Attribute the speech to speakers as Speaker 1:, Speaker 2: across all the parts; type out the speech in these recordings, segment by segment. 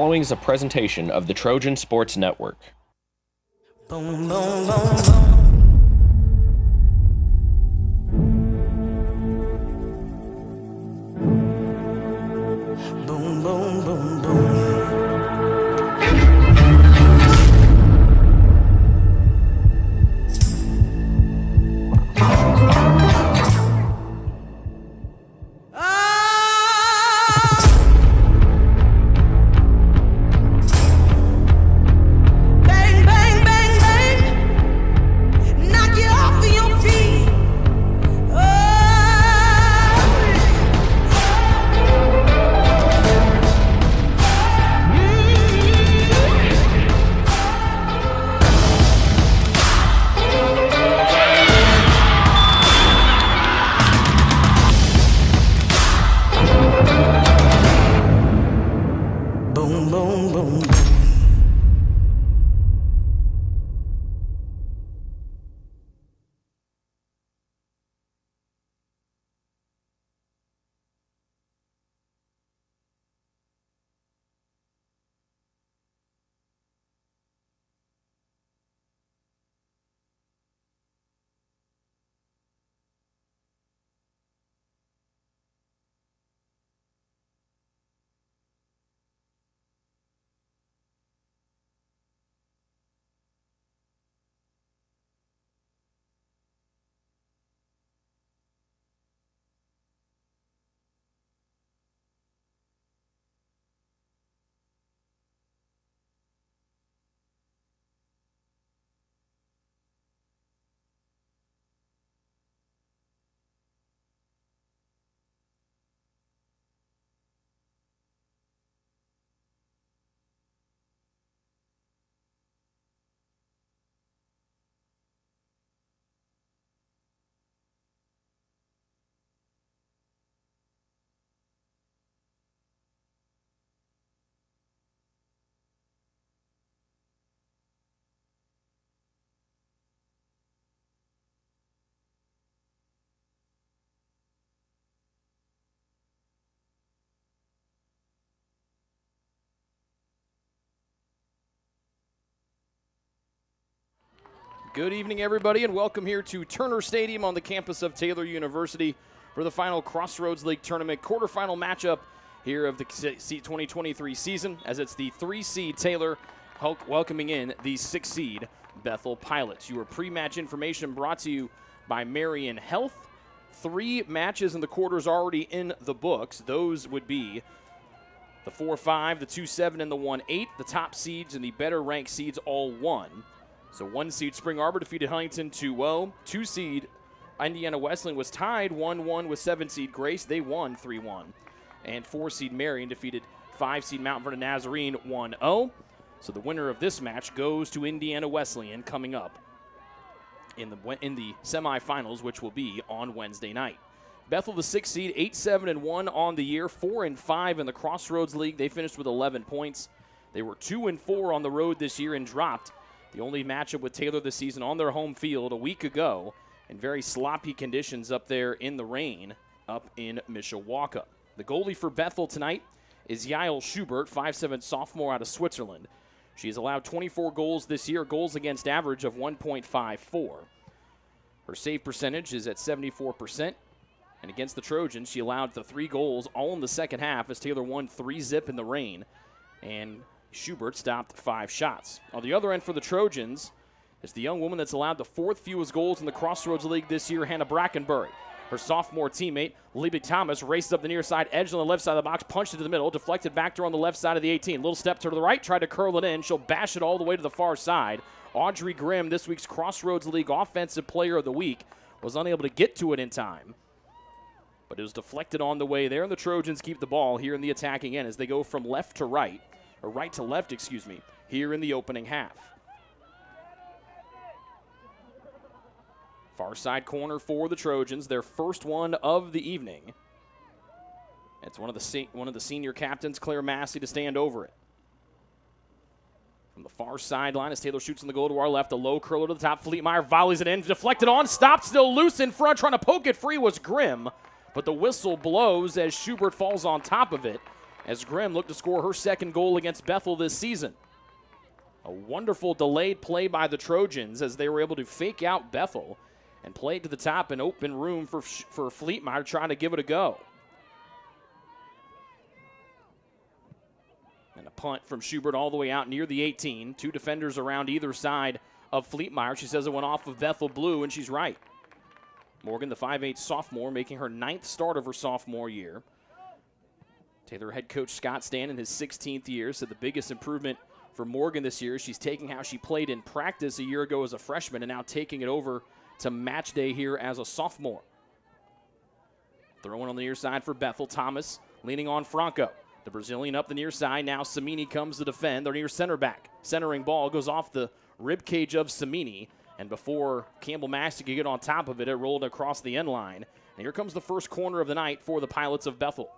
Speaker 1: following is a presentation of the Trojan Sports Network.
Speaker 2: Boom, boom, boom, boom. Boom, boom, boom, boom.
Speaker 3: Good evening, everybody, and welcome here to Turner Stadium on the campus of Taylor University for the final Crossroads League Tournament quarterfinal matchup here of the 2023 season, as it's the 3-seed Taylor welcoming in the 6-seed Bethel Pilots. Your pre-match information brought to you by Marion Health. 3 matches in the quarters already in the books. Those would be the 4-5, the 2-7, and the 1-8. The top seeds and the better-ranked seeds all won. So 1-seed Spring Arbor defeated Huntington 2-0. 2-seed Indiana Wesleyan was tied 1-1 with 7-seed Grace. They won 3-1. And 4-seed Marion defeated 5-seed Mount Vernon Nazarene 1-0. So the winner of this match goes to Indiana Wesleyan coming up in the semifinals, which will be on Wednesday night. Bethel, the 6th seed, 8-7-1 on the year, 4-5 in the Crossroads League. They finished with 11 points. They were 2-4 on the road this year and dropped the only matchup with Taylor this season on their home field a week ago in very sloppy conditions up there in the rain up in Mishawaka. The goalie for Bethel tonight is Yael Schubert, 5'7" sophomore out of Switzerland. She has allowed 24 goals this year, goals against average of 1.54. Her save percentage is at 74%. And against the Trojans, she allowed the 3 goals all in the second half as Taylor won 3-0 in the rain. And Schubert stopped 5 shots. On the other end for the Trojans is the young woman that's allowed the 4th fewest goals in the Crossroads League this year, Hannah Brackenbury. Her sophomore teammate, Libby Thomas, raced up the near side edge on the left side of the box, punched it to the middle, deflected back to her on the left side of the 18. Little step to the right, tried to curl it in. She'll bash it all the way to the far side. Audrey Grimm, this week's Crossroads League Offensive Player of the Week, was unable to get to it in time. But it was deflected on the way there, and the Trojans keep the ball here in the attacking end as they go from left to right. Or right to left, excuse me, here in the opening half. Far side corner for the Trojans, their first one of the evening. It's one of the senior captains, Claire Massey, to stand over it. From the far sideline, as Taylor shoots in the goal to our left, a low curler to the top. Fleetmeyer volleys it in, deflected on, stopped, still loose in front, trying to poke it free was Grimm. But the whistle blows as Schubert falls on top of it. as Grimm looked to score her second goal against Bethel this season. A wonderful delayed play by the Trojans as they were able to fake out Bethel and play it to the top and open room for Fleetmeyer trying to give it a go. And a punt from Schubert all the way out near the 18. Two defenders around either side of Fleetmeyer. She says it went off of Bethel blue, and she's right. Morgan, the 5'8 sophomore, making her 9th start of her sophomore year. Taylor head coach Scott Stan in his 16th year said the biggest improvement for Morgan this year is she's taking how she played in practice a year ago as a freshman and now taking it over to match day here as a sophomore. Throwing on the near side for Bethel. Thomas leaning on Franco. The Brazilian up the near side. Now Samini comes to defend. Their near center back. Centering ball goes off the rib cage of Samini. And before Campbell Massey could get on top of it, it rolled across the end line. And here comes the first corner of the night for the Pilots of Bethel.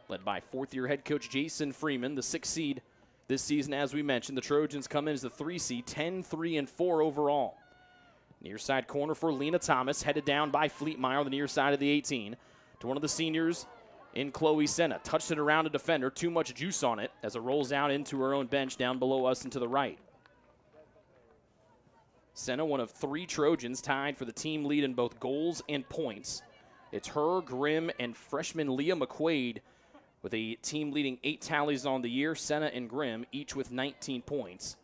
Speaker 3: Led by fourth-year head coach Jason Freeman, the 6th seed this season, as we mentioned. The Trojans come in as the 3 seed, 10-3-4 overall. Near side corner for Lena Thomas, headed down by Fleetmeyer on the near side of the 18. To one of the seniors in Chloe Senna. Touched it around a defender. Too much juice on it as it rolls out into her own bench down below us and to the right. Senna, one of 3 Trojans, tied for the team lead in both goals and points. It's her, Grimm, and freshman Leah McQuaid with a team leading 8 tallies on the year. Senna and Grimm, each with 19 points.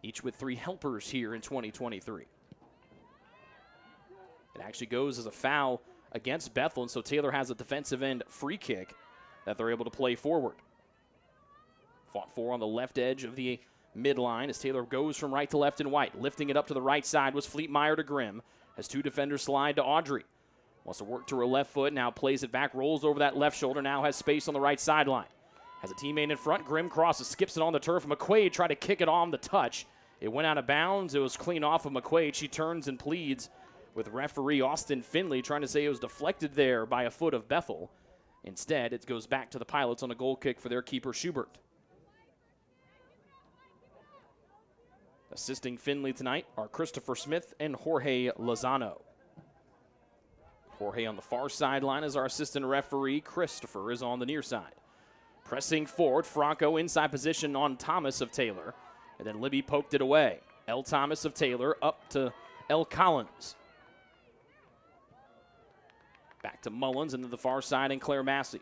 Speaker 3: Each with 3 helpers here in 2023. It actually goes as a foul against Bethel, and so Taylor has a defensive end free kick that they're able to play forward. Fought for on the left edge of the midline as Taylor goes from right to left and white. Lifting it up to the right side was Fleetmeyer to Grimm as 2 defenders slide to Audrey. Wants to work to her left foot, now plays it back, rolls over that left shoulder, now has space on the right sideline. Has a teammate in front, Grimm crosses, skips it on the turf. McQuaid tried to kick it on the touch. It went out of bounds, it was clean off of McQuaid. She turns and pleads with referee Austin Finley trying to say it was deflected there by a foot of Bethel. Instead, it goes back to the Pilots on a goal kick for their keeper, Schubert. Assisting Finley tonight are Christopher Smith and Jorge Lozano. Jorge on the far sideline is our assistant referee. Christopher is on the near side. Pressing forward, Franco inside position on Thomas of Taylor. And then Libby poked it away. L. Thomas of Taylor up to L. Collins. Back to Mullins into the far side and Claire Massey.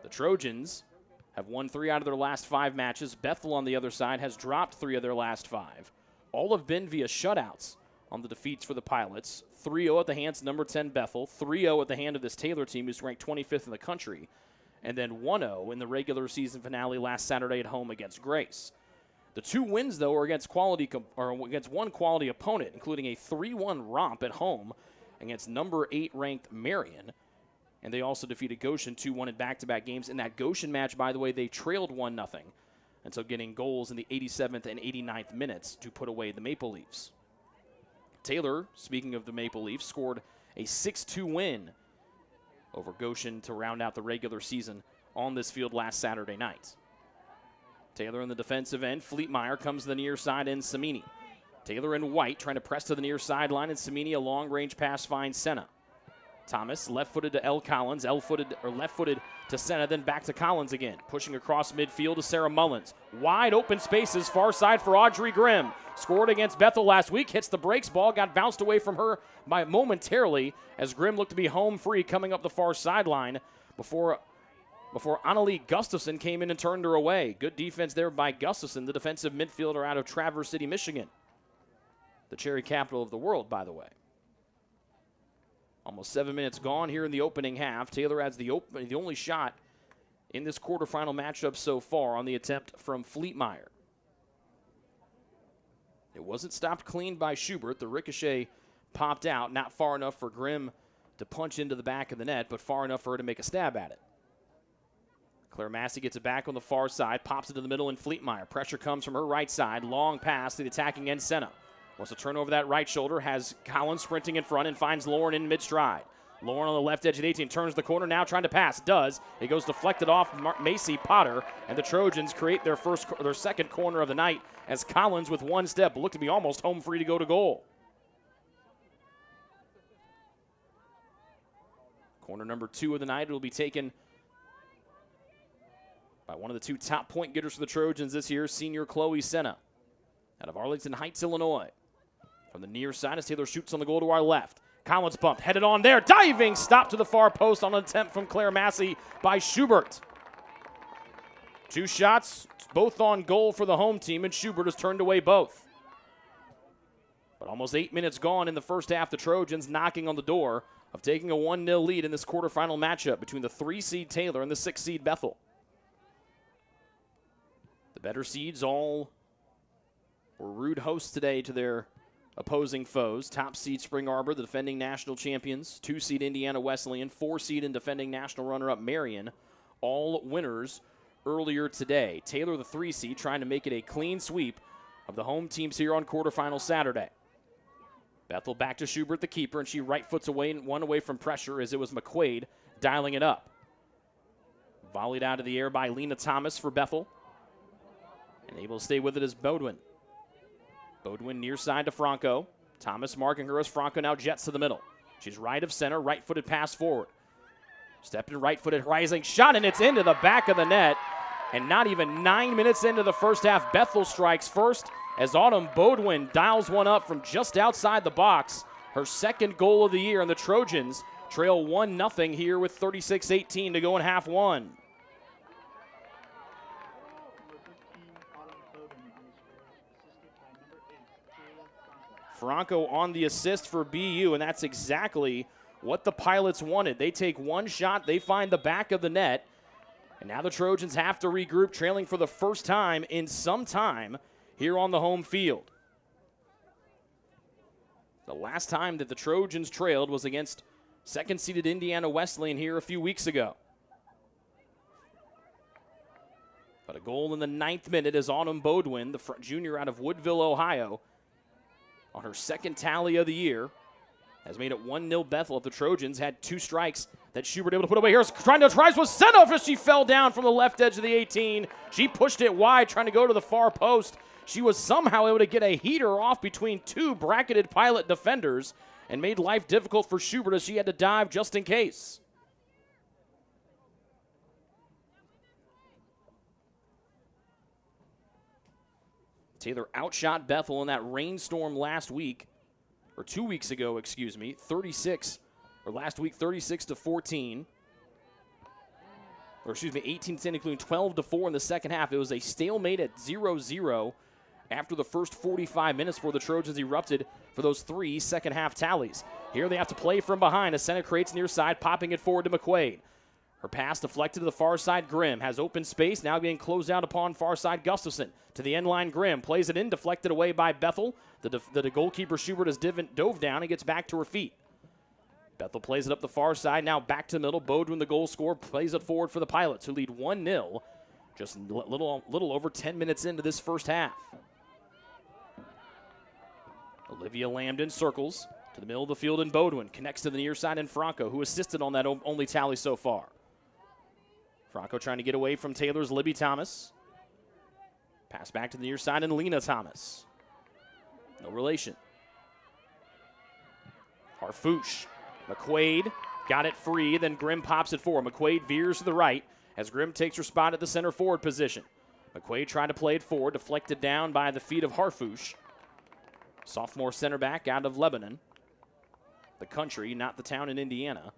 Speaker 3: The Trojans have won 3 out of their last 5 matches. Bethel on the other side has dropped 3 of their last 5. All have been via shutouts on the defeats for the Pilots. 3-0 at the hands of number 10 Bethel. 3-0 at the hand of this Taylor team who's ranked 25th in the country. And then 1-0 in the regular season finale last Saturday at home against Grace. The 2 wins, though, are against against one quality opponent, including a 3-1 romp at home against number 8 ranked Marion. And they also defeated Goshen 2-1 in back-to-back games. In that Goshen match, by the way, they trailed 1-0 until getting goals in the 87th and 89th minutes to put away the Maple Leafs. Taylor, speaking of the Maple Leafs, scored a 6-2 win over Goshen to round out the regular season on this field last Saturday night. Taylor in the defensive end. Fleetmeyer comes to the near side in Samini. Taylor in white trying to press to the near sideline, and Samini a long-range pass finds Senna. Thomas left-footed to L. Collins, left-footed to Senna, then back to Collins again. Pushing across midfield to Sarah Mullins. Wide open spaces, far side for Audrey Grimm. Scored against Bethel last week, hits the brakes, ball got bounced away from her by momentarily as Grimm looked to be home free coming up the far sideline before Annalie Gustafson came in and turned her away. Good defense there by Gustafson, the defensive midfielder out of Traverse City, Michigan. The cherry capital of the world, by the way. Almost 7 minutes gone here in the opening half. Taylor adds the only shot in this quarterfinal matchup so far on the attempt from Fleetmeyer. It wasn't stopped clean by Schubert. The ricochet popped out, not far enough for Grimm to punch into the back of the net, but far enough for her to make a stab at it. Claire Massey gets it back on the far side, pops it to the middle, and Fleetmeyer. Pressure comes from her right side. Long pass to the attacking end Senna. Wants to turn over that right shoulder, has Collins sprinting in front and finds Lauren in mid-stride. Lauren on the left edge of the 18, turns the corner, now trying to pass. Does. It goes deflected off Macy Potter, and the Trojans create their second corner of the night as Collins with one step looked to be almost home free to go to goal. Corner number 2 of the night will be taken by one of the 2 top point getters for the Trojans this year, senior Chloe Senna, out of Arlington Heights, Illinois. From the near side as Taylor shoots on the goal to our left. Collins bumped, headed on there, diving, stop to the far post on an attempt from Claire Massey by Schubert. 2 shots, both on goal for the home team, and Schubert has turned away both. But almost 8 minutes gone in the first half, the Trojans knocking on the door of taking a 1-0 lead in this quarterfinal matchup between the 3-seed Taylor and the 6-seed Bethel. The better seeds all were rude hosts today to their opposing foes. Top seed Spring Arbor, the defending national champions. 2-seed Indiana Wesleyan. 4-seed and defending national runner-up Marion. All winners earlier today. Taylor, the 3-seed, trying to make it a clean sweep of the home teams here on quarterfinal Saturday. Bethel back to Schubert, the keeper, and she right foots one away from pressure as it was McQuaid dialing it up. Volleyed out of the air by Lena Thomas for Bethel. And able to stay with it is Bodwin. Bodwin near side to Franco. Thomas marking her as Franco now jets to the middle. She's right of center, right-footed pass forward. Stepping right-footed, rising shot, and it's into the back of the net. And not even 9 minutes into the first half, Bethel strikes first as Autumn Bodwin dials one up from just outside the box. Her second goal of the year, and the Trojans trail 1-0 here with 36-18 to go in half one. Franco on the assist for BU, and that's exactly what the Pilots wanted. They take one shot, they find the back of the net, and now the Trojans have to regroup, trailing for the first time in some time here on the home field. The last time that the Trojans trailed was against second-seeded Indiana Wesleyan here a few weeks ago. But a goal in the 9th minute as Autumn Bodwin, the junior out of Woodville, Ohio, on her second tally of the year, has made it 1-0 Bethel. If the Trojans had 2 strikes that Schubert able to put away. Here's trying to tries was sent off as she fell down from the left edge of the 18. She pushed it wide, trying to go to the far post. She was somehow able to get a heater off between 2 bracketed Pilot defenders and made life difficult for Schubert as she had to dive just in case. Taylor outshot Bethel in that rainstorm last week, or 2 weeks ago, excuse me, 36 to 14. Or excuse me, 18-10, including 12-4 in the second half. It was a stalemate at 0-0 after the first 45 minutes before the Trojans erupted for those 3 second half tallies. Here they have to play from behind as Senna creates near side, popping it forward to McQuaid. Her pass deflected to the far side. Grimm has open space, now being closed out upon far side. Gustafson to the end line. Grimm plays it in, deflected away by Bethel. The goalkeeper Schubert has dove down and gets back to her feet. Bethel plays it up the far side, now back to the middle. Bodwin, the goal scorer, plays it forward for the Pilots, who lead 1-0 just a little over 10 minutes into this first half. Olivia Lambden circles to the middle of the field, and Bodwin connects to the near side, and Franco, who assisted on that only tally so far. Franco trying to get away from Taylor's Libby Thomas. Pass back to the near side, and Lena Thomas. No relation. Harfouche. McQuaid got it free, then Grimm pops it forward. McQuaid veers to the right as Grimm takes her spot at the center forward position. McQuaid tried to play it forward, deflected down by the feet of Harfouche. Sophomore center back out of Lebanon. The country, not the town in Indiana.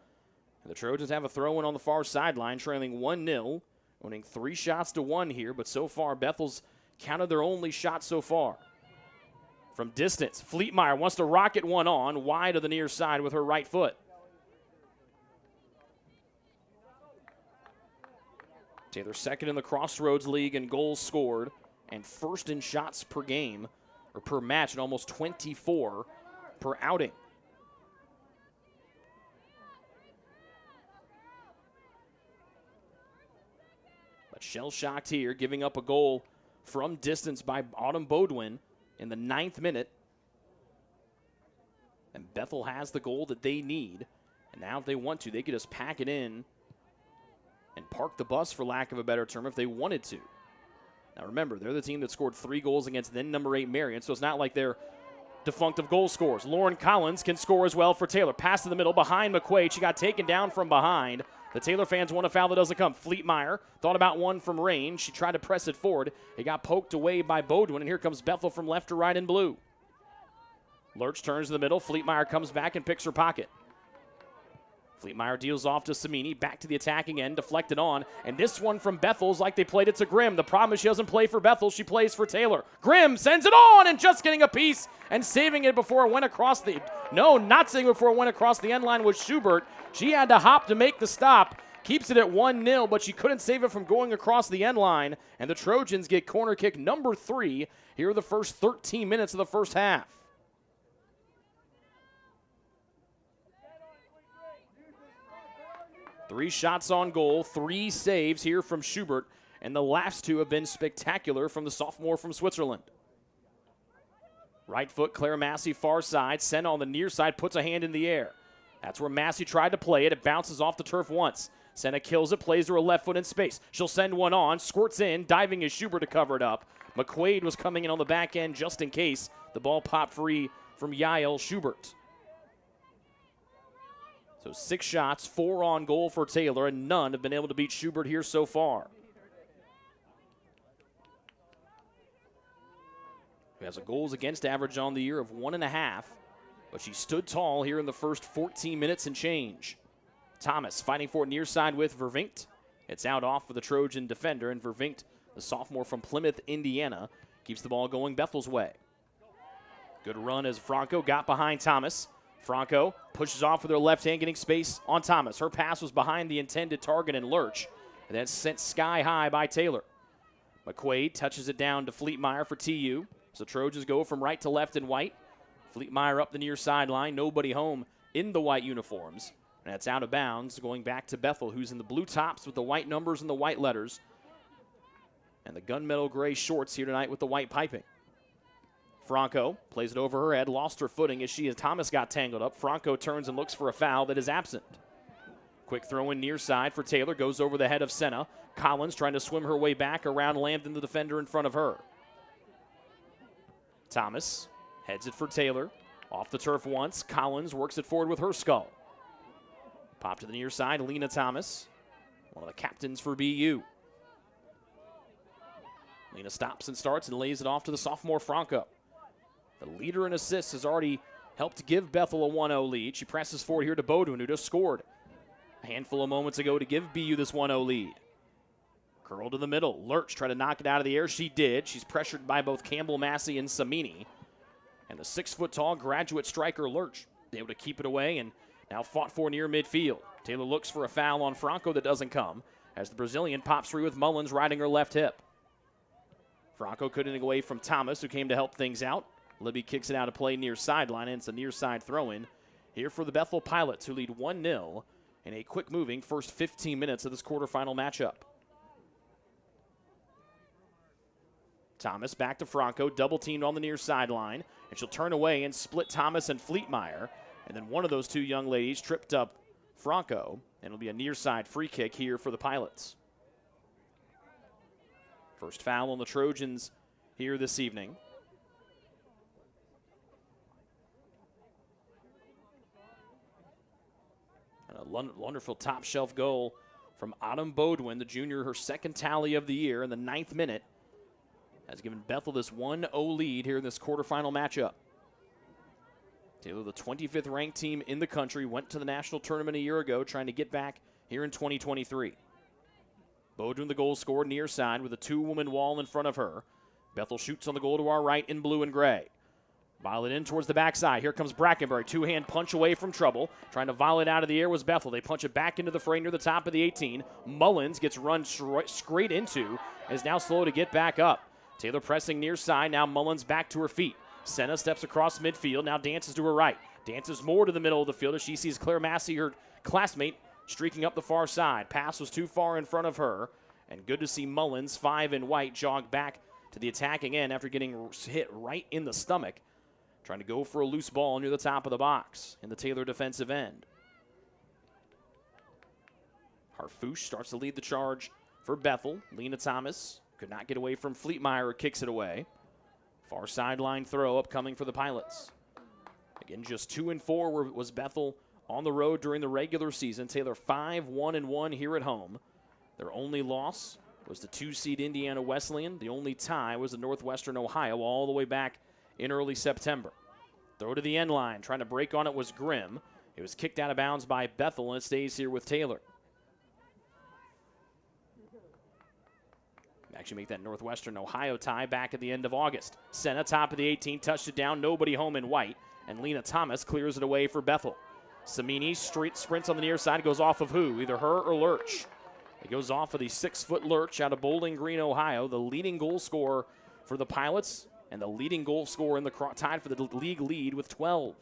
Speaker 3: And the Trojans have a throw-in on the far sideline, trailing 1-0, owning 3 shots to 1 here, but so far Bethel's counted their only shot so far. From distance, Fleetmeyer wants to rocket one on, wide of the near side with her right foot. Taylor second in the Crossroads League in goals scored and first in shots per game, or per match, at almost 24 per outing. But shell-shocked here, giving up a goal from distance by Autumn Bodwin in the 9th minute. And Bethel has the goal that they need. And now if they want to, they could just pack it in and park the bus, for lack of a better term, if they wanted to. Now remember, they're the team that scored 3 goals against then number 8 Marion, so it's not like they're defunct of goal scorers. Lauren Collins can score as well for Taylor. Pass to the middle behind McQuaid. She got taken down from behind. The Taylor fans want a foul that doesn't come. Fleetmeyer thought about one from range. She tried to press it forward. It got poked away by Bodwin, and here comes Bethel from left to right in blue. Lurch turns to the middle. Fleetmeyer comes back and picks her pocket. Fleetmeyer deals off to Samini, back to the attacking end, deflected on. And this one from Bethel's like they played it to Grimm. The problem is she doesn't play for Bethel, she plays for Taylor. Grimm sends it on and just getting a piece and saving it before it went across the, no, not saving it before it went across the end line was Schubert. She had to hop to make the stop. Keeps it at 1-0, but she couldn't save it from going across the end line. And the Trojans get corner kick number 3 here in the first 13 minutes of the first half. Three shots on goal, 3 saves here from Schubert, and the last 2 have been spectacular from the sophomore from Switzerland. Right foot, Claire Massey, far side. Senna on the near side puts a hand in the air. That's where Massey tried to play it. It bounces off the turf once. Senna kills it, plays to her left foot in space. She'll send one on, squirts in, diving is Schubert to cover it up. McQuaid was coming in on the back end just in case. The ball popped free from Yael Schubert. So 6 shots, 4 on goal for Taylor, and none have been able to beat Schubert here so far. Who has a goals against average on the year of 1.5, but she stood tall here in the first 14 minutes and change. Thomas fighting for it near side with Vervinkt. It's out off for the Trojan defender, and Vervinkt, the sophomore from Plymouth, Indiana, keeps the ball going Bethel's way. Good run as Franco got behind Thomas. Franco pushes off with her left hand, getting space on Thomas. Her pass was behind the intended target in Lurch, and then sent sky high by Taylor. McQuaid touches it down to Fleetmeyer for TU. So Trojans go from right to left in white. Fleetmeyer up the near sideline. Nobody home in the white uniforms. And that's out of bounds, going back to Bethel, who's in the blue tops with the white numbers and the white letters. And the gunmetal gray shorts here tonight with the white piping. Franco plays it over her head, lost her footing as Thomas got tangled up. Franco turns and looks for a foul that is absent. Quick throw in near side for Taylor, goes over the head of Senna. Collins trying to swim her way back around Lambton, the defender in front of her. Thomas heads it for Taylor. Off the turf once, Collins works it forward with her skull. Pop to the near side, Lena Thomas, one of the captains for BU. Lena stops and starts and lays it off to the sophomore Franco. The leader in assists has already helped give Bethel a 1-0 lead. She presses forward here to Bodwin, who just scored a handful of moments ago to give BU this 1-0 lead. Curl to the middle. Lurch tried to knock it out of the air. She did. She's pressured by both Campbell, Massey, and Samini. And the 6-foot-tall graduate striker Lurch able to keep it away and now fought for near midfield. Taylor looks for a foul on Franco that doesn't come as the Brazilian pops free with Mullins riding her left hip. Franco couldn't get away from Thomas, who came to help things out. Libby kicks it out of play near sideline, and it's a near side throw-in here for the Bethel Pilots, who lead 1-0 in a quick-moving first 15 minutes of this quarterfinal matchup. Thomas back to Franco, double-teamed on the near sideline, and she'll turn away and split Thomas and Fleetmeyer, and then one of those 2 young ladies tripped up Franco, and it'll be a near-side free kick here for the Pilots. First foul on the Trojans here this evening. And a wonderful top-shelf goal from Autumn Bodwin, the junior, her second tally of the year in the 9th minute, has given Bethel this 1-0 lead here in this quarterfinal matchup. Taylor, the 25th ranked team in the country, went to the national tournament a year ago, trying to get back here in 2023. Bodwin, the goal scorer, near side with a 2-woman wall in front of her. Bethel shoots on the goal to our right in blue and gray. Volleyed in towards the backside. Here comes Brackenbury. 2-hand punch away from trouble. Trying to volley it out of the air was Bethel. They punch it back into the fray near the top of the 18. Mullins gets run straight into and is now slow to get back up. Taylor pressing near side. Now Mullins back to her feet. Senna steps across midfield. Now dances to her right. Dances more to the middle of the field as she sees Claire Massey, her classmate, streaking up the far side. Pass was too far in front of her. And good to see Mullins, 5 in white, jog back to the attacking end after getting hit right in the stomach. Trying to go for a loose ball near the top of the box in the Taylor defensive end. Harfouche starts to lead the charge for Bethel. Lena Thomas could not get away from Fleetmeyer, who kicks it away. Far sideline throw upcoming for the Pilots. Again, just 2-4 was Bethel on the road during the regular season. Taylor 5-1-1 here at home. Their only loss was the 2-seed Indiana Wesleyan. The only tie was the Northwestern Ohio all the way back in early September. Throw to the end line. Trying to break on it was Grimm. It was kicked out of bounds by Bethel, and it stays here with Taylor. Actually make that Northwestern Ohio tie back at the end of August. Senna, top of the 18, touched it down. Nobody home in white. And Lena Thomas clears it away for Bethel. Samini sprints on the near side. Goes off of who? Either her or Lurch. It goes off of the 6-foot Lurch out of Bowling Green, Ohio. The leading goal scorer for the Pilots and the leading goal scorer in the tied for the league lead with 12.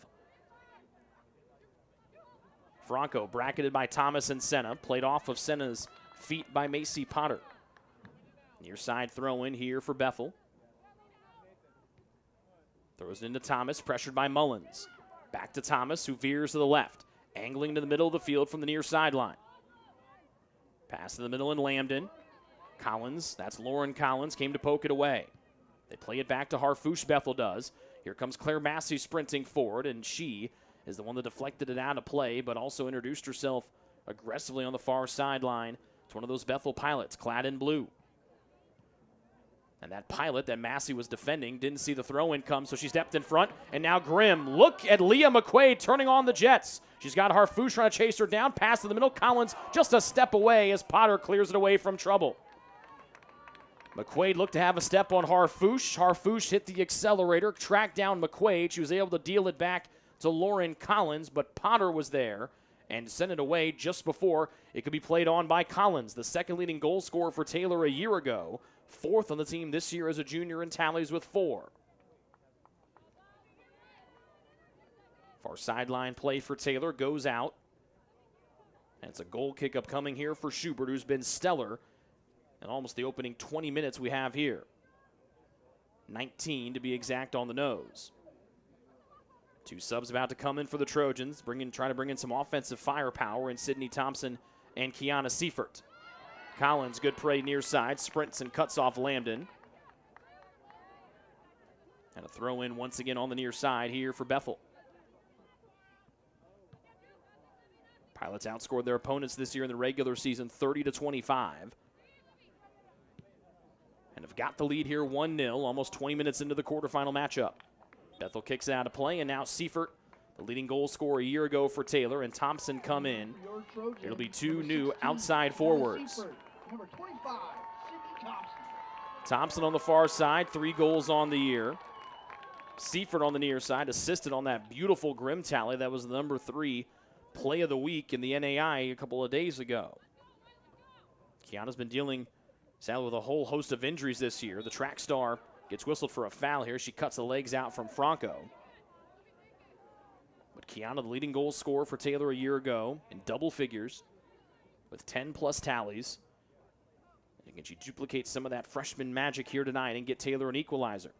Speaker 3: Franco bracketed by Thomas and Senna. Played off of Senna's feet by Macy Potter. Near side throw in here for Bethel. Throws it into Thomas, pressured by Mullins. Back to Thomas, who veers to the left. Angling to the middle of the field from the near sideline. Pass to the middle in Lambden. Collins, that's Lauren Collins, came to poke it away. They play it back to Harfouche, Bethel does. Here comes Claire Massey sprinting forward, and she is the one that deflected it out of play, but also introduced herself aggressively on the far sideline. It's one of those Bethel Pilots, clad in blue. And that Pilot that Massey was defending didn't see the throw-in come, so she stepped in front. And now Grimm. Look at Leah McQuaid turning on the Jets. She's got Harfouche trying to chase her down. Pass to the middle. Collins just a step away as Potter clears it away from trouble. McQuaid looked to have a step on Harfouche. Harfouche hit the accelerator, tracked down McQuaid. She was able to deal it back to Lauren Collins, but Potter was there and sent it away just before it could be played on by Collins, the second leading goal scorer for Taylor a year ago. Fourth on the team this year as a junior in tallies with 4. Far sideline play for Taylor goes out. And it's a goal kick upcoming here for Schubert, who's been stellar in almost the opening 20 minutes we have here. 19 to be exact on the nose. 2 subs about to come in for the Trojans, trying to bring in some offensive firepower in Sydney Thompson and Kiana Seifert. Collins, good play near side, sprints and cuts off Lambden. And a throw in once again on the near side here for Bethel. Pilots outscored their opponents this year in the regular season 30-25. And have got the lead here 1-0, almost 20 minutes into the quarterfinal matchup. Bethel kicks it out of play, and now Seifert, the leading goal scorer a year ago for Taylor, and Thompson come in. It'll be 2 new outside forwards.
Speaker 4: Number 25, Sydney
Speaker 3: Thompson on the far side, 3 goals on the year. Seifert on the near side, assisted on that beautiful Grimm tally. That was the number 3 play of the week in the NAI a couple of days ago. Kiana's been dealing, sadly, with a whole host of injuries this year. The track star gets whistled for a foul here. She cuts the legs out from Franco. But Kiana, the leading goal scorer for Taylor a year ago, in double figures with 10-plus tallies. And can she duplicate some of that freshman magic here tonight and get Taylor an equalizer?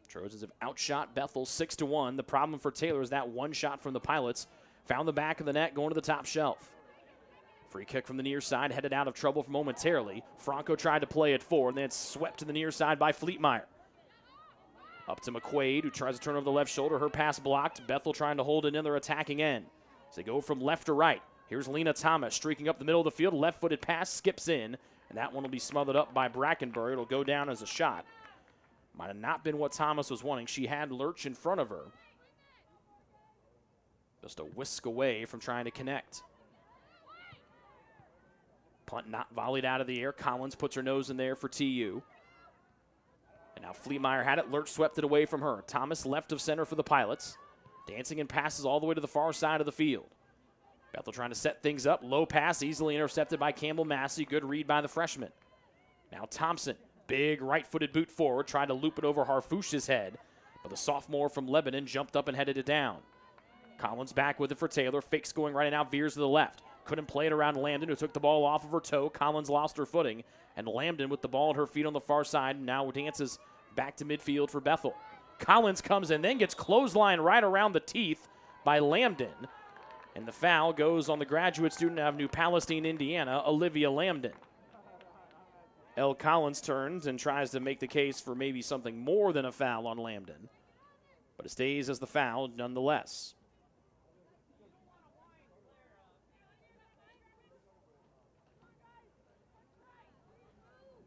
Speaker 3: Trojans have outshot Bethel 6-1. The problem for Taylor is that one shot from the Pilots found the back of the net going to the top shelf. Free kick from the near side, headed out of trouble momentarily. Franco tried to play it forward, and then it's swept to the near side by Fleetmeyer. Up to McQuaid, who tries to turn over the left shoulder. Her pass blocked. Bethel trying to hold it in their attacking end. So they go from left to right. Here's Lena Thomas streaking up the middle of the field. Left-footed pass skips in, and that one will be smothered up by Brackenbury. It'll go down as a shot. Might have not been what Thomas was wanting. She had Lurch in front of her. Just a whisk away from trying to connect. Punt not volleyed out of the air. Collins puts her nose in there for TU. And now Fleetmeyer had it. Lurch swept it away from her. Thomas left of center for the Pilots. Dancing and passes all the way to the far side of the field. Bethel trying to set things up. Low pass, easily intercepted by Campbell Massey. Good read by the freshman. Now Thompson, big right-footed boot forward. Tried to loop it over Harfouche's head. But the sophomore from Lebanon jumped up and headed it down. Collins back with it for Taylor. Fakes going right and out, veers to the left. Couldn't play it around Lambden, who took the ball off of her toe. Collins lost her footing. And Lambden with the ball at her feet on the far side now dances back to midfield for Bethel. Collins comes in, then gets clotheslined right around the teeth by Lambden. And the foul goes on the graduate student out of New Palestine, Indiana, Olivia Lambden. L. Collins turns and tries to make the case for maybe something more than a foul on Lambden, but it stays as the foul nonetheless.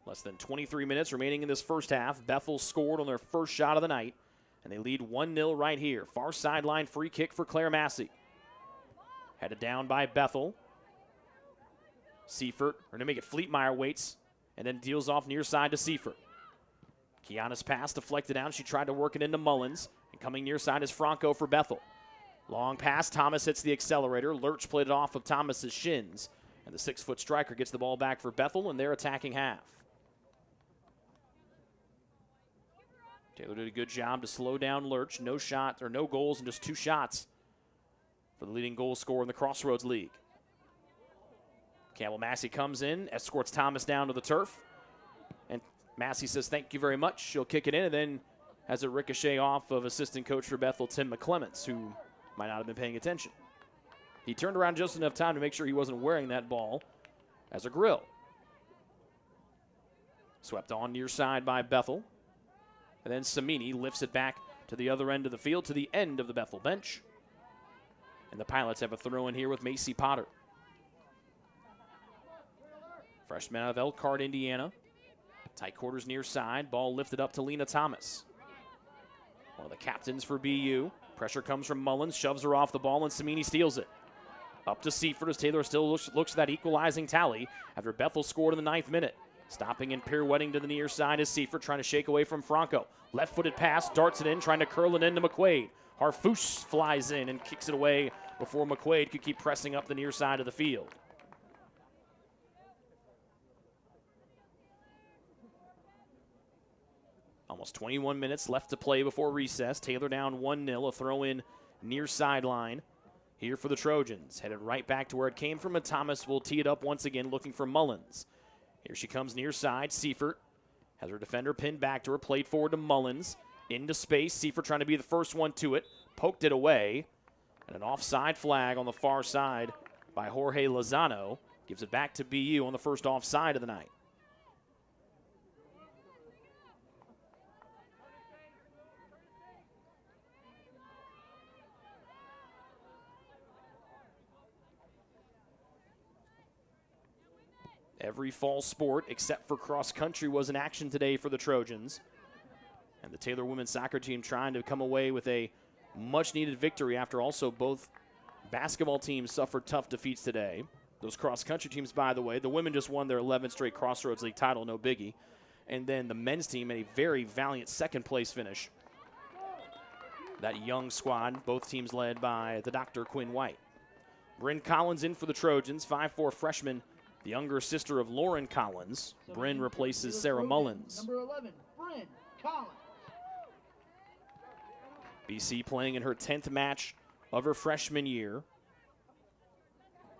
Speaker 3: Less than 23 minutes remaining in this first half. Bethel scored on their first shot of the night, and they lead 1-0 right here. Far sideline free kick for Claire Massey. Headed down by Bethel. Seifert, or to make it Fleetmeyer, waits and then deals off near side to Seifert. Kiana's pass deflected out. She tried to work it into Mullins, and coming near side is Franco for Bethel. Long pass, Thomas hits the accelerator. Lurch played it off of Thomas's shins, and the 6-foot striker gets the ball back for Bethel, and they're attacking half. Taylor did a good job to slow down Lurch. No shot, or no goals, and just 2 shots for the leading goal scorer in the Crossroads League. Campbell Massey comes in, escorts Thomas down to the turf, and Massey says thank you very much. She'll kick it in, and then has a ricochet off of assistant coach for Bethel, Tim McClements, who might not have been paying attention. He turned around just enough time to make sure he wasn't wearing that ball as a grill. Swept on near side by Bethel. And then Samini lifts it back to the other end of the field, to the end of the Bethel bench. And the Pilots have a throw in here with Macy Potter. Freshman out of Elkhart, Indiana. Tight quarters near side. Ball lifted up to Lena Thomas. One of the captains for BU. Pressure comes from Mullins, shoves her off the ball, and Samini steals it. Up to Seifert as Taylor still looks at that equalizing tally after Bethel scored in the 9th minute. Stopping and pirouetting to the near side is Seifert, trying to shake away from Franco. Left-footed pass, darts it in, trying to curl it into McQuaid. Harfouche flies in and kicks it away before McQuaid could keep pressing up the near side of the field. Almost 21 minutes left to play before recess. Taylor down 1-0, a throw in near sideline here for the Trojans. Headed right back to where it came from, and Thomas will tee it up once again, looking for Mullins. Here she comes near side. Seifert has her defender pinned back to her, played forward to Mullins. Into space. Seifert trying to be the first one to it. Poked it away. And an offside flag on the far side by Jorge Lozano. Gives it back to BU on the first offside of the night. Every fall sport except for cross country was in action today for the Trojans. And the Taylor women's soccer team trying to come away with a much needed victory after also both basketball teams suffered tough defeats today. Those cross country teams, by the way, the women just won their 11th straight Crossroads League title, no biggie. And then the men's team had a very valiant 2nd place finish. That young squad, both teams led by the Dr. Quinn White. Bryn Collins in for the Trojans, 5'4" freshman, the younger sister of Lauren Collins. Bryn replaces Sarah Mullins.
Speaker 4: Number 11, Bryn Collins.
Speaker 3: BC playing in her 10th match of her freshman year.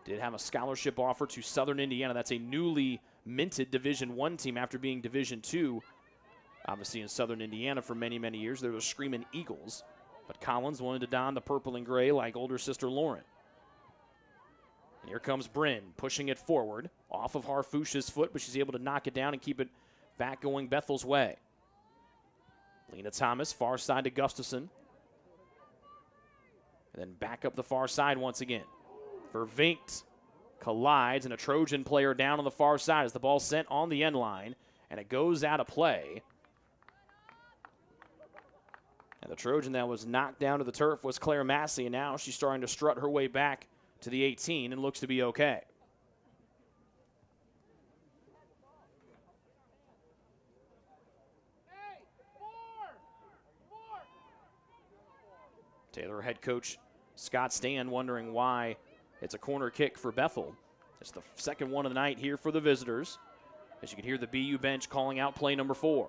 Speaker 3: Did have a scholarship offer to Southern Indiana. That's a newly minted Division I team after being Division II. Obviously in Southern Indiana for many, many years. They were Screaming Eagles. But Collins wanted to don the purple and gray like older sister Lauren. And here comes Bryn, pushing it forward, off of Harfouche's foot, but she's able to knock it down and keep it back going Bethel's way. Lena Thomas, far side to Gustafson. And then back up the far side once again. Vervinkt collides, and a Trojan player down on the far side as the ball sent on the end line, and it goes out of play. And the Trojan that was knocked down to the turf was Claire Massey, and now she's starting to strut her way back to the 18 and looks to be okay. Taylor head coach Scott Stan wondering why it's a corner kick for Bethel. It's the 2nd one of the night here for the visitors. As you can hear the BU bench calling out play number 4.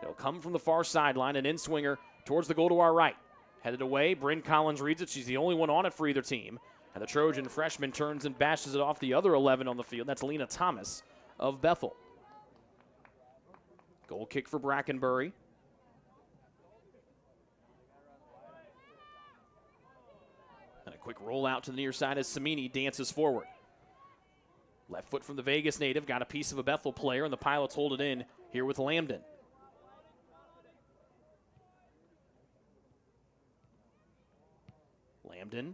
Speaker 3: It'll come from the far sideline, an in-swinger towards the goal to our right. Headed away, Bryn Collins reads it. She's the only one on it for either team. And the Trojan freshman turns and bashes it off the other 11 on the field. That's Lena Thomas of Bethel. Goal kick for Brackenbury. And a quick roll out to the near side as Samini dances forward. Left Left foot from the Vegas native, got a piece of a Bethel player, and the Pilots hold it in here with Lambden. Lambden,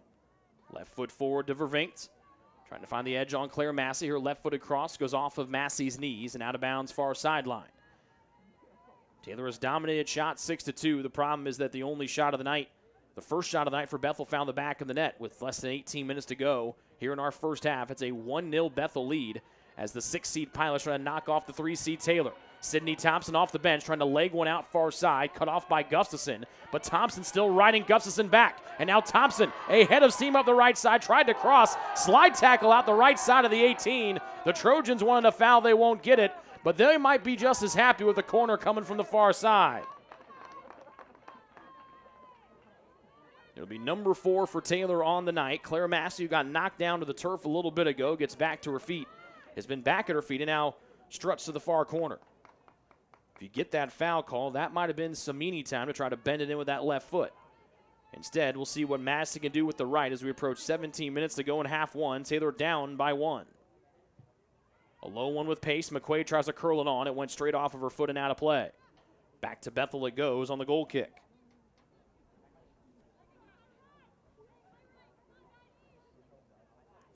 Speaker 3: left foot forward to Vervinkt. Trying to find the edge on Claire Massey. Her left-footed cross goes off of Massey's knees and out of bounds far sideline. Taylor has dominated shot 6-2. The problem is that the only shot of the night, the first shot of the night for Bethel, found the back of the net with less than 18 minutes to go here in our first half. It's a 1-0 Bethel lead as the 6-seed Pilots trying to knock off the 3-seed Taylor. Sydney Thompson off the bench trying to leg one out far side, cut off by Gustafson, but Thompson still riding Gustafson back. And now Thompson, a head of steam up the right side, tried to cross, slide tackle out the right side of the 18. The Trojans wanted a foul, they won't get it, but they might be just as happy with the corner coming from the far side. It'll be number 4 for Taylor on the night. Claire Massey, who got knocked down to the turf a little bit ago, gets back to her feet, has been back at her feet, and now struts to the far corner. If you get that foul call, that might have been Samini time to try to bend it in with that left foot. Instead, we'll see what Massey can do with the right as we approach 17 minutes to go in half one. Taylor down by 1. A low one with pace. McQuaid tries to curl it on. It went straight off of her foot and out of play. Back to Bethel it goes on the goal kick.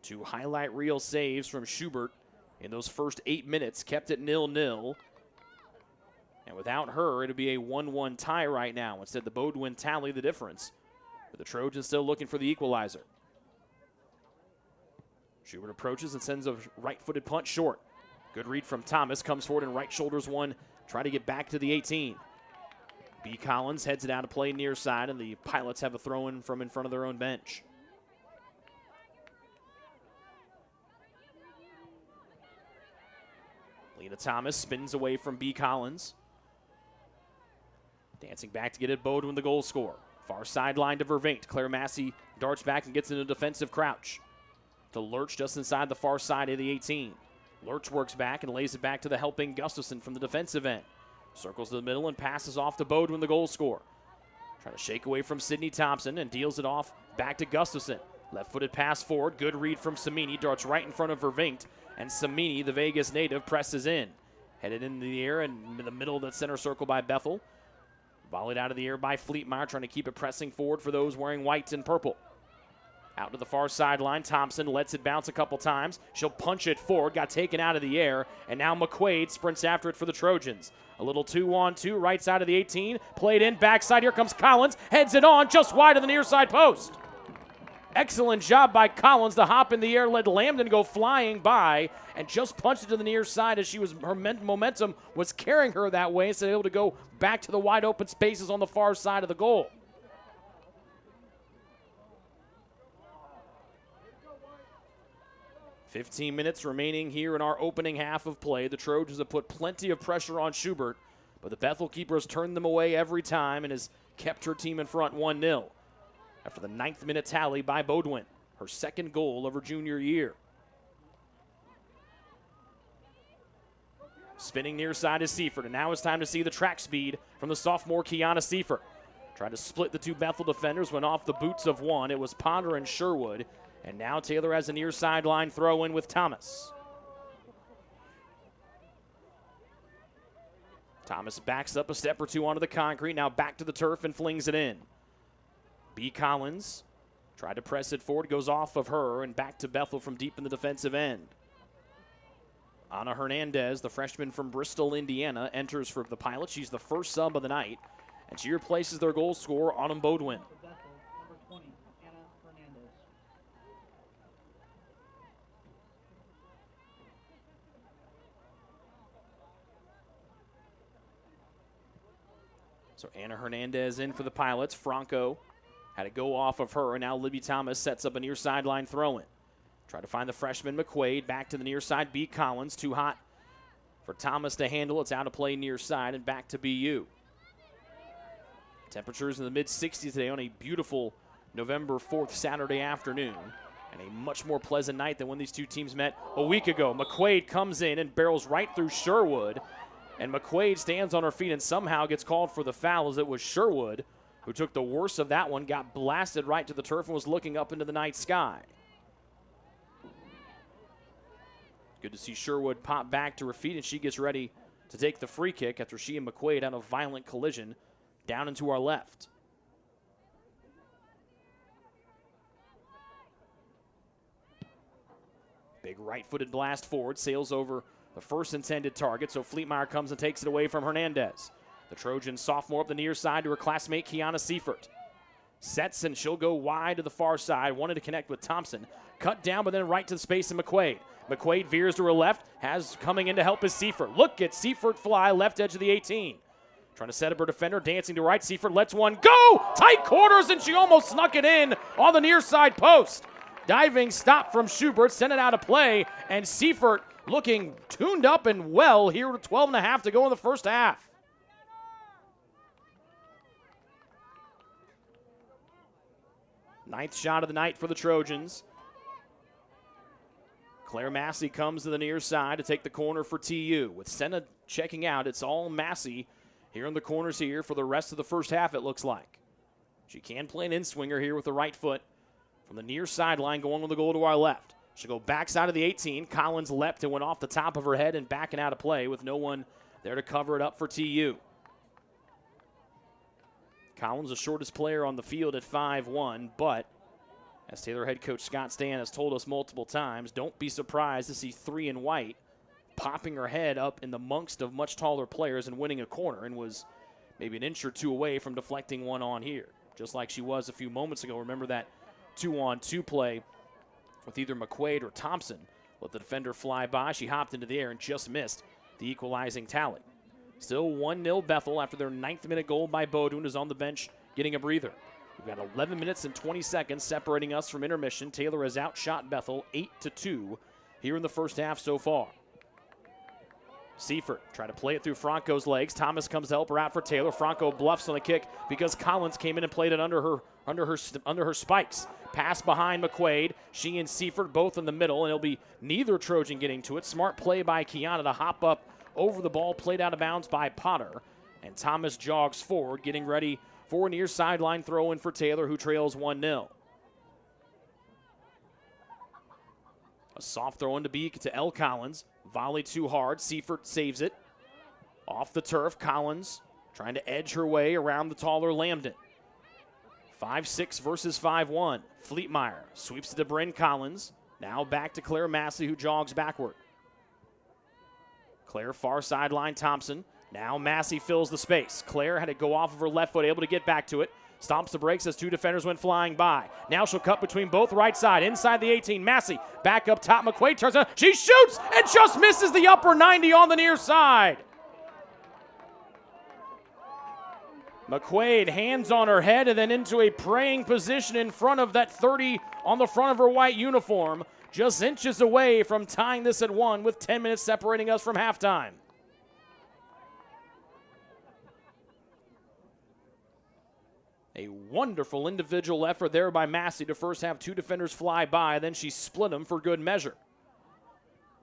Speaker 3: Two highlight reel saves from Schubert in those first 8 minutes kept it 0-0. And without her, it'll be a 1-1 tie right now. Instead, the Bodwin tally the difference. But the Trojans still looking for the equalizer. Schubert approaches and sends a right-footed punch short. Good read from Thomas. Comes forward and right shoulders one. Try to get back to the 18. B. Collins heads it out to play near side, and the Pilots have a throw-in from in front of their own bench. Lena Thomas spins away from B. Collins. Dancing back to get it, Bodwin the goal scorer. Far sideline to Vervinkt. Claire Massey darts back and gets into a defensive crouch. To Lurch just inside the far side of the 18. Lurch works back and lays it back to the helping Gustafson from the defensive end. Circles to the middle and passes off to Bodwin the goal scorer. Trying to shake away from Sydney Thompson and deals it off back to Gustafson. Left-footed pass forward. Good read from Samini. Darts right in front of Vervinkt. And Samini, the Vegas native, presses in. Headed into the air and in the middle of the center circle by Bethel. Volleyed out of the air by Fleetmeyer, trying to keep it pressing forward for those wearing white and purple. Out to the far sideline, Thompson lets it bounce a couple times. She'll punch it forward, got taken out of the air, and now McQuaid sprints after it for the Trojans. A little 2-on-2, right side of the 18, played in, backside, here comes Collins, heads it on, just wide of the near side post. Excellent job by Collins. The hop in the air let Lambden go flying by and just punched it to the near side as her momentum was carrying her that way instead of able to go back to the wide open spaces on the far side of the goal. "15 minutes remaining here in our opening half of play. The Trojans have put plenty of pressure on Schubert, but the Bethel keeper has turned them away every time and has kept her team in front 1-0. After the 9th minute tally by Bodwin, her second goal of her junior year. Spinning near side is Seifert, and now it's time to see the track speed from the sophomore Kiana Seifert. Tried to split the two Bethel defenders, went off the boots of one. It was Ponder and Sherwood, and now Taylor has a near sideline throw in with Thomas. Thomas backs up a step or two onto the concrete, now back to the turf and flings it in. B. Collins tried to press it forward, goes off of her and back to Bethel from deep in the defensive end. Ana Hernandez, the freshman from Bristol, Indiana, enters for the Pilots. She's the first sub of the night, and she replaces their goal scorer, Autumn Bodwin.
Speaker 4: Bethel, number 20, Ana Hernandez.
Speaker 3: So Ana Hernandez in for the Pilots. Franco had to go off of her, and now Libby Thomas sets up a near sideline throw-in. Try to find the freshman McQuaid, back to the near side, B. Collins, too hot for Thomas to handle. It's out of play near side and back to BU. Temperatures in the mid-60s today on a beautiful November 4th Saturday afternoon, and a much more pleasant night than when these two teams met a week ago. McQuaid comes in and barrels right through Sherwood, and McQuaid stands on her feet and somehow gets called for the foul, as it was Sherwood who took the worst of that one, got blasted right to the turf and was looking up into the night sky. Good to see Sherwood pop back to her feet, and she gets ready to take the free kick after she and McQuaid had a violent collision down into our left. Big right-footed blast forward, sails over the first intended target, so Fleetmeyer comes and takes it away from Hernandez. The Trojan sophomore up the near side to her classmate Kiana Seifert. Sets, and she'll go wide to the far side. Wanted to connect with Thompson. Cut down, but then right to the space of McQuaid. McQuaid veers to her left. Has coming in to help is Seifert. Look at Seifert fly left edge of the 18. Trying to set up her defender. Dancing to right. Seifert lets one go. Tight quarters, and she almost snuck it in on the near side post. Diving stop from Schubert. Sent it out of play. And Seifert looking tuned up and well here with 12.5 to go in the first half. Ninth shot of the night for the Trojans. Claire Massey comes to the near side to take the corner for TU. With Senna checking out, it's all Massey here in the corners here for the rest of the first half, it looks like. She can play an in-swinger here with the right foot from the near sideline going with the goal to our left. She'll go backside of the 18. Collins leapt and went off the top of her head and backing out of play with no one there to cover it up for TU. Collins, the shortest player on the field at 5'1", but as Taylor head coach Scott Stan has told us multiple times, don't be surprised to see 3 in white popping her head up in the amongst of much taller players and winning a corner, and was maybe an inch or two away from deflecting one on here, just like she was a few moments ago. Remember that 2-on-2 play with either McQuaid or Thompson. Let the defender fly by. She hopped into the air and just missed the equalizing tally. Still 1-0 Bethel after their 9th minute goal by Bodun, is on the bench getting a breather. We've got 11 minutes and 20 seconds separating us from intermission. Taylor has outshot Bethel 8-2 here in the first half so far. Seifert trying to play it through Franco's legs. Thomas comes to help her out for Taylor. Franco bluffs on the kick because Collins came in and played it under her spikes. Pass behind McQuaid. She and Seifert both in the middle, and it'll be neither Trojan getting to it. Smart play by Kiana to hop up over the ball, played out of bounds by Potter. And Thomas jogs forward, getting ready for a near sideline throw in for Taylor, who trails 1-0. A soft throw into Beak to L. Collins. Volley too hard. Seifert saves it. Off the turf, Collins trying to edge her way around the taller Lambden. 5'6" versus 5'1". Fleetmeyer sweeps it to Bryn Collins. Now back to Claire Massey, who jogs backward. Claire far sideline, Thompson. Now Massey fills the space. Claire had to go off of her left foot, able to get back to it. Stomps the brakes as 2 defenders went flying by. Now she'll cut between both right side, inside the 18. Massey back up top. McQuaid turns on. She shoots and just misses the upper 90 on the near side. McQuaid hands on her head and then into a praying position in front of that 30 on the front of her white uniform. Just inches away from tying this at 1 with 10 minutes separating us from halftime. A wonderful individual effort there by Massey to first have 2 defenders fly by, then she split them for good measure.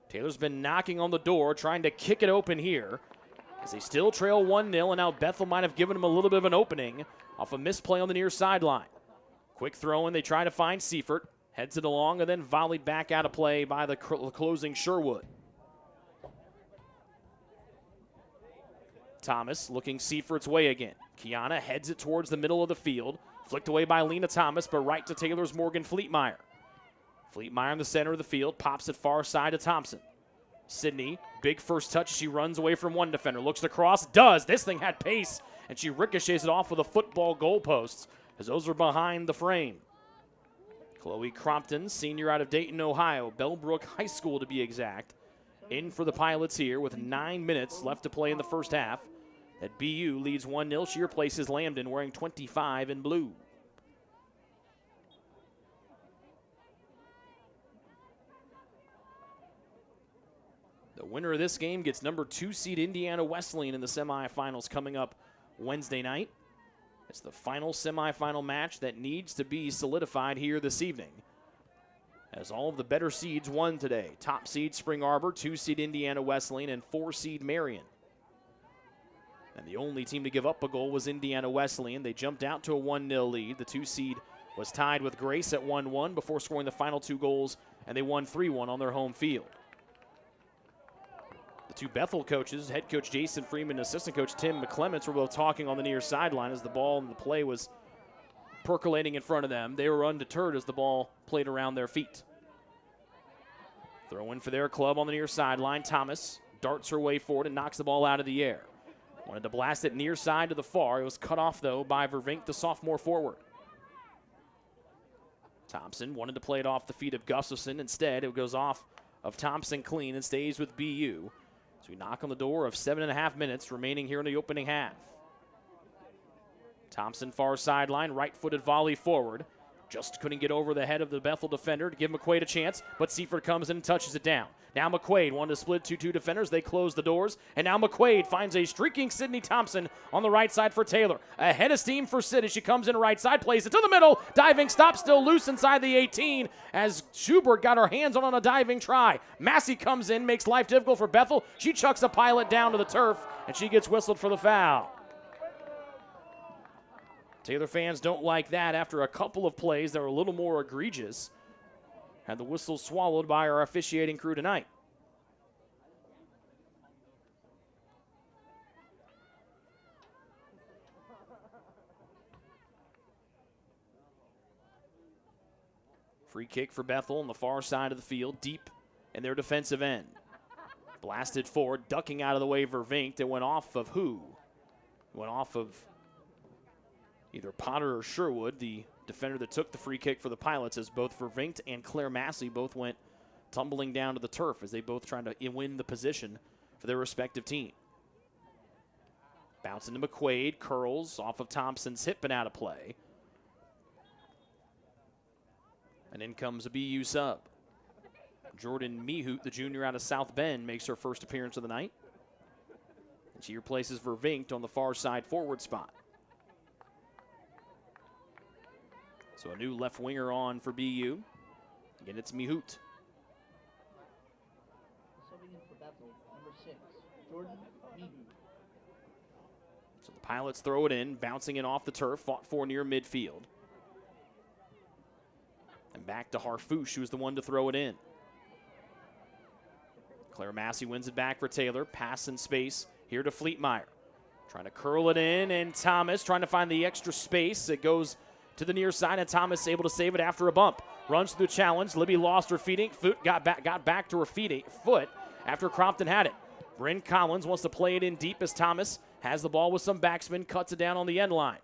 Speaker 3: Taylor's been knocking on the door, trying to kick it open here, as they still trail 1-0, and now Bethel might have given them a little bit of an opening off a misplay on the near sideline. Quick throw in, they try to find Seifert. Heads it along and then volleyed back out of play by the closing Sherwood. Thomas looking Seifert's way again. Kiana heads it towards the middle of the field. Flicked away by Lena Thomas, but right to Taylor's Morgan Fleetmeyer. Fleetmeyer in the center of the field, pops it far side to Thompson. Sydney, big first touch. She runs away from one defender. Looks to cross, does. This thing had pace, and she ricochets it off with the football goalposts as those are behind the frame. Chloe Crompton, senior out of Dayton, Ohio, Bellbrook High School to be exact, in for the Pilots here with 9 minutes left to play in the first half. That BU leads 1-0. She replaces Lambden wearing 25 in blue. The winner of this game gets number 2 seed Indiana Wesleyan in the semifinals coming up Wednesday night. It's the final semifinal match that needs to be solidified here this evening, as all of the better seeds won today. Top seed Spring Arbor, 2 seed Indiana Wesleyan, and 4 seed Marion. And the only team to give up a goal was Indiana Wesleyan. They jumped out to a 1-0 lead. The 2 seed was tied with Grace at 1-1 before scoring the final 2 goals, and they won 3-1 on their home field. two Bethel coaches, head coach Jason Freeman and assistant coach Tim McClements, were both talking on the near sideline as the ball and the play was percolating in front of them. They were undeterred as the ball played around their feet. Throw in for their club on the near sideline. Thomas darts her way forward and knocks the ball out of the air. Wanted to blast it near side to the far. It was cut off, though, by Vervink, the sophomore forward. Thompson wanted to play it off the feet of Gustafson. Instead, it goes off of Thompson clean and stays with BU. So we knock on the door of 7.5 minutes remaining here in the opening half. Thompson far sideline, right-footed volley forward. Just couldn't get over the head of the Bethel defender to give McQuaid a chance, but Seifert comes in and touches it down. Now McQuaid wanted to split 2-2 defenders. They close the doors, and now McQuaid finds a streaking Sydney Thompson on the right side for Taylor. Ahead of steam for Sid as she comes in right side, plays it to the middle. Diving stop, still loose inside the 18 as Schubert got her hands on a diving try. Massey comes in, makes life difficult for Bethel. She chucks a pilot down to the turf, and she gets whistled for the foul. Taylor fans don't like that after a couple of plays that were a little more egregious. Had the whistle swallowed by our officiating crew tonight. Free kick for Bethel on the far side of the field, deep in their defensive end. Blasted forward, ducking out of the way Vervink. It went off of who? Went off of either Potter or Sherwood, the defender that took the free kick for the Pilots, as both Vervinkt and Claire Massey both went tumbling down to the turf as they both tried to win the position for their respective team. Bounce into McQuaid, curls off of Thompson's hip and out of play. And in comes a BU sub. Jordan Mihut, the junior out of South Bend, makes her first appearance of the night. And she replaces Vervinkt on the far side forward spot. So a new left winger on for BU. Again, it's Mihut.
Speaker 4: Subbing in for Bethel, number 6, Jordan Meehut.
Speaker 3: So the Pilots throw it in, bouncing in off the turf, fought for near midfield. And back to Harfouche, who's the one to throw it in. Claire Massey wins it back for Taylor. Pass in space here to Fleetmeyer. Trying to curl it in, and Thomas trying to find the extra space. It goes to the near side, and Thomas able to save it after a bump. Runs through the challenge. Libby lost her feet. Got back to her foot after Crompton had it. Bryn Collins wants to play it in deep as Thomas has the ball with some backspin, cuts it down on the end line.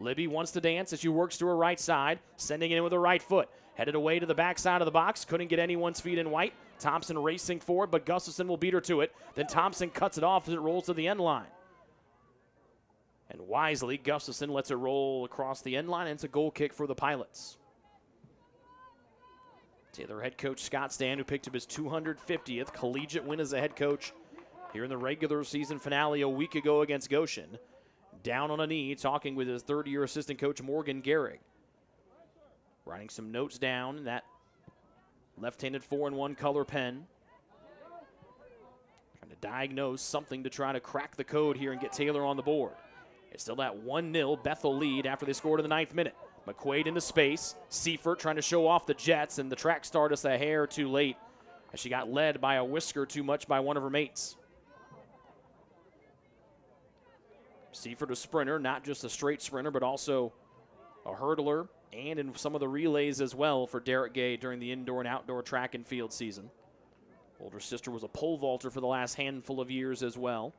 Speaker 3: Libby wants to dance as she works to her right side, sending it in with her right foot. Headed away to the back side of the box. Couldn't get anyone's feet in white. Thompson racing forward, but Gustafson will beat her to it. Then Thompson cuts it off as it rolls to the end line. And wisely, Gustafson lets it roll across the end line, and it's a goal kick for the Pilots. Taylor head coach Scott Stan, who picked up his 250th collegiate win as a head coach here in the regular season finale a week ago against Goshen, down on a knee, talking with his third-year assistant coach Morgan Gehrig. Writing some notes down in that left-handed 4-in-1 color pen. Trying to diagnose something to try to crack the code here and get Taylor on the board. It's still that 1-0 Bethel lead after they scored in the 9th minute. McQuaid into space. Seifert trying to show off the Jets, and the track star just a hair too late as she got led by a whisker too much by one of her mates. Seifert a sprinter, not just a straight sprinter, but also a hurdler, and in some of the relays as well for Derek Gay during the indoor and outdoor track and field season. Older sister was a pole vaulter for the last handful of years as well.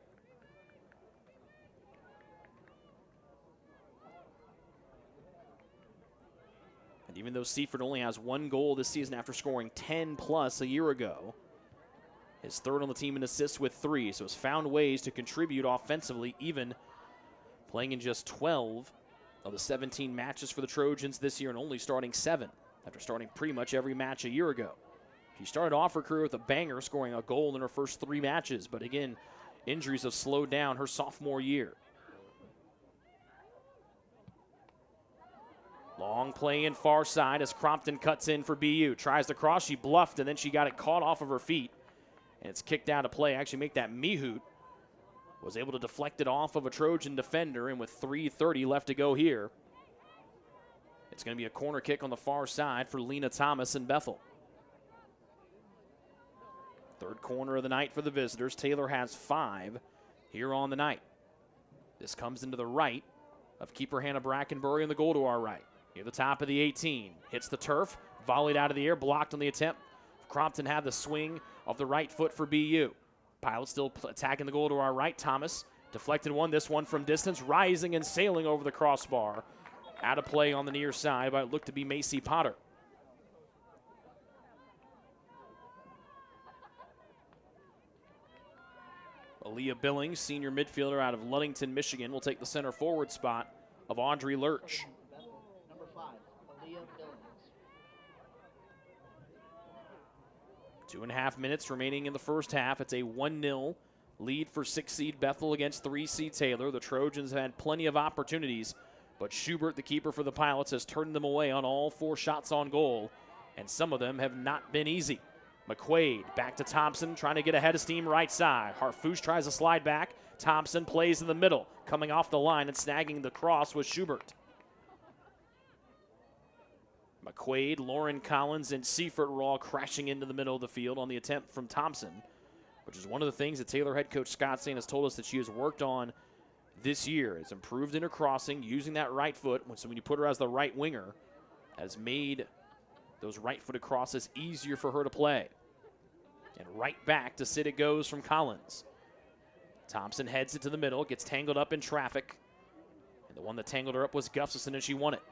Speaker 3: And even though Seifert only has 1 goal this season after scoring 10 plus a year ago, his third on the team in assists with 3, so has found ways to contribute offensively, even playing in just 12 of the 17 matches for the Trojans this year and only starting 7 after starting pretty much every match a year ago. She started off her career with a banger, scoring a goal in her first 3 matches, but again, injuries have slowed down her sophomore year. Long play in far side as Crompton cuts in for BU. Tries to cross, she bluffed, and then she got it caught off of her feet. And it's kicked out of play. Actually make that Mihut was able to deflect it off of a Trojan defender, and with 3:30 left to go here, it's going to be a corner kick on the far side for Lena Thomas and Bethel. Third corner of the night for the visitors. Taylor has 5 here on the night. This comes into the right of keeper Hannah Brackenbury and the goal to our right. Near the top of the 18. Hits the turf. Volleyed out of the air. Blocked on the attempt. Crompton had the swing of the right foot for BU. Pilot still attacking the goal to our right. Thomas deflected one. This one from distance. Rising and sailing over the crossbar. Out of play on the near side, but it looked to be Macy Potter. Aaliyah Billings, senior midfielder out of Ludington, Michigan, will take the center forward spot of Audrey Lurch.
Speaker 4: Number 5, Aaliyah Billings.
Speaker 3: 2.5 minutes remaining in the first half. It's a 1-0 lead for 6 seed Bethel against 3 seed Taylor. The Trojans have had plenty of opportunities, but Schubert, the keeper for the Pilots, has turned them away on all 4 shots on goal, and some of them have not been easy. McQuaid back to Thompson, trying to get ahead of steam right side. Harfouche tries to slide back. Thompson plays in the middle, coming off the line and snagging the cross with Schubert. McQuaid, Lauren Collins, and Seifert were all crashing into the middle of the field on the attempt from Thompson, which is one of the things that Taylor head coach Scott Sain has told us that she has worked on this year. Has improved in her crossing, using that right foot. So when you put her as the right winger, has made those right-footed crosses easier for her to play. And right back to Sid it goes from Collins. Thompson heads it to the middle, gets tangled up in traffic. And the one that tangled her up was Gustafson, and she won it.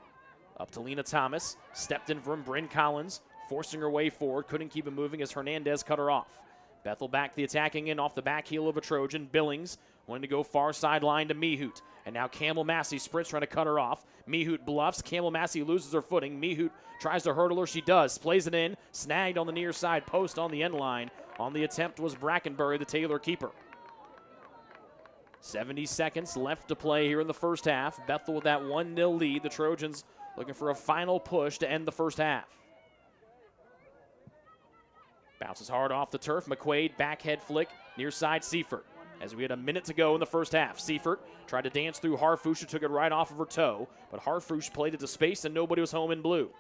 Speaker 3: Up to Lena Thomas, stepped in from Bryn Collins, forcing her way forward, couldn't keep it moving as Hernandez cut her off. Bethel back the attacking end off the back heel of a Trojan. Billings wanting to go far sideline to Mehut. And now Campbell Massey sprints trying to cut her off. Mehut bluffs. Campbell Massey loses her footing. Mehut tries to hurdle her. She does. Plays it in. Snagged on the near side post on the end line. On the attempt was Brackenbury, the Taylor keeper. 70 seconds left to play here in the first half. Bethel with that 1-0 lead. The Trojans looking for a final push to end the first half. Bounces hard off the turf. McQuaid, back head flick, near side Seifert. As we had a minute to go in the first half. Seifert tried to dance through Harfouche, who took it right off of her toe, but Harfouche played it to space and nobody was home in blue.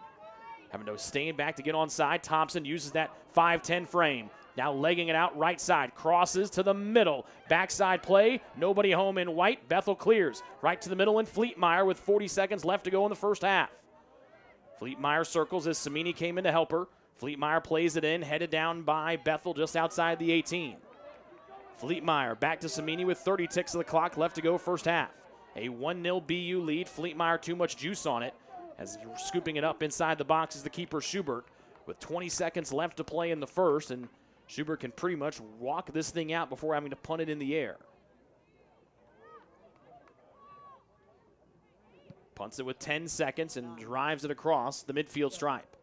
Speaker 3: Having to stand back to get onside. Thompson uses that 5-10 frame. Now legging it out right side. Crosses to the middle. Backside play. Nobody home in white. Bethel clears. Right to the middle and Fleetmeyer with 40 seconds left to go in the first half. Fleetmeyer circles as Samini came in to help her. Fleetmeyer plays it in, headed down by Bethel just outside the 18. Fleetmeyer back to Samini with 30 ticks of the clock left to go first half. A 1-0 BU lead. Fleetmeyer too much juice on it as scooping it up inside the box is the keeper Schubert with 20 seconds left to play in the first, and Schubert can pretty much walk this thing out before having to punt it in the air. Punts it with 10 seconds and drives it across the midfield stripe.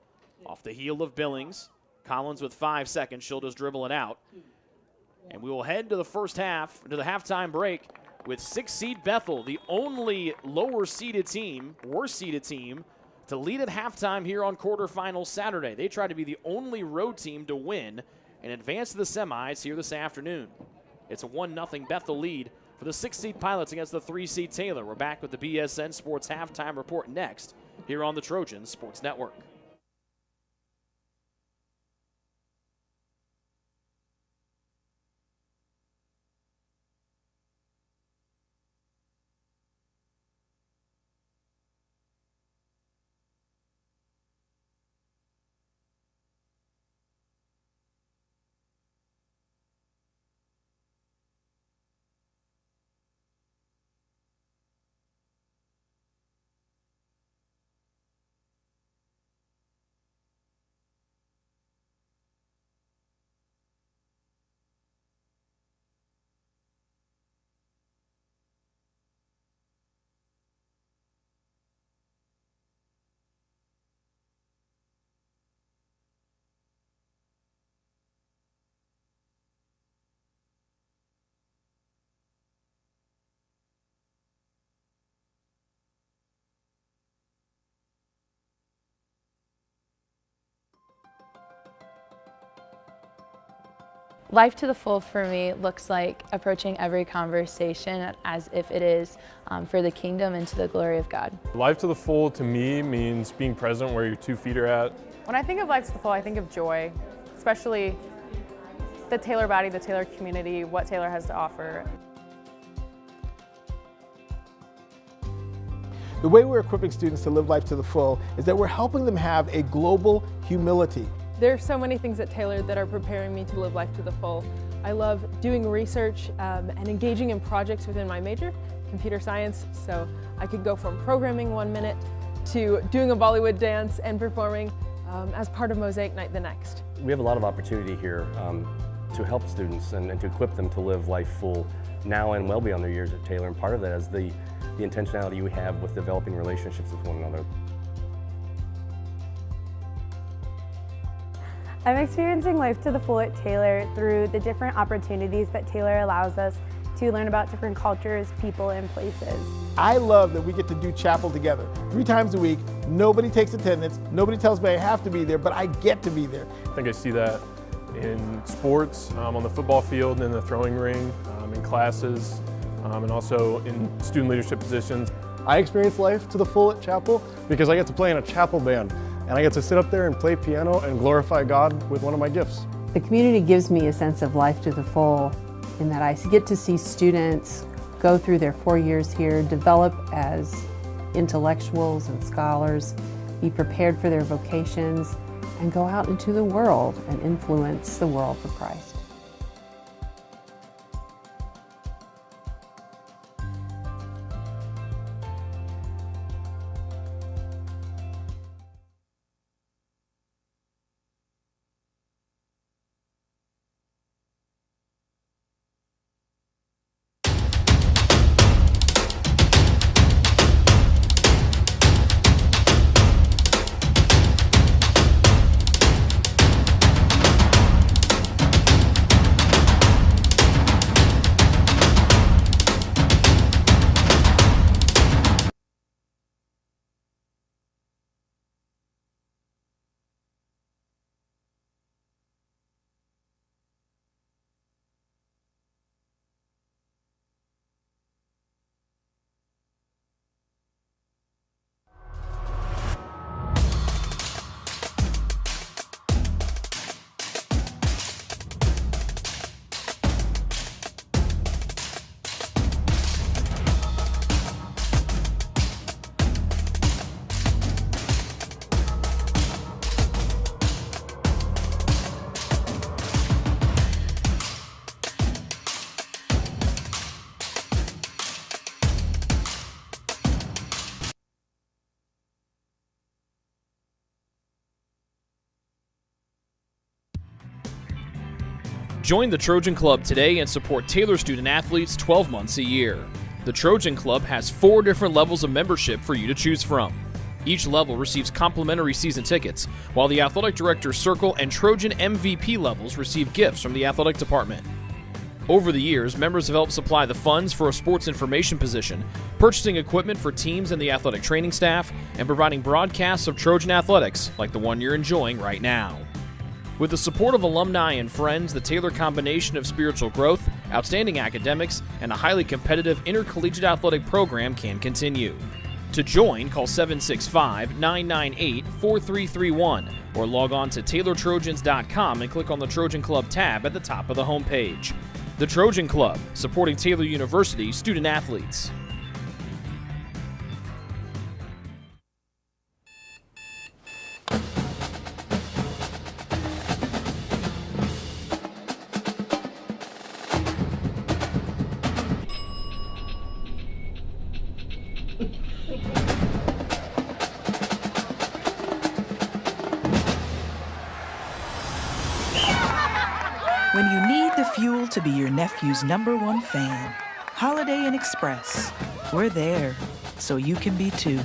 Speaker 3: Off the heel of Billings. Collins with 5 seconds. She'll just dribble it out. And we will head to the first half, to the halftime break, with 6 seed Bethel, the only lower seeded team, worse seeded team, to lead at halftime here on quarterfinals Saturday. They try to be the only road team to win and advance to the semis here this afternoon. It's a 1-0 Bethel lead for the 6 seed Pilots against the 3 seed Taylor. We're back with the BSN Sports halftime report next here on the Trojan Sports Network.
Speaker 5: Life to the full for me looks like approaching every conversation as if it is for the kingdom and to the glory of God.
Speaker 6: Life to the full to me means being present where your 2 feet are at.
Speaker 7: When I think of life to the full, I think of joy, especially the Taylor body, the Taylor community, what Taylor has to offer.
Speaker 8: The way we're equipping students to live life to the full is that we're helping them have a global humility.
Speaker 7: There are so many things at Taylor that are preparing me to live life to the full. I love doing research and engaging in projects within my major, computer science, so I could go from programming 1 minute to doing a Bollywood dance and performing as part of Mosaic Night the next.
Speaker 9: We have a lot of opportunity here to help students and to equip them to live life full now and well beyond their years at Taylor, and part of that is the intentionality we have with developing relationships with one another.
Speaker 10: I'm experiencing life to the full at Taylor through the different opportunities that Taylor allows us to learn about different cultures, people, and places.
Speaker 8: I love that we get to do chapel together 3 times a week. Nobody takes attendance. Nobody tells me I have to be there, but I get to be there.
Speaker 6: I think I see that in sports, on the football field, in the throwing ring, in classes, and also in student leadership positions.
Speaker 11: I experience life to the full at chapel because I get to play in a chapel band, and I get to sit up there and play piano and glorify God with one of my gifts.
Speaker 12: The community gives me a sense of life to the full in that I get to see students go through their 4 years here, develop as intellectuals and scholars, be prepared for their vocations, and go out into the world and influence the world for Christ.
Speaker 3: Join the Trojan Club today and support Taylor student athletes 12 months a year. The Trojan Club has 4 different levels of membership for you to choose from. Each level receives complimentary season tickets, while the Athletic Director's Circle and Trojan MVP levels receive gifts from the athletic department. Over the years, members have helped supply the funds for a sports information position, purchasing equipment for teams and the athletic training staff, and providing broadcasts of Trojan athletics like the one you're enjoying right now. With the support of alumni and friends, the Taylor combination of spiritual growth, outstanding academics, and a highly competitive intercollegiate athletic program can continue. To join, call 765-998-4331 or log on to TaylorTrojans.com and click on the Trojan Club tab at the top of the homepage. The Trojan Club, supporting Taylor University student athletes.
Speaker 2: When you need the fuel to be your nephew's #1 fan, Holiday Inn Express. We're there, so you can be too.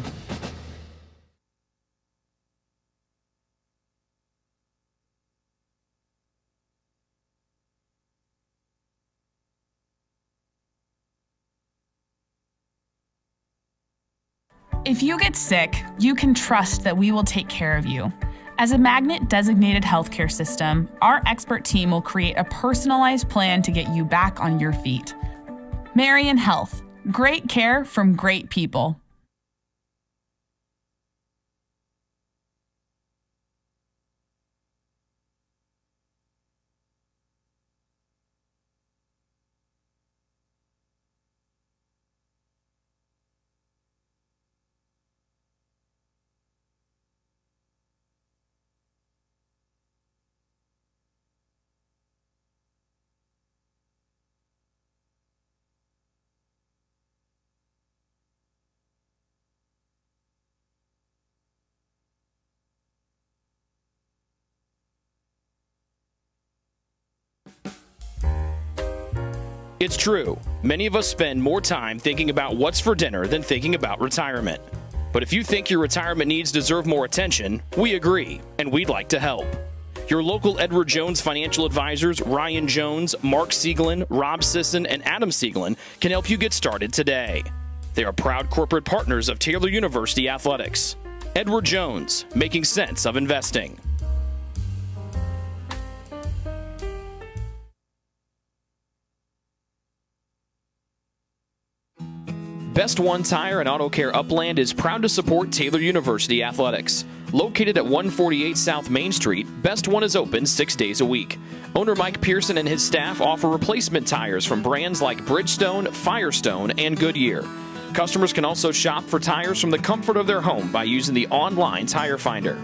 Speaker 13: If you get sick, you can trust that we will take care of you. As a Magnet-designated healthcare system, our expert team will create a personalized plan to get you back on your feet. Marion Health. Great care from great people.
Speaker 1: It's true. Many of us spend more time thinking about what's for dinner than thinking about retirement. But if you think your retirement needs deserve more attention, we agree, and we'd like to help. Your local Edward Jones financial advisors, Ryan Jones, Mark Sieglin, Rob Sisson, and Adam Sieglin, can help you get started today. They are proud corporate partners of Taylor University Athletics. Edward Jones, making sense of investing. Best One Tire and Auto Care Upland is proud to support Taylor University Athletics. Located at 148 South Main Street, Best One is open 6 days a week. Owner Mike Pearson and his staff offer replacement tires from brands like Bridgestone, Firestone, and Goodyear. Customers can also shop for tires from the comfort of their home by using the online tire finder.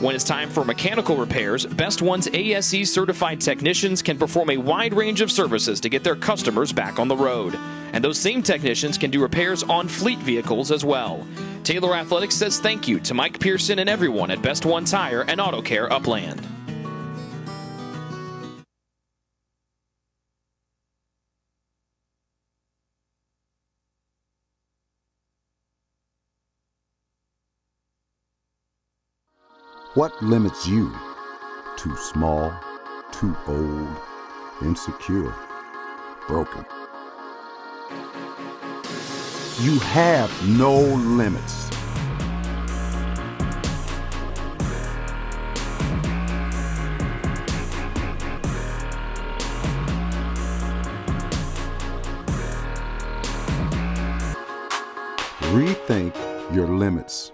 Speaker 1: When it's time for mechanical repairs, Best One's ASE certified technicians can perform a wide range of services to get their customers back on the road. And those same technicians can do repairs on fleet vehicles as well. Taylor Athletics says thank you to Mike Pearson and everyone at Best One Tire and Auto Care Upland.
Speaker 14: What limits you? Too small, too old, insecure, broken. You have no limits. Rethink your limits.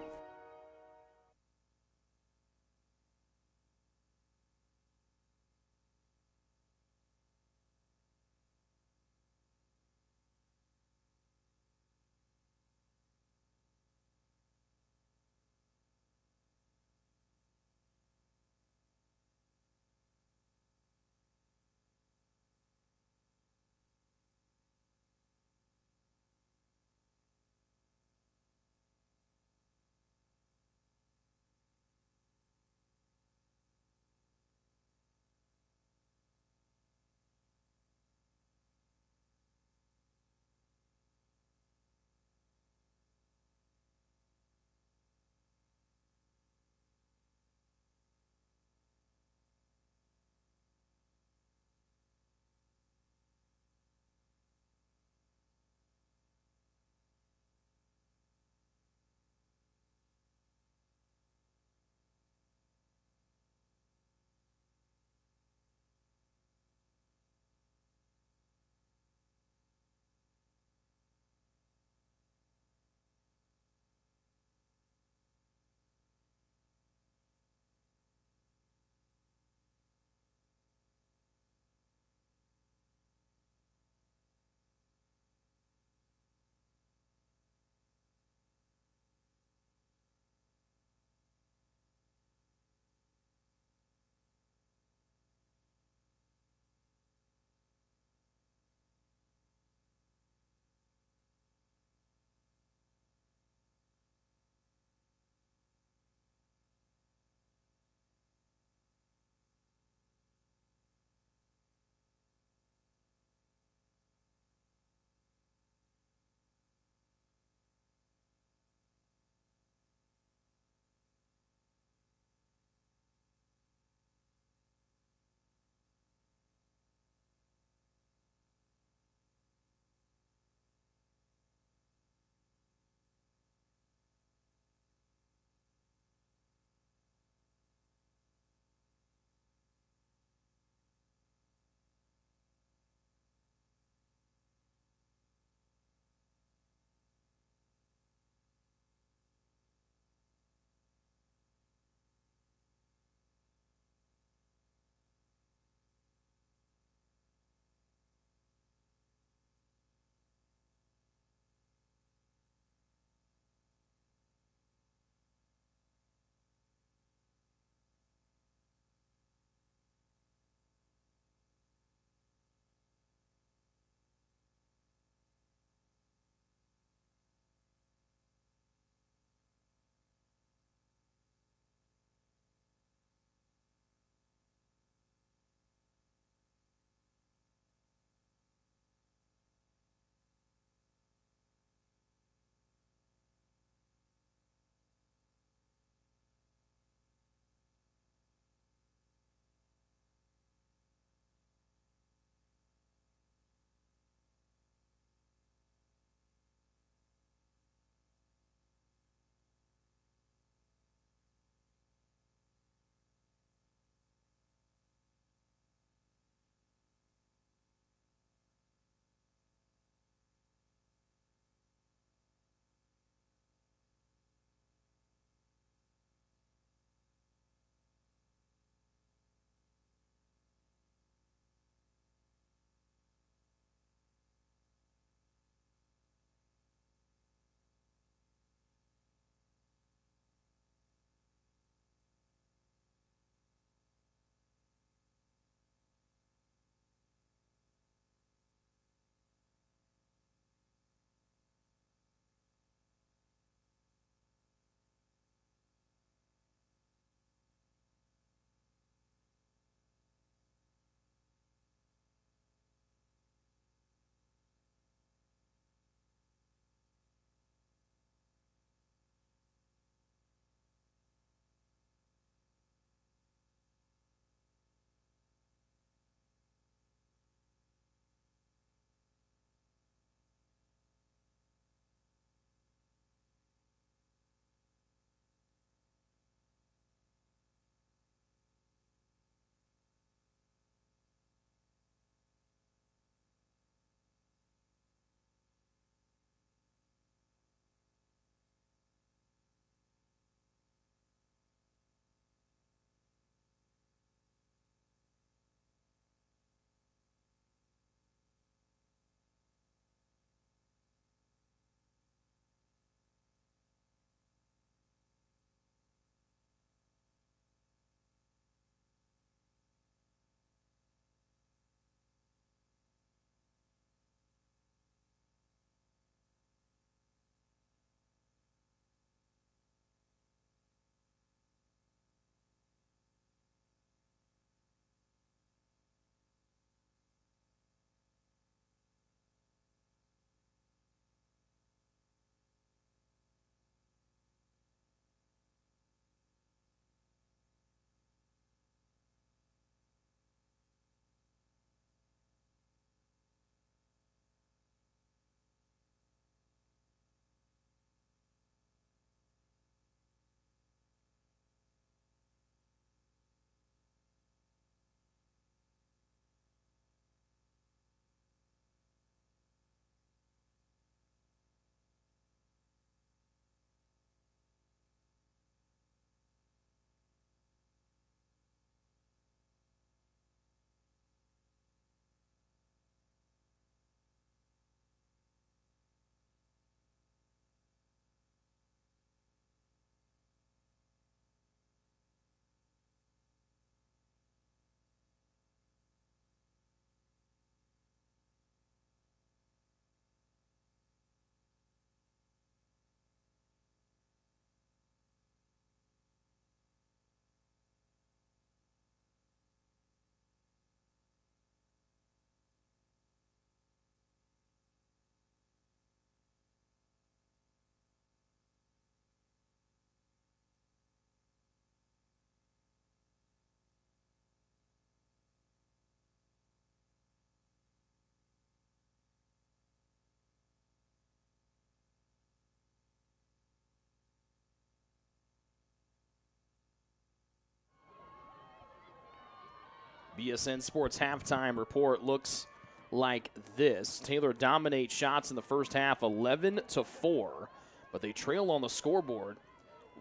Speaker 3: BSN Sports halftime report looks like this. Taylor dominates shots in the first half 11-4, but they trail on the scoreboard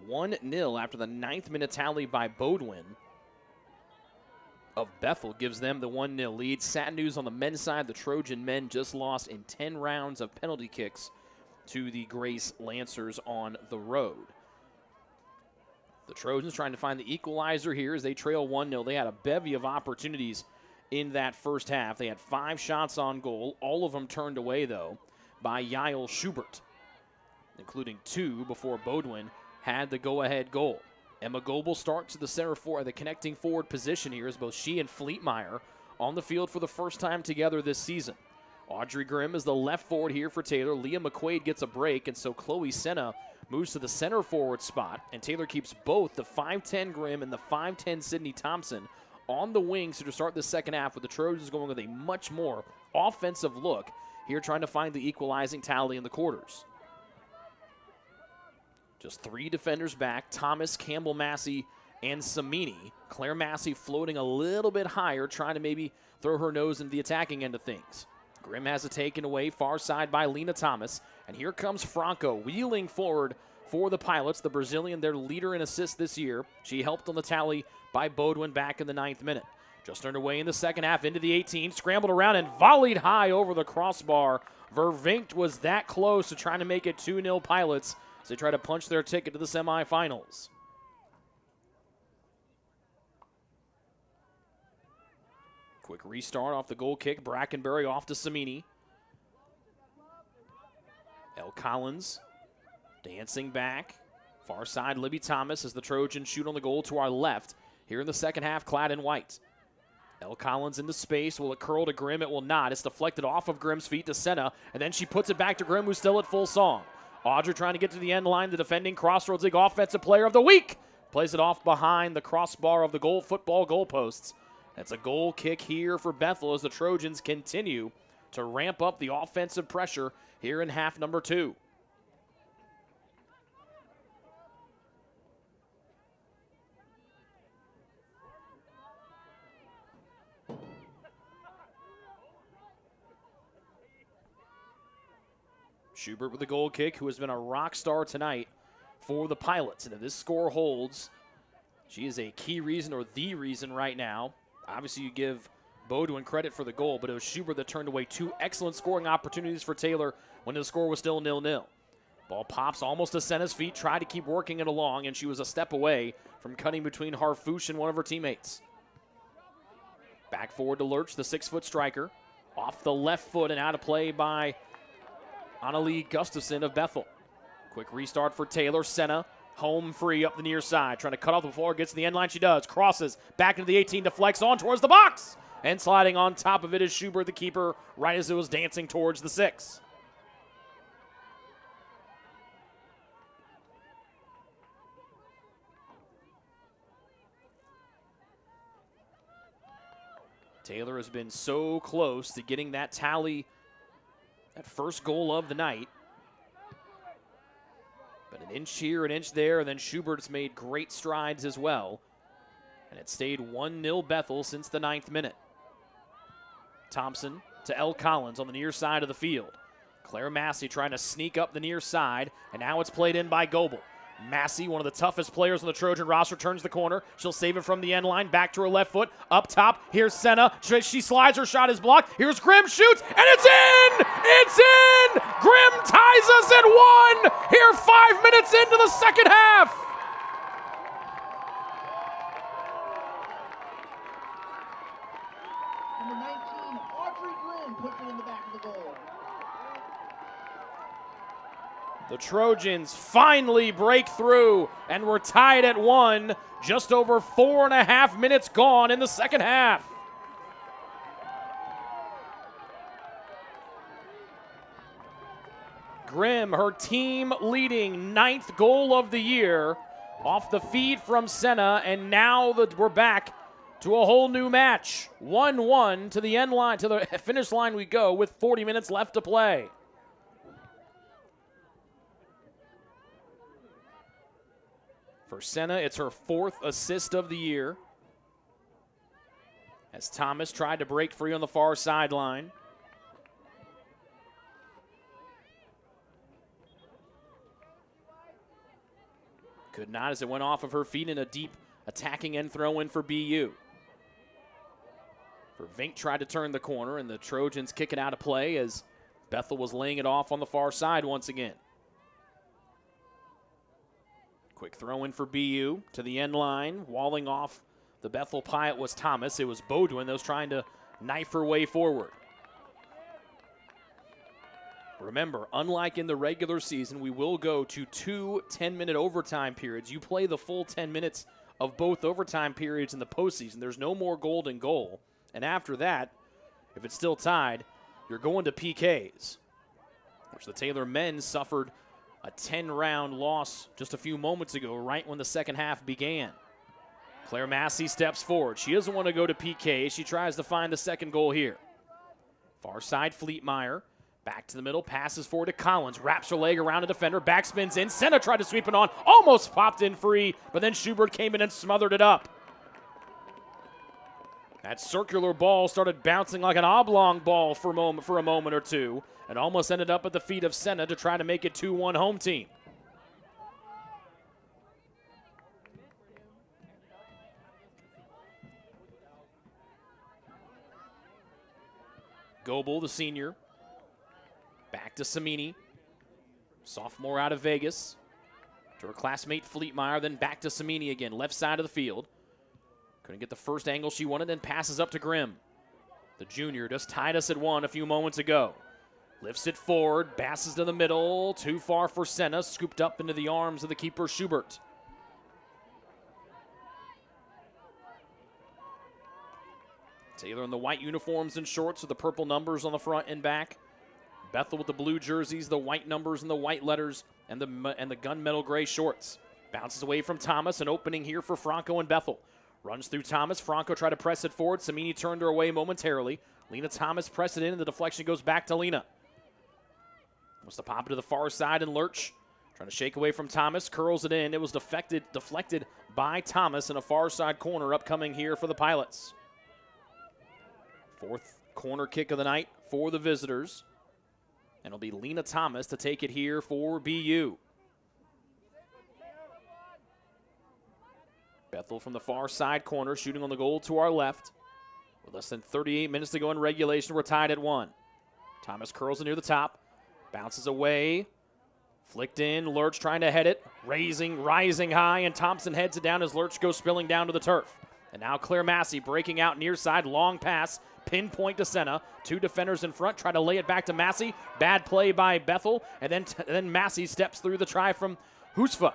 Speaker 3: 1-0 after the 9th minute tally by Bodwin of Bethel gives them the 1-0 lead. Sad news on the men's side. The Trojan men just lost in 10 rounds of penalty kicks to the Grace Lancers on the road. The Trojans trying to find the equalizer here as they trail 1-0. They had a bevy of opportunities in that first half. They had 5 shots on goal, all of them turned away, though, by Yael Schubert, including 2 before Bodwin had the go-ahead goal. Emma Goebel starts to the center forward, the connecting forward position here as both she and Fleetmeyer on the field for the first time together this season. Audrey Grimm is the left forward here for Taylor. Leah McQuaid gets a break, and so Chloe Senna moves to the center forward spot, and Taylor keeps both the 5'10 Grimm and the 5'10 Sydney Thompson on the wings to start the second half, with the Trojans going with a much more offensive look here, trying to find the equalizing tally in the quarters. Just 3 defenders back, Thomas, Campbell, Massey, and Samini. Claire Massey floating a little bit higher, trying to maybe throw her nose into the attacking end of things. Grimm has it taken away, far side by Lena Thomas. And here comes Franco, wheeling forward for the Pilots, the Brazilian, their leader in assists this year. She helped on the tally by Bodwin back in the 9th minute. Just underway in the second half, into the 18, scrambled around and volleyed high over the crossbar. Vervinkt was that close to trying to make it 2-0 Pilots as they try to punch their ticket to the semifinals. Quick restart off the goal kick. Brackenberry off to Samini. El Collins dancing back. Far side, Libby Thomas as the Trojans shoot on the goal to our left. Here in the second half, clad in white. El Collins into space. Will it curl to Grimm? It will not. It's deflected off of Grimm's feet to Senna, and then she puts it back to Grimm, who's still at full song. Audrey trying to get to the end line. The defending Crossroads League Offensive Player of the Week plays it off behind the crossbar of the football goalposts. That's a goal kick here for Bethel as the Trojans continue to ramp up the offensive pressure here in half number 2. Schubert with the goal kick, who has been a rock star tonight for the Pilots. And if this score holds, she is a key reason, or the reason right now. Obviously, you give Bodwin credit for the goal, but it was Schubert that turned away 2 excellent scoring opportunities for Taylor when the score was still 0-0. Ball pops almost to Senna's feet, tried to keep working it along, and she was a step away from cutting between Harfouche and one of her teammates. Back forward to Lurch, the 6-foot striker. Off the left foot and out of play by Annalie Gustafson of Bethel. Quick restart for Taylor. Senna home free up the near side. Trying to cut off the floor. Gets to the end line. She does. Crosses back into the 18. Deflects on towards the box. And sliding on top of it is Schubert, the keeper, right as it was dancing towards the 6. Taylor has been so close to getting that tally, that first goal of the night. But an inch here, an inch there, and then Schubert's made great strides as well. And it stayed 1-0 Bethel since the 9th minute. Thompson to El Collins on the near side of the field. Claire Massey trying to sneak up the near side, and now it's played in by Goebel. Massey, one of the toughest players on the Trojan roster, turns the corner. She'll save it from the end line, back to her left foot, up top. Here's Senna. She slides, her shot is blocked. Here's Grimm, shoots, and it's in! It's in! Grimm ties us at 1 here 5 minutes into the second half.
Speaker 4: Number 19, Audrey Grimm puts it in the back of the goal.
Speaker 3: The Trojans finally break through, and we're tied at 1, just over 4.5 minutes gone in the second half. Grimm, her team leading 9th goal of the year, off the feed from Senna, and now we're back to a whole new match. 1-1 to the end line, to the finish line we go with 40 minutes left to play. For Senna, it's her 4th assist of the year. as Thomas tried to break free on the far sideline. Could not as it went off of her feet in a deep attacking end throw in for BU. Vink tried to turn the corner, and the Trojans kick it out of play as Bethel was laying it off on the far side once again. Quick throw in for BU to the end line. Walling off the Bethel Pilot was Thomas. It was Bodwin that was trying to knife her way forward. Remember, unlike in the regular season, we will go to 2 10-minute overtime periods. You play the full 10 minutes of both overtime periods in the postseason. There's no more golden goal. And after that, if it's still tied, you're going to PKs, which the Taylor men suffered a 10-round loss just a few moments ago, right when the second half began. Claire Massey steps forward. She doesn't want to go to PK. She tries to find the second goal here. Far side, Fleetmeyer. Back to the middle, passes forward to Collins. Wraps her leg around a defender, backspins in. Senna tried to sweep it on, almost popped in free, but then Schubert came in and smothered it up. That circular ball started bouncing like an oblong ball for a moment or two, and almost ended up at the feet of Senna to try to make it 2-1 home team. Goebel, the senior. Back to Samini. Sophomore out of Vegas. To her classmate Fleetmeyer, then back to Samini again. Left side of the field. Couldn't get the first angle she wanted, then passes up to Grimm. The junior just tied us at 1 a few moments ago. Lifts it forward, passes to the middle. Too far for Senna. Scooped up into the arms of the keeper, Schubert. Taylor in the white uniforms and shorts with the purple numbers on the front and back. Bethel with the blue jerseys, the white numbers and the white letters, and the gunmetal gray shorts. Bounces away from Thomas, an opening here for Franco and Bethel. Runs through Thomas. Franco tried to press it forward. Samini turned her away momentarily. Lena Thomas pressed it in, and the deflection goes back to Lena. Wants to pop it to the far side, and Lurch trying to shake away from Thomas. Curls it in. It was deflected by Thomas in a far side corner upcoming here for the Pilots. Fourth corner kick of the night for the visitors. And it'll be Lena Thomas to take it here for BU. Bethel from the far side corner, shooting on the goal to our left. With less than 38 minutes to go in regulation, we're tied at 1. Thomas curls it near the top, bounces away, flicked in, Lurch trying to head it, rising high, and Thompson heads it down as Lurch goes spilling down to the turf. And now Claire Massey breaking out near side, long pass, pinpoint to Senna. 2 defenders in front, try to lay it back to Massey. Bad play by Bethel, and then Massey steps through the try from Husfa.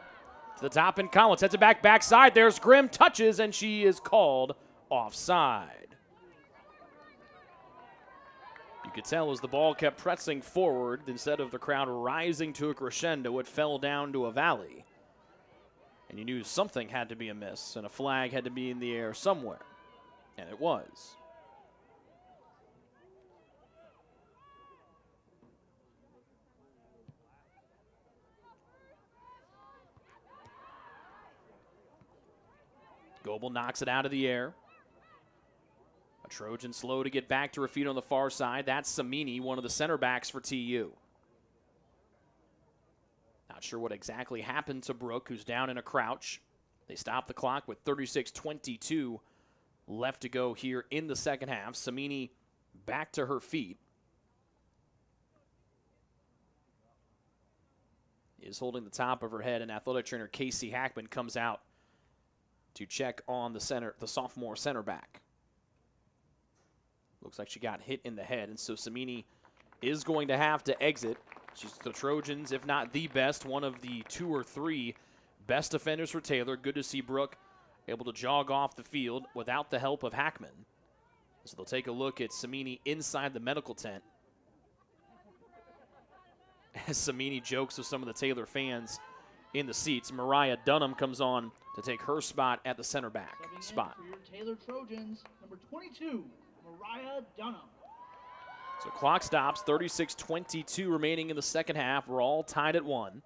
Speaker 3: To the top, and Collins heads it backside. There's Grimm, touches, and she is called offside. You could tell as the ball kept pressing forward, instead of the crowd rising to a crescendo, it fell down to a valley. And you knew something had to be amiss, and a flag had to be in the air somewhere. And it was. Goebel knocks it out of the air. A Trojan slow to get back to her feet on the far side. That's Samini, one of the center backs for TU. Not sure what exactly happened to Brooke, who's down in a crouch. They stop the clock with 36:22 left to go here in the second half. Samini back to her feet. Is holding the top of her head, and athletic trainer Casey Hackman comes out to check on the sophomore center back. Looks like she got hit in the head, and so Samini is going to have to exit. She's the Trojans, if not the best, one of the 2 or 3 best defenders for Taylor. Good to see Brooke able to jog off the field without the help of Hackman. So they'll take a look at Samini inside the medical tent, as Samini jokes with some of the Taylor fans in the seats. Mariah Dunham comes on to take her spot at the center back spot.
Speaker 4: For your Taylor Trojans, number 22, Mariah Dunham.
Speaker 3: So clock stops, 36:22 remaining in the second half. We're all tied at 1.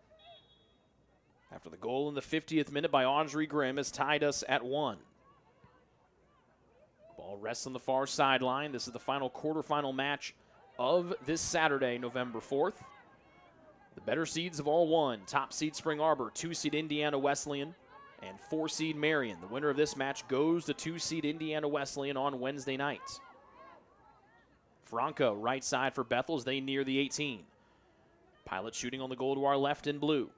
Speaker 3: After the goal in the 50th minute by Audrey Grimm has tied us at 1. Ball Ball rests on the far sideline. This is the final quarterfinal match of this Saturday, November 4th. The better seeds have all won. Top seed Spring Arbor, 2-seed Indiana Wesleyan, and 4-seed Marion. The winner of this match goes to 2-seed Indiana Wesleyan on Wednesday night. Franco, right side for Bethel as they near the 18. Pilot shooting on the goal to our left in blue.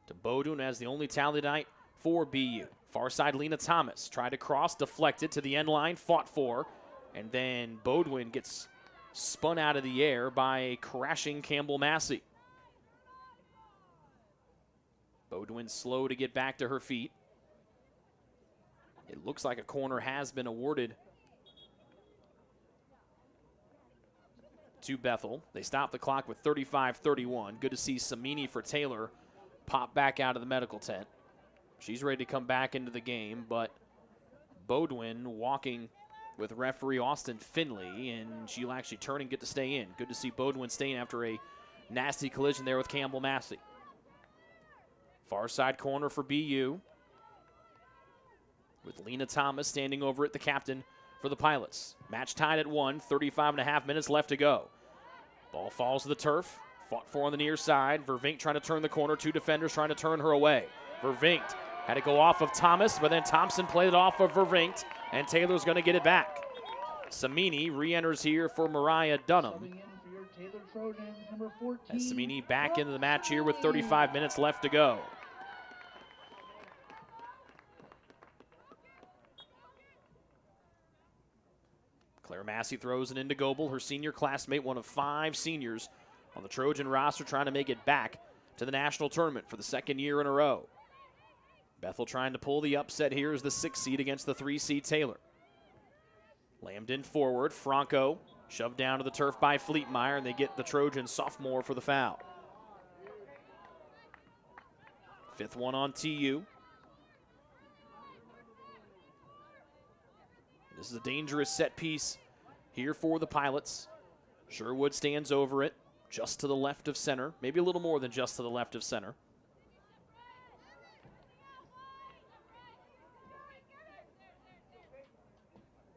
Speaker 3: To Bodun as the only tally tonight for BU. Far side, Lena Thomas tried to cross, deflected to the end line, fought for, and then Bodwin gets spun out of the air by a crashing Campbell Massey. Bodwin slow to get back to her feet. It looks like a corner has been awarded to Bethel. They stop the clock with 35-31. Good to see Samini for Taylor pop back out of the medical tent. She's ready to come back into the game, but Bodwin walking with referee Austin Finley, and she'll actually turn and get to stay in. Good to see Bodwin staying after a nasty collision there with Campbell Massey. Far side corner for BU, with Lena Thomas standing over it, the captain for the Pilots. Match tied at 1, 35.5 minutes left to go. Ball falls to the turf, fought for on the near side. Vervink trying to turn the corner, two defenders trying to turn her away. Vervink had to go off of Thomas, but then Thompson played it off of Vervink, and Taylor's going to get it back. Samini re-enters here for Mariah Dunham. As Samini back into the match here with 35 minutes left to go. Claire Massey throws it into Goebel, her senior classmate, one of 5 seniors on the Trojan roster, trying to make it back to the national tournament for the second year in a row. Bethel trying to pull the upset here as the 6th seed against the 3-seed Taylor. Lambden forward, Franco shoved down to the turf by Fleetmeyer, and they get the Trojan sophomore for the foul. 5th one on TU. This is a dangerous set piece here for the Pilots. Sherwood stands over it, just to the left of center, maybe a little more than just to the left of center.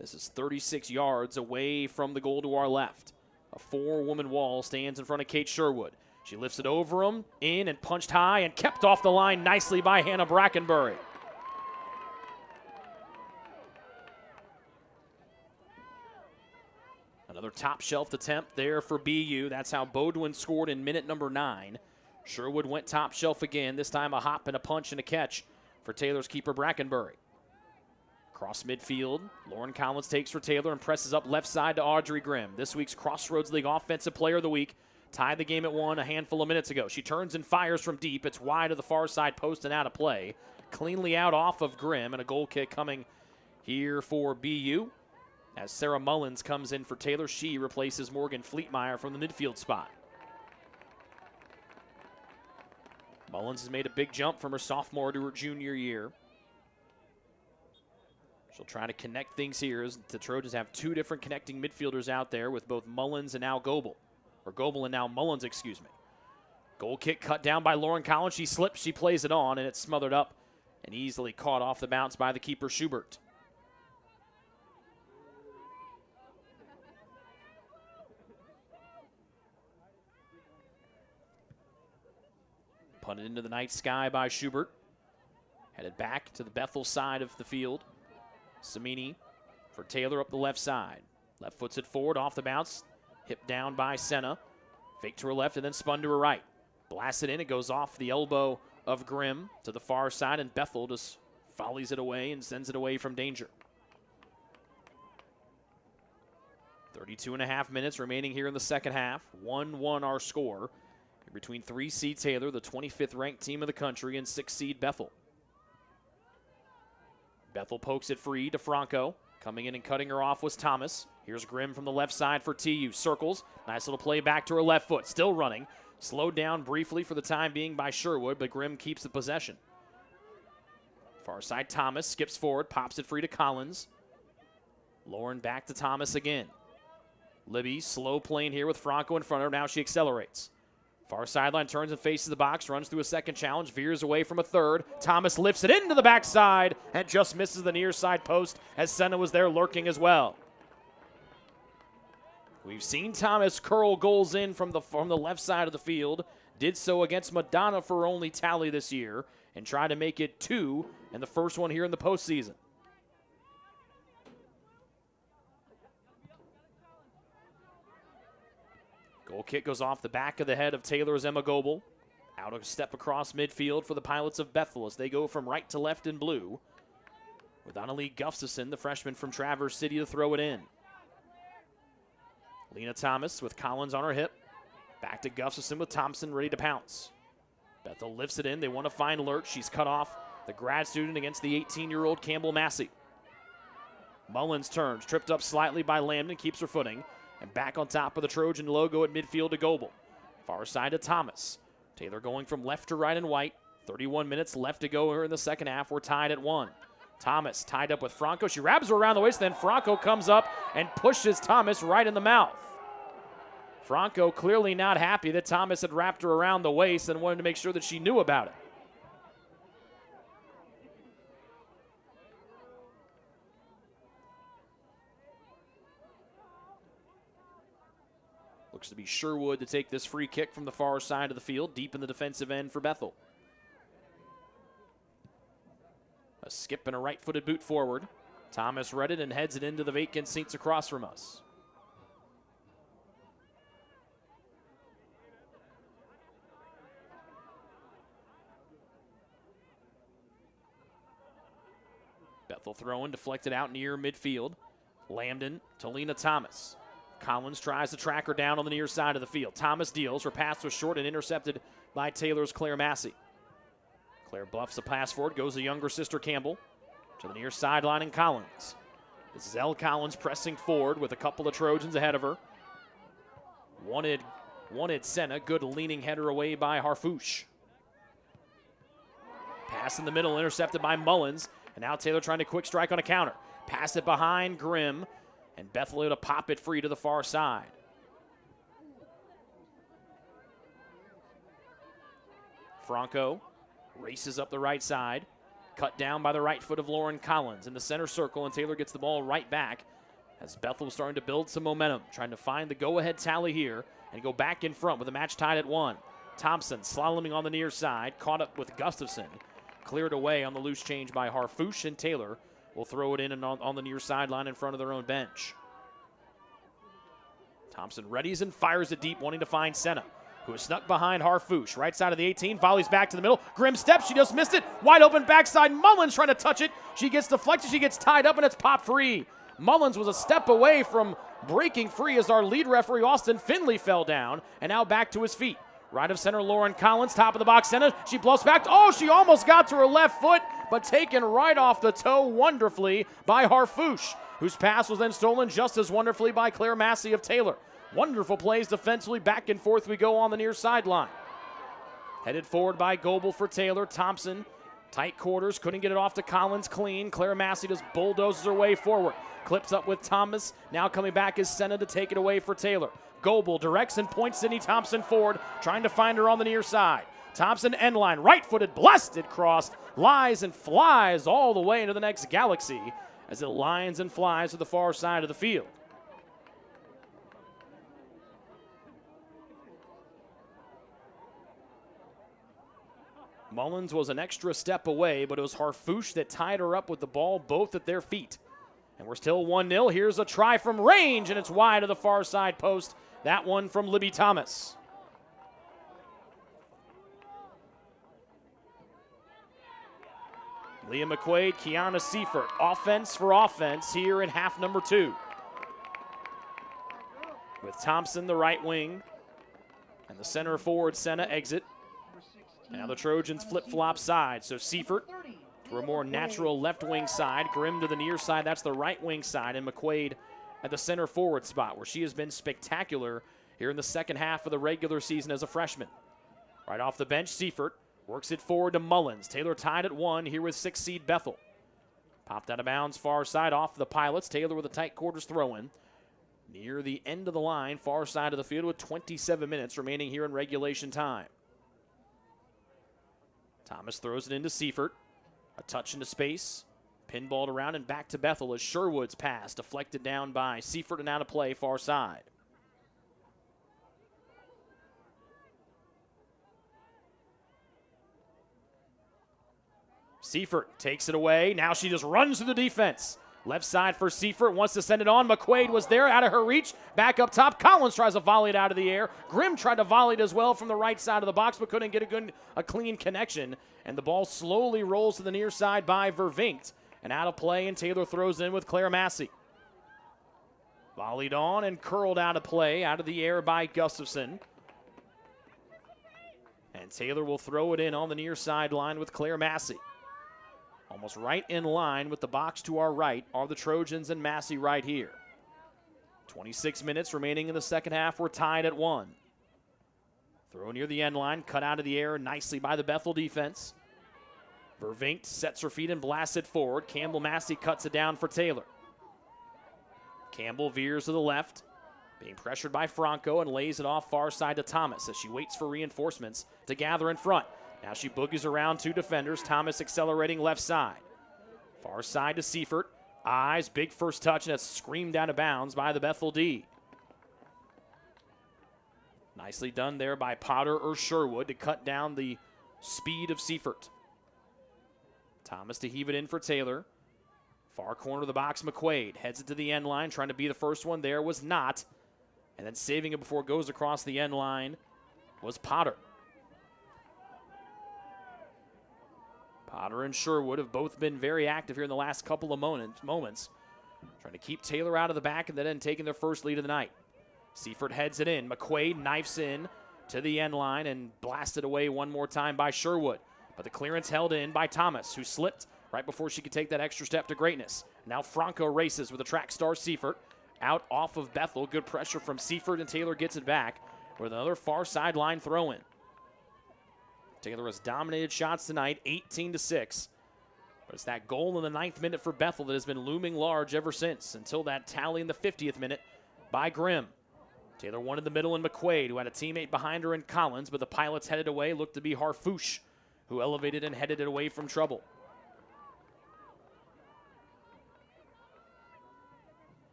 Speaker 3: This is 36 yards away from the goal to our left. A 4-woman wall stands in front of Kate Sherwood. She lifts it over him, in and punched high and kept off the line nicely by Hannah Brackenbury. Another top shelf attempt there for BU. That's how Bodwin scored in minute number 9. Sherwood went top shelf again, this time a hop and a punch and a catch for Taylor's keeper Brackenbury. Across midfield, Lauren Collins takes for Taylor and presses up left side to Audrey Grimm. This week's Crossroads League Offensive Player of the Week. Tied the game at 1 a handful of minutes ago. She turns and fires from deep. It's wide to the far side post and out of play. Cleanly out off of Grimm, and a goal kick coming here for BU. As Sarah Mullins comes in for Taylor, she replaces Morgan Fleetmeyer from the midfield spot. Mullins has made a big jump from her sophomore to her junior year. She'll try to connect things here as the Trojans have 2 different connecting midfielders out there with both Mullins and now Goebel. Or Goebel and now Mullins, excuse me. Goal kick cut down by Lauren Collins. She slips, she plays it on, and it's smothered up and easily caught off the bounce by the keeper, Schubert. Punted into the night sky by Schubert. Headed back to the Bethel side of the field. Samini for Taylor up the left side. Left foots it forward off the bounce. Hip down by Senna. Fake to her left and then spun to her right. Blasts it in. It goes off the elbow of Grimm to the far side, and Bethel just volleys it away and sends it away from danger. 32.5 minutes remaining here in the second half. 1-1 our score between 3-seed Taylor, the 25th ranked team of the country, and 6-seed Bethel. Bethel pokes it free to Franco. Coming in and cutting her off was Thomas. Here's Grimm from the left side for TU. Circles. Nice little play back to her left foot. Still running. Slowed down briefly for the time being by Sherwood, but Grimm keeps the possession. Far side Thomas skips forward, pops it free to Collins. Lauren back to Thomas again. Libby slow playing here with Franco in front of her. Now she accelerates. Far sideline, turns and faces the box, runs through a second challenge, veers away from a third. Thomas lifts it into the backside and just misses the near side post as Senna was there lurking as well. We've seen Thomas curl goals in from the left side of the field. Did so against Madonna for only tally this year and tried to make it 2 in the first one here in the postseason. Goal kick goes off the back of the head of Taylor's Emma Goebel. Out a step across midfield for the Pilots of Bethel as they go from right to left in blue. With Annalie Gustafson, the freshman from Traverse City, to throw it in. Lena Thomas with Collins on her hip. Back to Gustafson with Thompson ready to pounce. Bethel lifts it in. They want to find Lurch. She's cut off the grad student against the 18-year-old Campbell Massey. Mullins turns, tripped up slightly by Lambden, keeps her footing. And back on top of the Trojan logo at midfield to Goebel. Far side to Thomas. Taylor going from left to right in white. 31 minutes left to go here in the second half. We're tied at 1. Thomas tied up with Franco. She wraps her around the waist, then Franco comes up and pushes Thomas right in the mouth. Franco clearly not happy that Thomas had wrapped her around the waist and wanted to make sure that she knew about it. Looks to be Sherwood to take this free kick from the far side of the field, deep in the defensive end for Bethel. A skip and a right-footed boot forward. Thomas read it and heads it into the vacant seats across from us. Bethel throwing, deflected out near midfield. Lambden to Lena Thomas. Collins tries to track her down on the near side of the field. Thomas deals. Her pass was short and intercepted by Taylor's Claire Massey. Claire bluffs the pass forward. Goes the younger sister Campbell to the near sideline and Collins. This is Elle Collins pressing forward with a couple of Trojans ahead of her. Wanted Senna. Good leaning header away by Harfouche. Pass in the middle intercepted by Mullins. And now Taylor trying to quick strike on a counter. Pass it behind Grimm. And Bethel able to pop it free to the far side. Franco races up the right side. Cut down by the right foot of Lauren Collins in the center circle, and Taylor gets the ball right back as Bethel was starting to build some momentum, trying to find the go-ahead tally here and go back in front with the match tied at 1. Thompson slaloming on the near side, caught up with Gustafson. Cleared away on the loose change by Harfouche, and Taylor will throw it in and on the near sideline in front of their own bench. Thompson readies and fires it deep, wanting to find Senna, who is snuck behind Harfouche. Right side of the 18, volleys back to the middle. Grimm steps, she just missed it. Wide open backside, Mullins trying to touch it. She gets deflected, she gets tied up, and it's popped free. Mullins was a step away from breaking free as our lead referee, Austin Finley, fell down, and now back to his feet. Right of center, Lauren Collins, top of the box, Senna. She bluffs back. Oh, she almost got to her left foot, but taken right off the toe wonderfully by Harfouche, whose pass was then stolen just as wonderfully by Claire Massey of Taylor. Wonderful plays defensively. Back and forth we go on the near sideline. Headed forward by Goebel for Taylor. Thompson, tight quarters, couldn't get it off to Collins clean. Claire Massey just bulldozes her way forward. Clips up with Thomas. Now coming back is Senna to take it away for Taylor. Goebel directs and points Sydney Thompson forward, trying to find her on the near side. Thompson end line, right-footed, blasted cross, lies and flies all the way into the next galaxy as it lines and flies to the far side of the field. Mullins was an extra step away, but it was Harfouche that tied her up with the ball both at their feet. And we're still 1-0. Here's a try from range, and it's wide of the far side post. That one from Libby Thomas. Leah McQuaid, Kiana Seifert. Offense for offense here in half number 2. With Thompson, the right wing, and the center forward, Senna, exit. Now the Trojans flip-flop side. So Seifert to a more natural left wing side. Grimm to the near side. That's the right wing side. And McQuaid at the center forward spot, where she has been spectacular here in the second half of the regular season as a freshman. Right off the bench, Seifert works it forward to Mullins. Taylor tied at 1 here with 6 seed Bethel. Popped out of bounds far side off the Pilots. Taylor with a tight quarters throw in. near the end of the line, far side of the field with 27 minutes remaining here in regulation time. Thomas throws it into Seifert. A touch into space. Pinballed around and back to Bethel as Sherwood's pass deflected down by Seifert and out of play far side. Seifert takes it away. Now she just runs through the defense. Left side for Seifert, wants to send it on. McQuaid was there, out of her reach. Back up top. Collins tries to volley it out of the air. Grimm tried to volley it as well from the right side of the box, but couldn't get a clean connection. And the ball slowly rolls to the near side by Vervinkt. And out of play, and Taylor throws in with Claire Massey. Volleyed on and curled out of play, out of the air by Gustafson. And Taylor will throw it in on the near sideline with Claire Massey. Almost right in line with the box to our right are the Trojans and Massey right here. 26 minutes remaining in the second half. We're tied at 1. Throw near the end line, cut out of the air nicely by the Bethel defense. Vervinkt sets her feet and blasts it forward. Campbell Massey cuts it down for Taylor. Campbell veers to the left, being pressured by Franco, and lays it off far side to Thomas as she waits for reinforcements to gather in front. Now she boogies around 2 defenders. Thomas accelerating left side. Far side to Seifert. Eyes, big first touch, and it's screamed out of bounds by the Bethel D. Nicely done there by Potter or Sherwood to cut down the speed of Seifert. Thomas to heave it in for Taylor. Far corner of the box, McQuaid heads it to the end line, trying to be the first one there, was not. And then saving it before it goes across the end line was Potter. Potter and Sherwood have both been very active here in the last couple of moments, trying to keep Taylor out of the back and then taking their first lead of the night. Seifert heads it in. McQuaid knifes in to the end line and blasted away one more time by Sherwood. But the clearance held in by Thomas, who slipped right before she could take that extra step to greatness. Now Franco races with the track star Seifert out off of Bethel. Good pressure from Seifert, and Taylor gets it back with another far sideline throw-in. Taylor has dominated shots tonight, 18-6. But it's that goal in the 9th minute for Bethel that has been looming large ever since, until that tally in the 50th minute by Grimm. Taylor won in the middle, and McQuaid, who had a teammate behind her in Collins, but the Pilots headed away, looked to be Harfouche, who elevated and headed it away from trouble.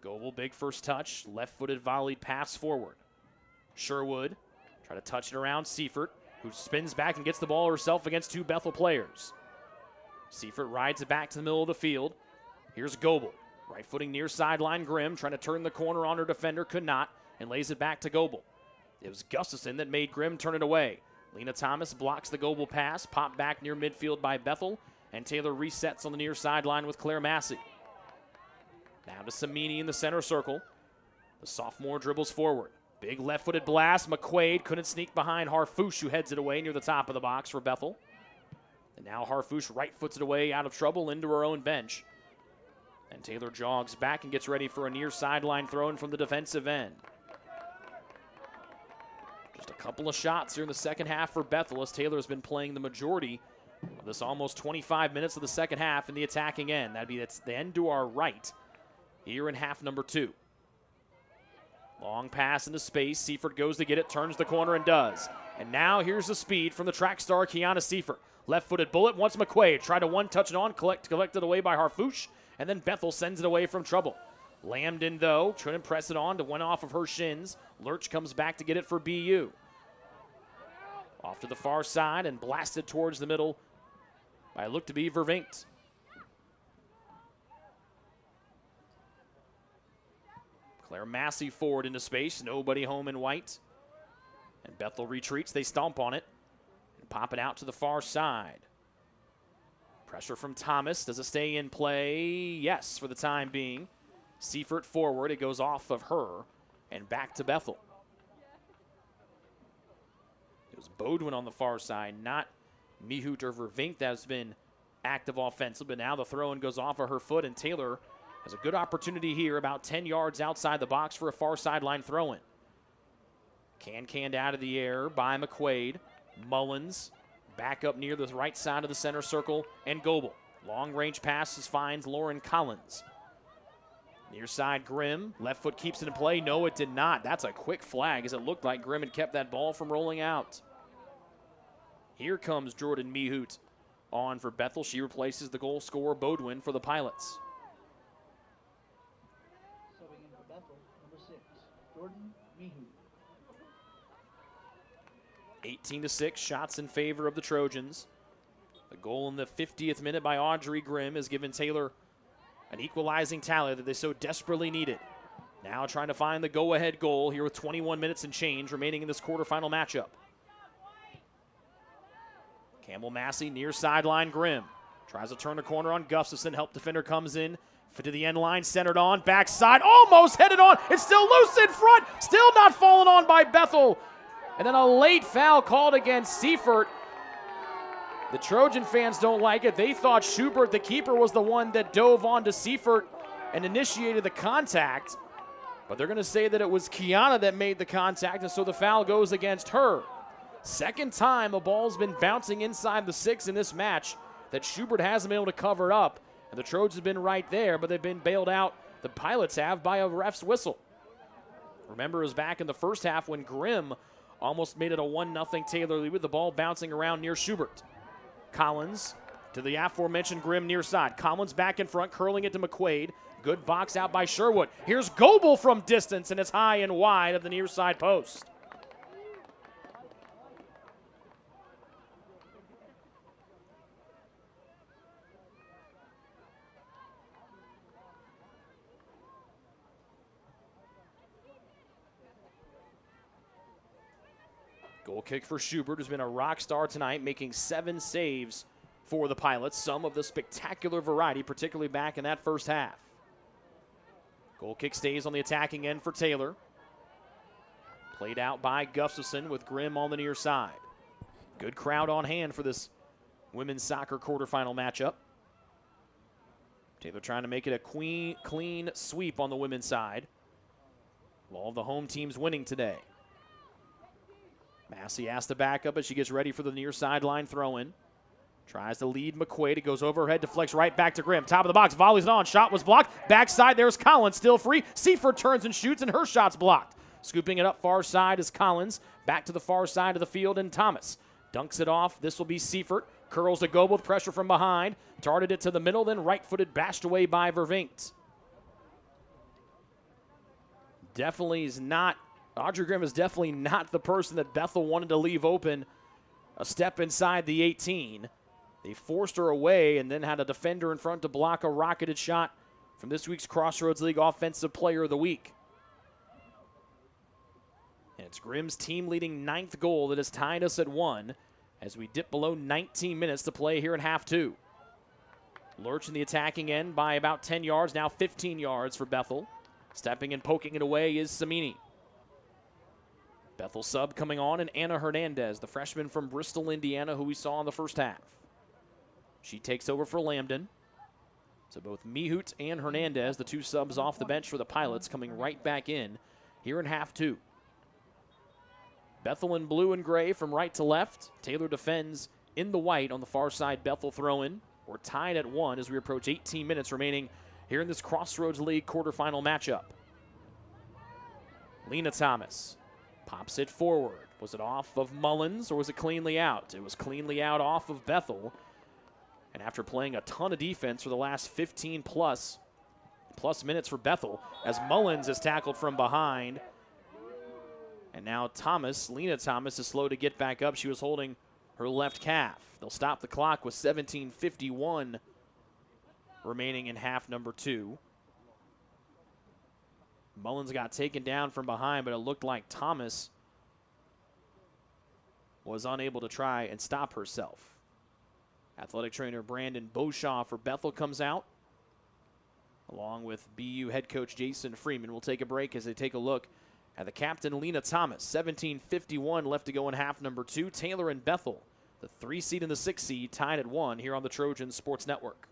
Speaker 3: Goebel, big first touch, left-footed volleyed pass forward. Sherwood try to touch it around Seifert, who spins back and gets the ball herself against 2 Bethel players. Seifert rides it back to the middle of the field. Here's Goebel, right footing near sideline. Grimm trying to turn the corner on her defender, could not, and lays it back to Goebel. It was Gustafson that made Grimm turn it away. Lena Thomas blocks the Goebel pass, popped back near midfield by Bethel, and Taylor resets on the near sideline with Claire Massey. Now to Samini in the center circle. The sophomore dribbles forward. Big left-footed blast. McQuaid couldn't sneak behind Harfouche, who heads it away near the top of the box for Bethel. And now Harfouche right-foots it away out of trouble into her own bench. And Taylor jogs back and gets ready for a near sideline throw-in from the defensive end. Just a couple of shots here in the second half for Bethel, as Taylor has been playing the majority of this almost 25 minutes of the second half in the attacking end. That's the end to our right here in half number 2. Long pass into space. Seifert goes to get it, turns the corner, and does. And now here's the speed from the track star, Kiana Seifert. Left-footed bullet, once McQuaid. Tried to one-touch it on, collected away by Harfouche, and then Bethel sends it away from trouble. Lammed in, though. Trying to press it on to went off of her shins. Lurch comes back to get it for BU. Off to the far side and blasted towards the middle by look to be Vervinkt. Claire Massey forward into space. Nobody home in white. And Bethel retreats. They stomp on it and pop it out to the far side. Pressure from Thomas. Does it stay in play? Yes, for the time being. Seifert forward. It goes off of her and back to Bethel. It was Bodwin on the far side, not Mihut or Vervinkt that has been active offensive. But now the throw-in goes off of her foot, and Taylor has a good opportunity here about 10 yards outside the box for a far sideline throw-in. Canned out of the air by McQuaid. Mullins back up near the right side of the center circle, and Goebel. Long-range passes finds Lauren Collins. Near side, Grimm. Left foot keeps it in play. No, it did not. That's a quick flag, as it looked like Grimm had kept that ball from rolling out. Here comes Jordan Mihut on for Bethel. She replaces the goal scorer, Bodwin, for the Pilots.
Speaker 4: Subbing in for Bethel, number 6, Jordan Mihut.
Speaker 3: 18-6, shots in favor of the Trojans. The goal in the 50th minute by Audrey Grimm has given Taylor an equalizing tally that they so desperately needed. Now trying to find the go-ahead goal here with 21 minutes and change remaining in this quarterfinal matchup. Campbell Massey near sideline, Grimm. Tries to turn the corner on Gustafson. Help defender comes in. Fit to the end line, centered on. Backside, almost headed on. It's still loose in front. Still not fallen on by Bethel. And then a late foul called against Seifert. The Trojan fans don't like it. They thought Schubert, the keeper, was the one that dove onto Seifert and initiated the contact. But they're going to say that it was Kiana that made the contact, and so the foul goes against her. Second time a ball's been bouncing inside the 6 in this match that Schubert hasn't been able to cover it up. And the Trojans have been right there, but they've been bailed out, the Pilots have, by a ref's whistle. Remember, it was back in the first half when Grimm almost made it a 1-0 Taylor lead with the ball bouncing around near Schubert. Collins to the aforementioned Grimm near side. Collins back in front, curling it to McQuaid. Good box out by Sherwood. Here's Goebel from distance, and it's high and wide of the near side post. Goal kick for Schubert, who's been a rock star tonight, making 7 saves for the Pilots, some of the spectacular variety, particularly back in that first half. Goal kick stays on the attacking end for Taylor. Played out by Gustafson with Grimm on the near side. Good crowd on hand for this women's soccer quarterfinal matchup. Taylor trying to make it a clean sweep on the women's side. All of the home teams winning today. Massey has to back up as she gets ready for the near sideline throw-in. Tries to lead McQuaid. It goes overhead, deflects right back to Grimm. Top of the box, volleys on. Shot was blocked. Backside, there's Collins, still free. Seifert turns and shoots, and her shot's blocked. Scooping it up far side is Collins. Back to the far side of the field, and Thomas dunks it off. This will be Seifert. Curls to go with pressure from behind. Darted it to the middle, then right-footed, bashed away by Vervinkt. Definitely is not... Audrey Grimm is definitely not the person that Bethel wanted to leave open a step inside the 18. They forced her away and then had a defender in front to block a rocketed shot from this week's Crossroads League Offensive Player of the Week. And it's Grimm's team-leading 9th goal that has tied us at 1 as we dip below 19 minutes to play here in half 2. Lurch in the attacking end by about 10 yards, now 15 yards for Bethel. Stepping and poking it away is Samini. Bethel sub coming on, and Anna Hernandez, the freshman from Bristol, Indiana, who we saw in the first half. She takes over for Lambden. So both Mihut and Hernandez, the 2 subs off the bench for the Pilots, coming right back in here in half 2. Bethel in blue and gray from right to left. Taylor defends in the white on the far side. Bethel throw-in. We're tied at 1 as we approach 18 minutes remaining here in this Crossroads League quarterfinal matchup. Lena Thomas pops it forward. Was it off of Mullins or was it cleanly out? It was cleanly out off of Bethel. And after playing a ton of defense for the last 15 plus minutes for Bethel, as Mullins is tackled from behind. And now Lena Thomas is slow to get back up. She was holding her left calf. They'll stop the clock with 17:51 remaining in half number 2. Mullins got taken down from behind, but it looked like Thomas was unable to try and stop herself. Athletic trainer Brandon Beauchamp for Bethel comes out, along with BU head coach Jason Freeman. We'll take a break as they take a look at the captain, Lena Thomas. 17:51 left to go in half number 2. Taylor and Bethel, the 3 seed and the 6 seed, tied at 1 here on the Trojan Sports Network.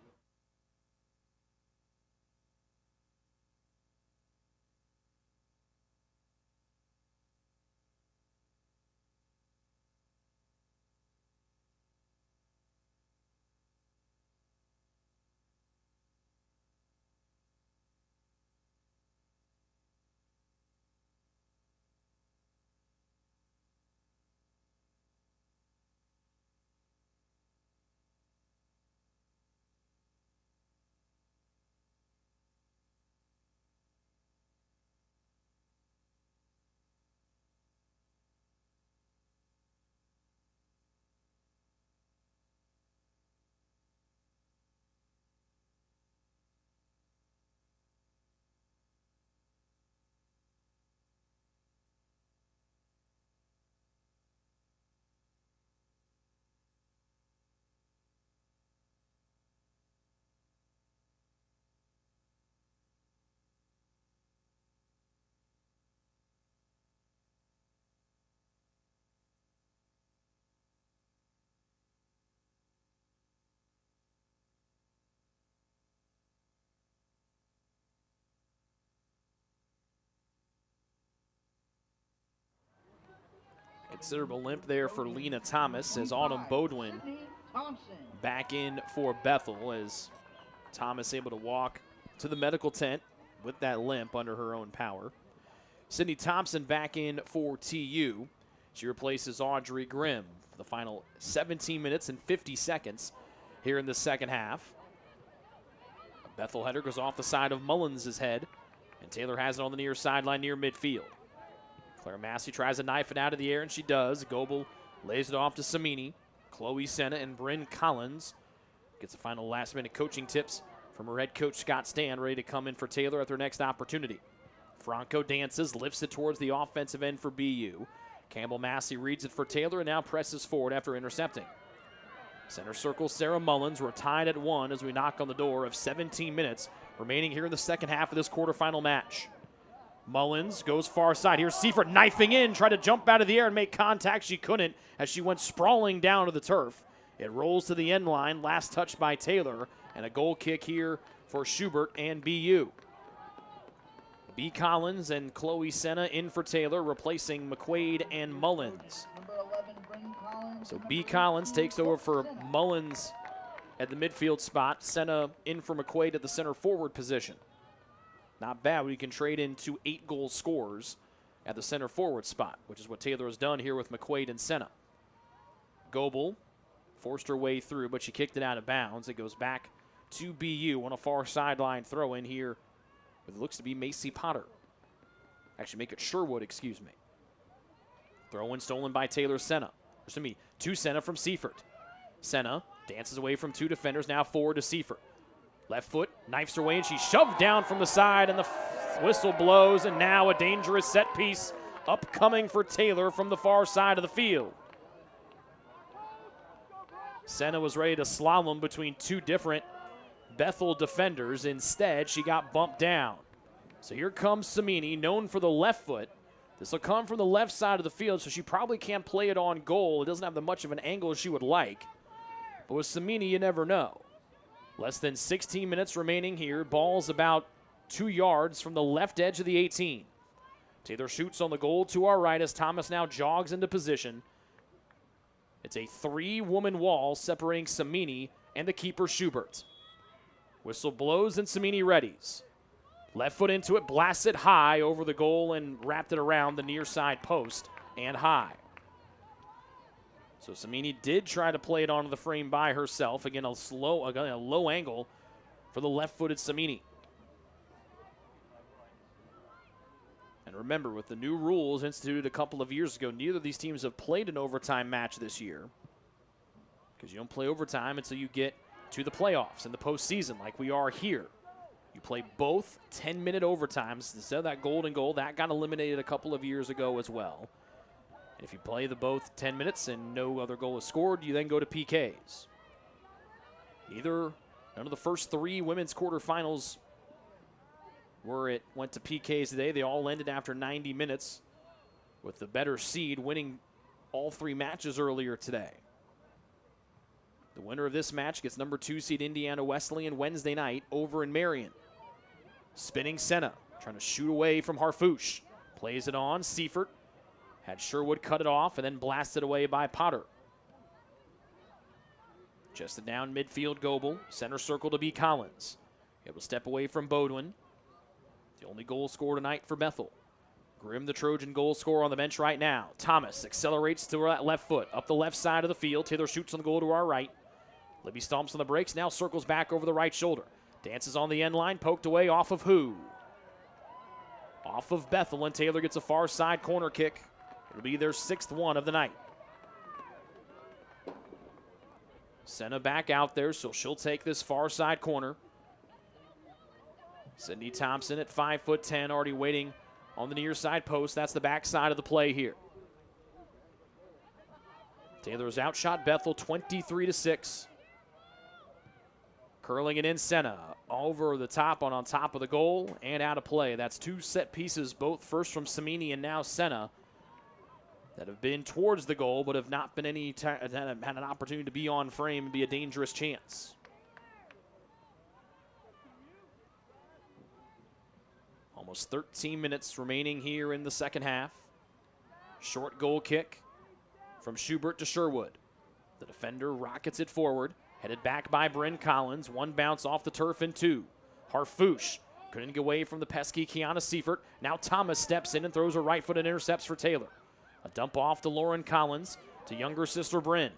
Speaker 3: Considerable limp there for Lena Thomas as Autumn Bodwin back in for Bethel, as Thomas able to walk to the medical tent with that limp under her own power. Sydney Thompson back in for TU. She replaces Audrey Grimm for the final 17 minutes and 50 seconds here in the second half. A Bethel header goes off the side of Mullins' head, and Taylor has it on the near sideline near midfield. Claire Massey tries to knife it out of the air, and she does. Goebel lays it off to Samini. Chloe Senna and Bryn Collins gets the final last-minute coaching tips from her head coach Scott Stan, ready to come in for Taylor at their next opportunity. Franco dances, lifts it towards the offensive end for BU. Campbell Massey reads it for Taylor and now presses forward after intercepting. Center circle, Sarah Mullins. We're tied at 1 as we knock on the door of 17 minutes remaining here in the second half of this quarterfinal match. Mullins goes far side. Here's Seifert knifing in, tried to jump out of the air and make contact. She couldn't as she went sprawling down to the turf. It rolls to the end line, last touch by Taylor, and a goal kick here for Schubert and BU. B. Collins and Chloe Senna in for Taylor, replacing McQuaid and Mullins. So B. Collins takes over for Mullins at the midfield spot. Senna in for McQuaid at the center forward position. Not bad. We can trade into 8 goal scorers at the center forward spot, which is what Taylor has done here with McQuaid and Senna. Goebel forced her way through, but she kicked it out of bounds. It goes back to BU on a far sideline throw in here. It looks to be Macy Potter. Actually, make it Sherwood, excuse me. Throw in stolen by Taylor Senna. To Senna from Seifert. Senna dances away from 2 defenders, now forward to Seifert. Left foot, knifes her way, and she's shoved down from the side, and the whistle blows, and now a dangerous set piece upcoming for Taylor from the far side of the field. Senna was ready to slalom between 2 different Bethel defenders. Instead, she got bumped down. So here comes Samini, known for the left foot. This will come from the left side of the field, so she probably can't play it on goal. It doesn't have much of an angle as she would like. But with Samini, you never know. Less than 16 minutes remaining here. Ball's about 2 yards from the left edge of the 18. Taylor shoots on the goal to our right as Thomas now jogs into position. It's a 3-woman wall separating Samini and the keeper Schubert. Whistle blows and Samini readies. Left foot into it, blasts it high over the goal and wrapped it around the near side post and high. So Samini did try to play it onto the frame by herself. Again, a low angle for the left-footed Samini. And remember, with the new rules instituted a couple of years ago, neither of these teams have played an overtime match this year, because you don't play overtime until you get to the playoffs in the postseason like we are here. You play both 10-minute overtimes instead of that golden goal. That got eliminated a couple of years ago as well. And if you play the both 10 minutes and no other goal is scored, you then go to PKs. None of the first 3 women's quarterfinals went to PKs today. They all ended after 90 minutes, with the better seed winning all 3 matches earlier today. The winner of this match gets number 2 seed Indiana Wesleyan Wednesday night over in Marion. Spinning Senna, trying to shoot away from Harfouche. Plays it on, Seifert. Had Sherwood cut it off and then blasted away by Potter. Chested down midfield, Goebel. Center circle to B. Collins. Able to step away from Bodwin. The only goal scored tonight for Bethel. Grimm, the Trojan goal scorer, on the bench right now. Thomas accelerates to her left foot, up the left side of the field. Taylor shoots on the goal to our right. Libby stomps on the brakes, now circles back over the right shoulder. Dances on the end line, poked away off of who? Off of Bethel, and Taylor gets a far side corner kick. It'll be their 6th one of the night. Senna back out there, so she'll take this far side corner. Sydney Thompson at 5'10", already waiting on the near side post. That's the back side of the play here. Taylor's outshot Bethel 23-6. Curling it in, Senna over the top on top of the goal and out of play. That's 2 set pieces, both first from Samini and now Senna, that have been towards the goal but have not been had an opportunity to be on frame and be a dangerous chance. Almost 13 minutes remaining here in the second half. Short goal kick from Schubert to Sherwood. The defender rockets it forward, headed back by Bryn Collins. One bounce off the turf and two. Harfouche couldn't get away from the pesky Kiana Seifert. Now Thomas steps in and throws a right foot and intercepts for Taylor. A dump off to Lauren Collins to younger sister Bryn.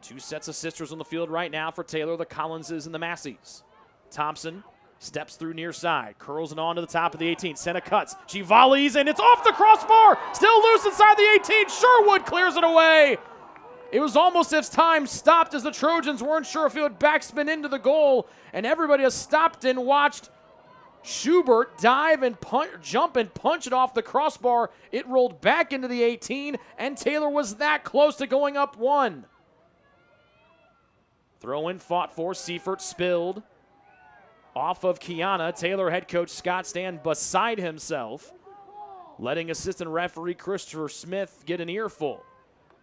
Speaker 3: Two sets of sisters on the field right now for Taylor, the Collinses and the Masseys. Thompson steps through near side, curls it on to the top of the 18. Senna cuts, she volleys, and it's off the crossbar. Still loose inside the 18. Sherwood clears it away. It was almost as time stopped as the Trojans weren't sure if it would backspin into the goal, and everybody has stopped and watched Schubert dive and jump and punch it off the crossbar. It rolled back into the 18, and Taylor was that close to going up one. Throw in fought for, Seifert spilled off of Kiana. Taylor head coach Scott Stan beside himself, letting assistant referee Christopher Smith get an earful,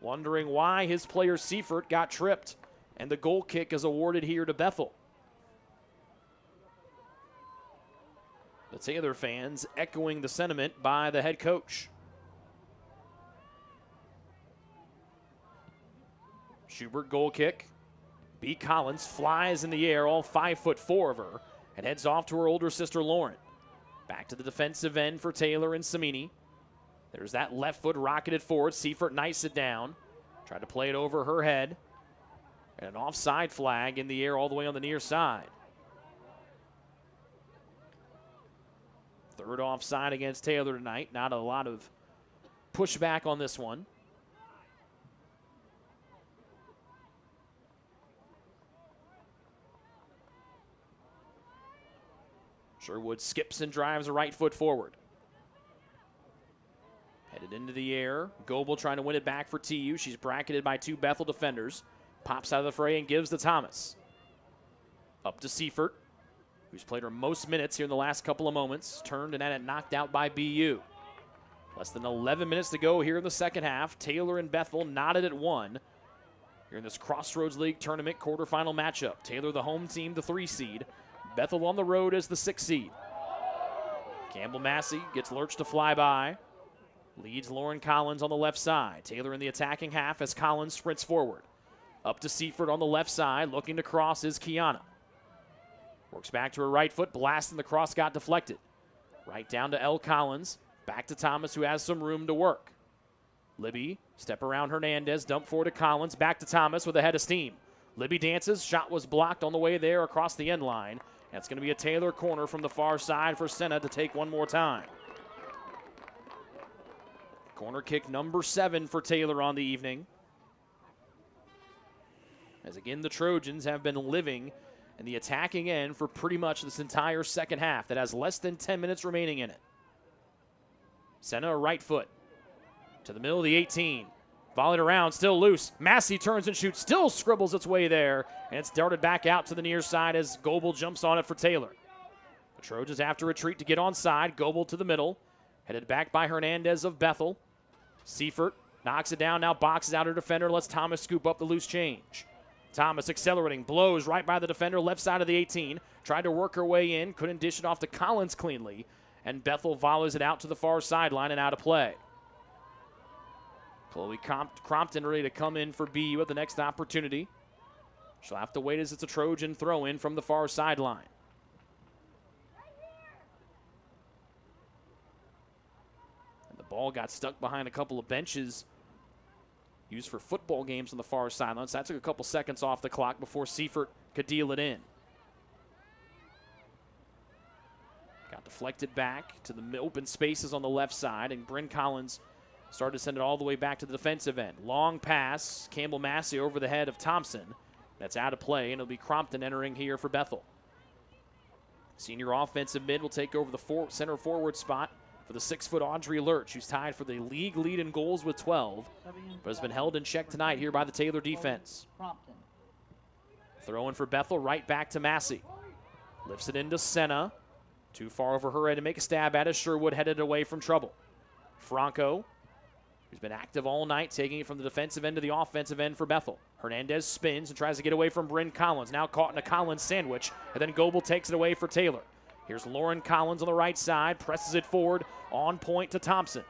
Speaker 3: wondering why his player Seifert got tripped, and the goal kick is awarded here to Bethel. The Taylor fans echoing the sentiment by the head coach. Schubert goal kick. B. Collins flies in the air, all 5'4" of her, and heads off to her older sister Lauren. Back to the defensive end for Taylor and Samini. There's that left foot rocketed forward. Seifert knifes it down. Tried to play it over her head. And an offside flag in the air all the way on the near side. Third offside against Taylor tonight. Not a lot of pushback on this one. Sherwood skips and drives a right foot forward. Headed into the air. Goebel trying to win it back for TU. She's bracketed by two Bethel defenders. Pops out of the fray and gives to Thomas. Up to Seifert, who's played her most minutes here in the last couple of moments. Turned and had it knocked out by BU. Less than 11 minutes to go here in the second half. Taylor and Bethel knotted at 1 here in this Crossroads League Tournament quarterfinal matchup. Taylor the home team, the 3 seed. Bethel on the road as the 6 seed. Campbell Massey gets lurched to fly by. Leads Lauren Collins on the left side. Taylor in the attacking half as Collins sprints forward. Up to Seifert on the left side. Looking to cross is Kiana. Works back to her right foot. Blasting the cross got deflected. Right down to L. Collins. Back to Thomas, who has some room to work. Libby, step around Hernandez. Dump forward to Collins. Back to Thomas with a head of steam. Libby dances. Shot was blocked on the way there across the end line. That's going to be a Taylor corner from the far side for Senna to take one more time. Corner kick number 7 for Taylor on the evening. As again, the Trojans have been living in the attacking end for pretty much this entire second half that has less than 10 minutes remaining in it. Senna a right foot to the middle of the 18. Volleyed around, still loose. Massey turns and shoots, still scribbles its way there, and it's darted back out to the near side as Goebel jumps on it for Taylor. The Trojans have to retreat to get onside. Goebel to the middle, headed back by Hernandez of Bethel. Seifert knocks it down, now boxes out her defender, lets Thomas scoop up the loose change. Thomas accelerating, blows right by the defender, left side of the 18. Tried to work her way in, couldn't dish it off to Collins cleanly, and Bethel volleys it out to the far sideline and out of play. Chloe Crompton ready to come in for BU at the next opportunity. She'll have to wait as it's a Trojan throw-in from the far sideline. And the ball got stuck behind a couple of benches used for football games on the far sideline. So that took a couple seconds off the clock before Seifert could deal it in. Got deflected back to the open spaces on the left side, and Bryn Collins started to send it all the way back to the defensive end. Long pass, Campbell Massey over the head of Thompson. That's out of play, and it'll be Crompton entering here for Bethel. Senior offensive mid will take over the center forward spot for the 6-foot Audrey Lurch, who's tied for the league lead in goals with 12, but has been held in check tonight here by the Taylor defense. Throw in for Bethel, right back to Massey. Lifts it into Senna. Too far over her head to make a stab at it. Sherwood headed away from trouble. Franco, who's been active all night, taking it from the defensive end to the offensive end for Bethel. Hernandez spins and tries to get away from Bryn Collins. Now caught in a Collins sandwich, and then Goebel takes it away for Taylor. Here's Lauren Collins on the right side, presses it forward, on point to Thompson.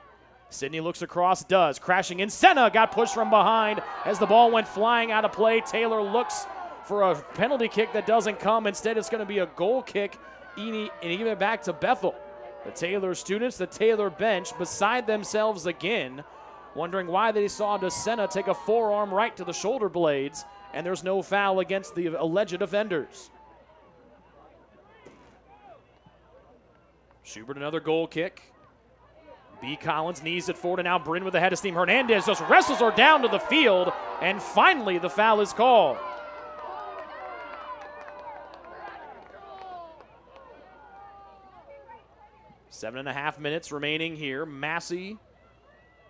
Speaker 3: Sydney looks across, does. Crashing in. Senna got pushed from behind as the ball went flying out of play. Taylor looks for a penalty kick that doesn't come. Instead, it's going to be a goal kick, and give it back to Bethel. The Taylor students, the Taylor bench, beside themselves again, wondering why they saw DeSena take a forearm right to the shoulder blades, and there's no foul against the alleged offenders. Schubert, another goal kick. B. Collins knees it forward, and now Bryn with the head of steam. Hernandez just wrestles her down to the field, and finally the foul is called. 7.5 minutes remaining here. Massey,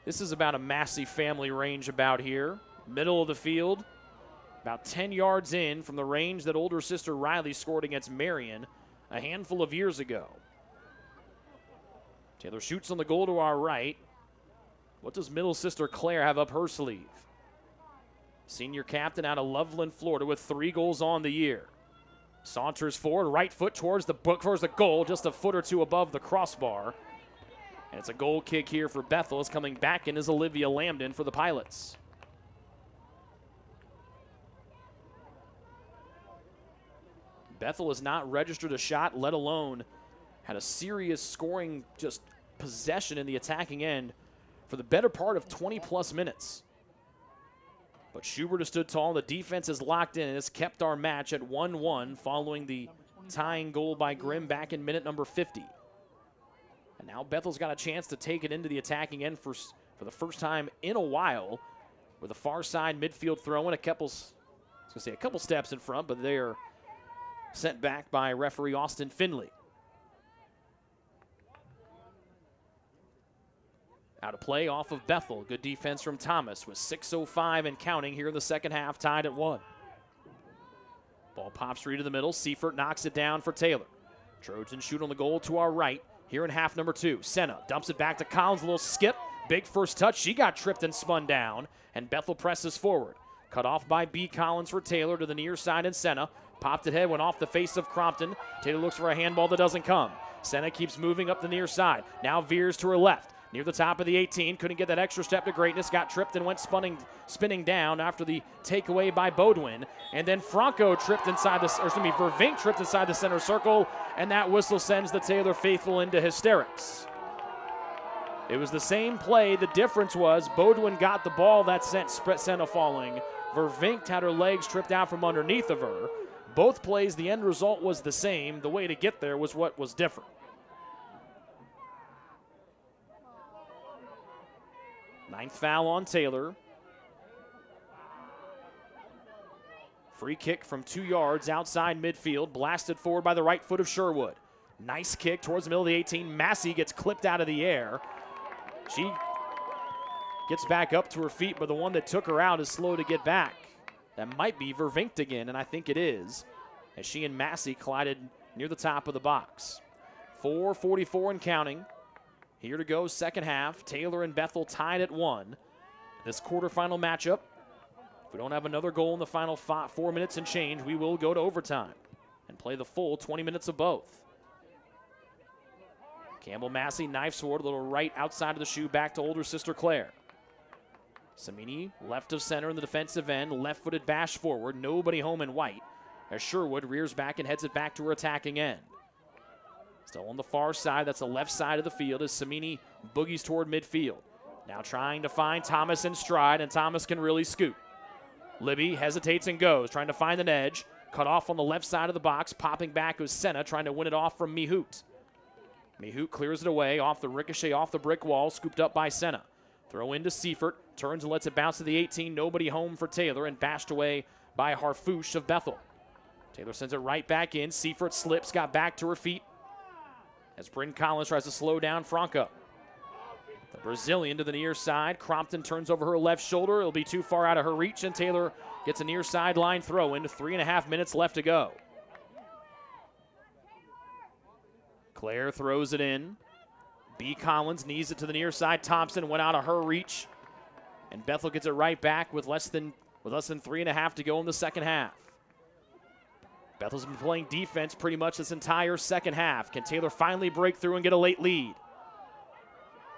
Speaker 3: this is about a Massey family range about here. Middle of the field, about 10 yards in from the range that older sister Riley scored against Marion a handful of years ago. Taylor shoots on the goal to our right. What does middle sister Claire have up her sleeve? Senior captain out of Loveland, Florida, with 3 goals on the year. Saunters forward, right foot towards the goal, just a foot or two above the crossbar. And it's a goal kick here for Bethel. Is coming back in is Olivia Lambden for the Pilots. Bethel has not registered a shot, let alone had a serious scoring just possession in the attacking end for the better part of 20-plus minutes. But Schubert has stood tall. The defense is locked in and has kept our match at 1-1 following the tying goal by Grimm back in minute number 50. And now Bethel's got a chance to take it into the attacking end for the first time in a while with a far side midfield throw in. A couple steps in front, but they're sent back by referee Austin Finley. Out of play off of Bethel. Good defense from Thomas with 6:05 and counting here in the second half, tied at 1. Ball pops free to the middle. Seifert knocks it down for Taylor. Trojans shoot on the goal to our right here in half number 2. Senna dumps it back to Collins. A little skip. Big first touch. She got tripped and spun down, and Bethel presses forward. Cut off by B. Collins for Taylor to the near side, and Senna popped it head, went off the face of Crompton. Taylor looks for a handball that doesn't come. Senna keeps moving up the near side. Now veers to her left. Near the top of the 18, couldn't get that extra step to greatness, got tripped and went spinning down after the takeaway by Bodwin. And then Vervink tripped inside the center circle, and that whistle sends the Taylor faithful into hysterics. It was the same play. The difference was Bodwin got the ball that sent Senna falling. Vervink had her legs tripped out from underneath of her. Both plays, the end result was the same. The way to get there was what was different. Ninth foul on Taylor. Free kick from 2 yards outside midfield, blasted forward by the right foot of Sherwood. Nice kick towards the middle of the 18. Massey gets clipped out of the air. She gets back up to her feet, but the one that took her out is slow to get back. That might be Vervink again, and I think it is, as she and Massey collided near the top of the box. 4:44 and counting. Here to go, second half. Taylor and Bethel tied at 1. This quarterfinal matchup, if we don't have another goal in the final 4 minutes and change, we will go to overtime and play the full 20 minutes of both. Campbell Massey knifes forward, a little right outside of the shoe, back to older sister Claire. Samini, left of center in the defensive end, left-footed bash forward, nobody home in white, as Sherwood rears back and heads it back to her attacking end. Still on the far side, that's the left side of the field as Samini boogies toward midfield. Now trying to find Thomas in stride, and Thomas can really scoot. Libby hesitates and goes, trying to find an edge. Cut off on the left side of the box, popping back was Senna, trying to win it off from Mihout. Mihout clears it away, off the ricochet, off the brick wall, scooped up by Senna. Throw into Seifert, turns and lets it bounce to the 18, nobody home for Taylor, and bashed away by Harfouche of Bethel. Taylor sends it right back in, Seifert slips, got back to her feet, as Bryn Collins tries to slow down Franco. The Brazilian to the near side. Crompton turns over her left shoulder. It'll be too far out of her reach, and Taylor gets a near sideline throw in. 3.5 minutes left to go. Claire throws it in. B. Collins knees it to the near side. Thompson went out of her reach, and Bethel gets it right back with less than 3.5 to go in the second half. Bethel's been playing defense pretty much this entire second half. Can Taylor finally break through and get a late lead?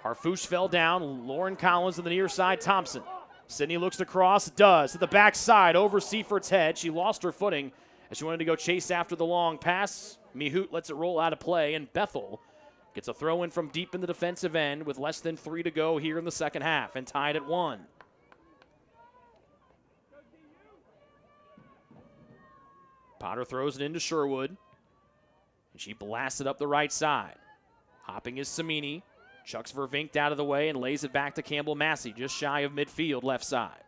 Speaker 3: Harfouche fell down. Lauren Collins to the near side. Thompson. Sydney looks to cross. Does. To the backside over Seifert's head. She lost her footing as she wanted to go chase after the long pass. Mihout lets it roll out of play, and Bethel gets a throw in from deep in the defensive end with less than 3 to go here in the second half and tied at 1. Potter throws it into Sherwood, and she blasts it up the right side. Hopping is Samini. Chucks Vervinkt out of the way and lays it back to Campbell Massey, just shy of midfield left side.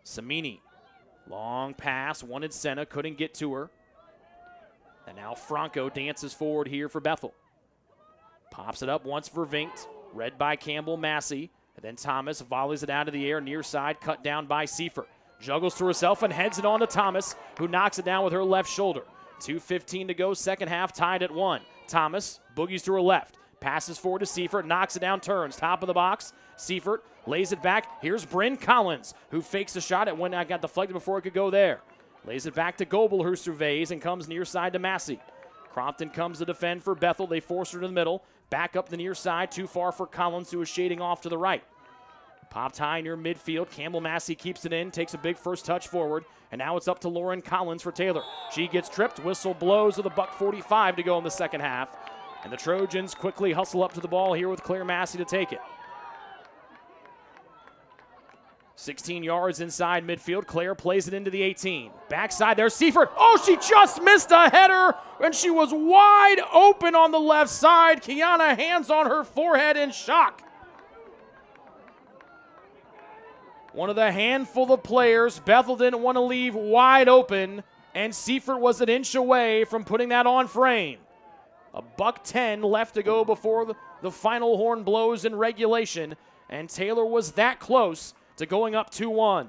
Speaker 3: Samini, long pass, wanted Senna, couldn't get to her. And now Franco dances forward here for Bethel. Pops it up once Vervinkt, read by Campbell Massey. And then Thomas volleys it out of the air, near side, cut down by Seifert. Juggles to herself and heads it on to Thomas, who knocks it down with her left shoulder. 2:15 to go, second half, tied at 1. Thomas boogies to her left. Passes forward to Seifert, knocks it down, turns, top of the box. Seifert lays it back. Here's Bryn Collins, who fakes the shot at when I got deflected before it could go there. Lays it back to Goebel, who surveys and comes near side to Massey. Crompton comes to defend for Bethel. They force her to the middle. Back up the near side, too far for Collins, who is shading off to the right. Popped high near midfield. Campbell Massey keeps it in, takes a big first touch forward, and now it's up to Lauren Collins for Taylor. She gets tripped, whistle blows with a $1:45 to go in the second half. And the Trojans quickly hustle up to the ball here with Claire Massey to take it. 16 yards inside midfield. Claire plays it into the 18. Backside there, Seifert. Oh, she just missed a header, and she was wide open on the left side. Kiana hands on her forehead in shock. One of the handful of players Bethel didn't want to leave wide open, and Seifert was an inch away from putting that on frame. A $1:10 left to go before the final horn blows in regulation, and Taylor was that close to going up 2-1.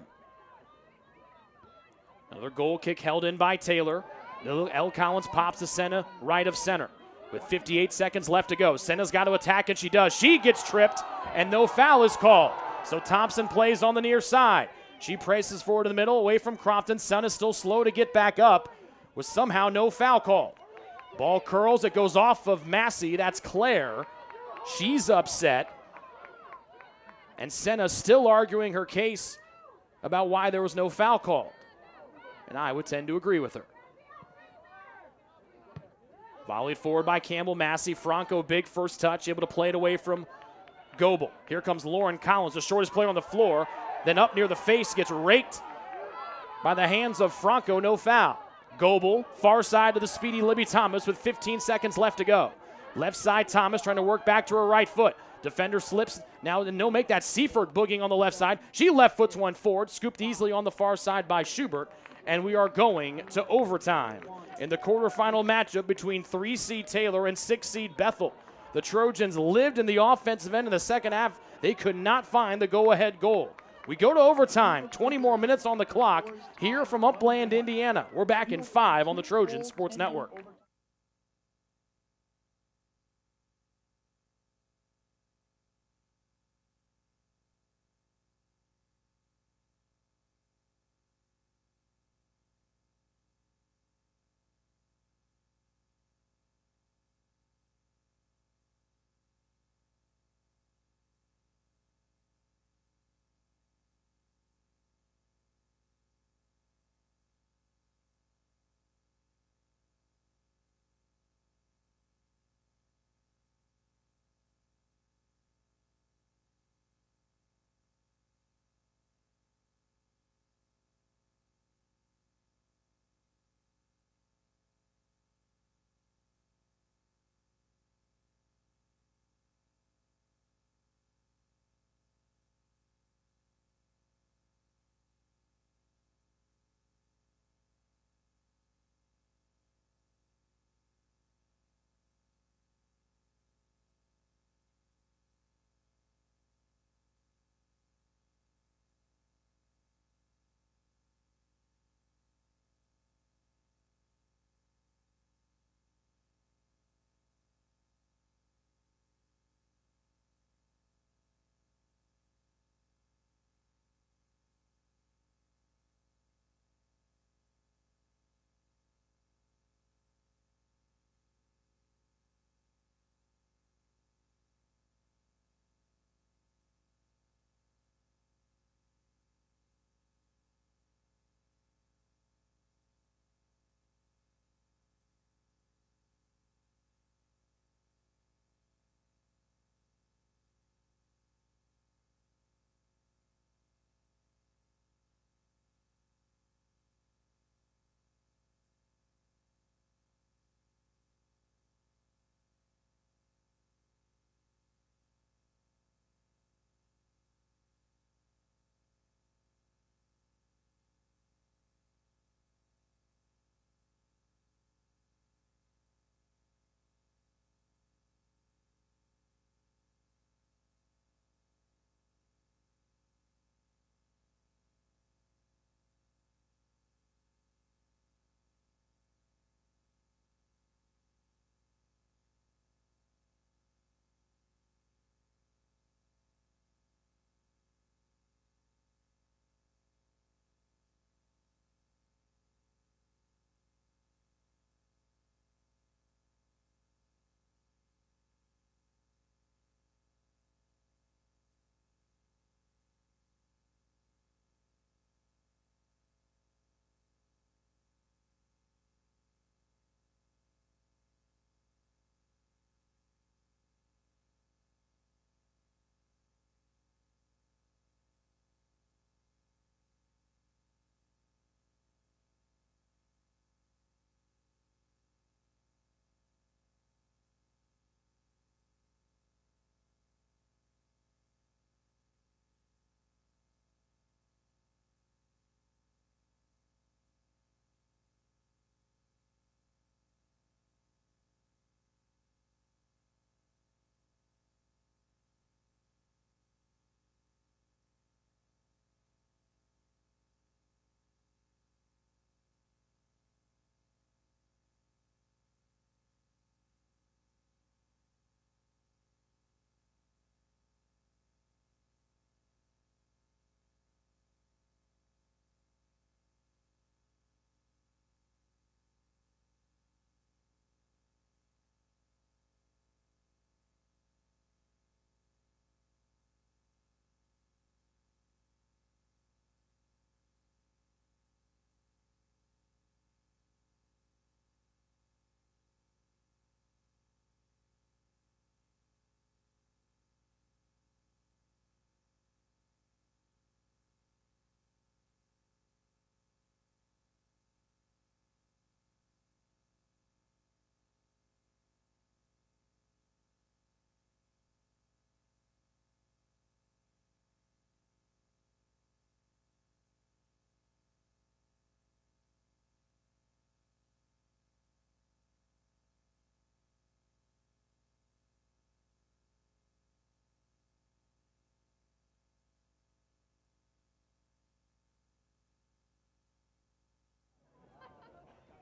Speaker 3: Another goal kick held in by Taylor. L. Collins pops to Senna, right of center. With 58 seconds left to go, Senna's got to attack, and she does. She gets tripped, and no foul is called. So Thompson plays on the near side. She presses forward in the middle, away from Crompton. Senna still slow to get back up, with somehow no foul called. Ball curls, it goes off of Massey, that's Claire. She's upset. And Senna still arguing her case about why there was no foul called. And I would tend to agree with her. Volleyed forward by Campbell Massey. Franco, big first touch, able to play it away from Goebel. Here comes Lauren Collins, the shortest player on the floor. Then up near the face, gets raked by the hands of Franco, no foul. Goebel, far side to the speedy Libby Thomas with 15 seconds left to go. Left side, Thomas trying to work back to her right foot. Defender slips. Now, no make that Seifert booging on the left side. She left foots one forward, scooped easily on the far side by Schubert. And we are going to overtime in the quarterfinal matchup between 3-seed Taylor and 6-seed Bethel. The Trojans lived in the offensive end in the second half. They could not find the go-ahead goal. We go to overtime, 20 more minutes on the clock here from Upland, Indiana. We're back in 5 on the Trojan Sports Network.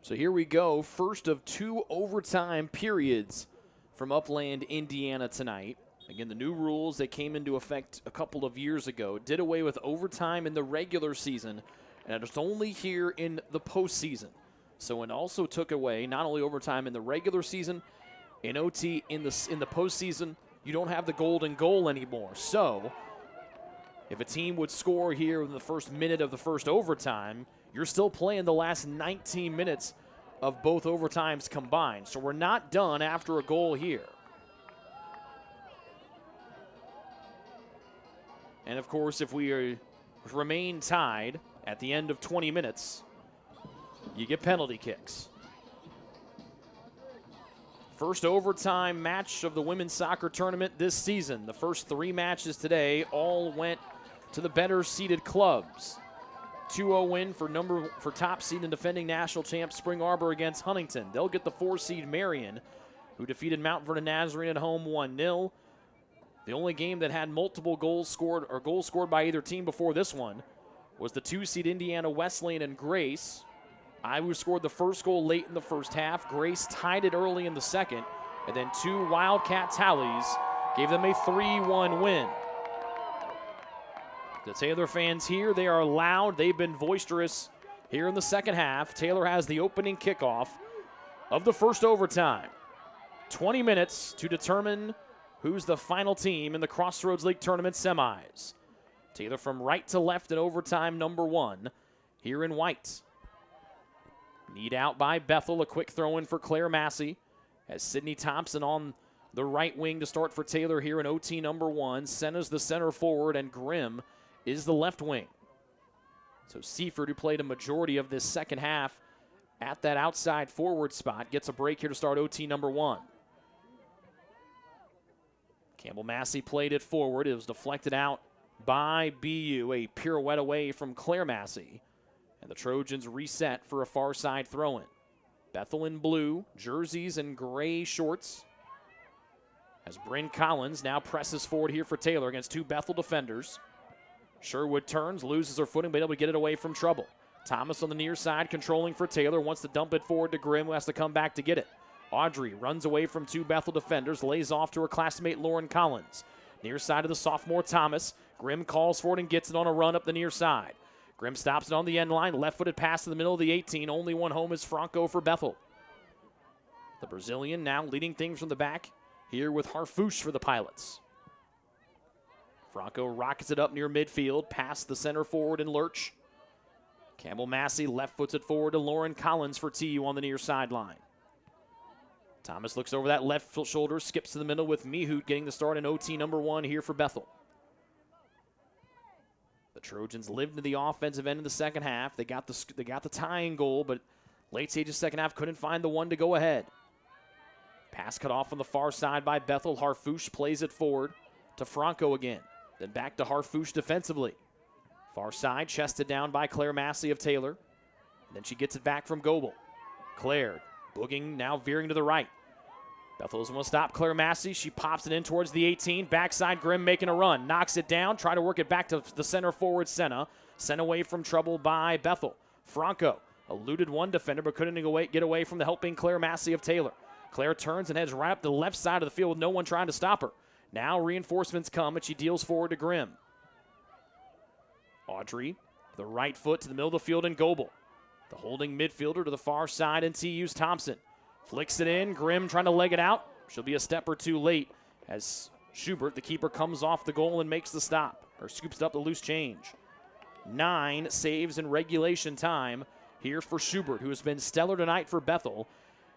Speaker 3: So here we go, first of 2 overtime periods from Upland, Indiana tonight. Again, the new rules that came into effect a couple of years ago did away with overtime in the regular season, and it's only here in the postseason. So it also took away not only overtime in the regular season, in OT in the postseason, you don't have the golden goal anymore. So if a team would score here in the first minute of the first overtime, you're still playing the last 19 minutes of both overtimes combined. So we're not done after a goal here. And of course, if we remain tied at the end of 20 minutes, you get penalty kicks. First overtime match of the women's soccer tournament this season. The first 3 matches today all went to the better seeded clubs. 2-0 win for top seed and defending national champ Spring Arbor against Huntington. They'll get the 4 seed Marion, who defeated Mount Vernon Nazarene at home 1-0. The only game that had multiple goals scored or goals scored by either team before this one was the 2 seed Indiana Wesleyan and Grace. Iowa scored the first goal late in the first half. Grace tied it early in the second, and then 2 Wildcat tallies gave them a 3-1 win. The Taylor fans here, they are loud. They've been boisterous here in the second half. Taylor has the opening kickoff of the first overtime. 20 minutes to determine who's the final team in the Crossroads League Tournament semis. Taylor from right to left in overtime number 1 here in white. Need out by Bethel, a quick throw in for Claire Massey. As Sydney Thompson on the right wing to start for Taylor here in OT number 1. Senna's the center forward, and Grimm is the left wing. So Seaford, who played a majority of this second half at that outside forward spot, gets a break here to start OT number 1. Campbell Massey played it forward. It was deflected out by BU, a pirouette away from Claire Massey. And the Trojans reset for a far side throw-in. Bethel in blue, jerseys and gray shorts. As Bryn Collins now presses forward here for Taylor against 2 Bethel defenders. Sherwood turns, loses her footing, but able to get it away from trouble. Thomas on the near side controlling for Taylor, wants to dump it forward to Grimm, who has to come back to get it. Audrey runs away from 2 Bethel defenders, lays off to her classmate Lauren Collins. Near side of the sophomore Thomas. Grimm calls for it and gets it on a run up the near side. Grimm stops it on the end line, left-footed pass to the middle of the 18. Only one home is Franco for Bethel. The Brazilian now leading things from the back here with Harfouche for the Pilots. Franco rockets it up near midfield, past the center forward in Lurch. Campbell Massey left-foots it forward to Lauren Collins for TU on the near sideline. Thomas looks over that left shoulder, skips to the middle with Mihut getting the start in OT number 1 here for Bethel. The Trojans lived into the offensive end of the second half. They got the tying goal, but late stages second half couldn't find the one to go ahead. Pass cut off on the far side by Bethel. Harfouche plays it forward to Franco again. Then back to Harfouche defensively. Far side, chested down by Claire Massey of Taylor. And then she gets it back from Goebel. Claire, booging, now veering to the right. Bethel doesn't want to stop Claire Massey. She pops it in towards the 18. Backside, Grimm making a run. Knocks it down, try to work it back to the center forward, Senna. Sent away from trouble by Bethel. Franco eluded one defender, but couldn't get away from the helping Claire Massey of Taylor. Claire turns and heads right up the left side of the field with no one trying to stop her. Now reinforcements come, and she deals forward to Grimm. Audrey, the right foot to the middle of the field, and Goebel. The holding midfielder to the far side, and TU's Thompson. Flicks it in, Grimm trying to leg it out. She'll be a step or two late as Schubert, the keeper, comes off the goal and makes the stop, or scoops up the loose change. 9 saves in regulation time here for Schubert, who has been stellar tonight for Bethel.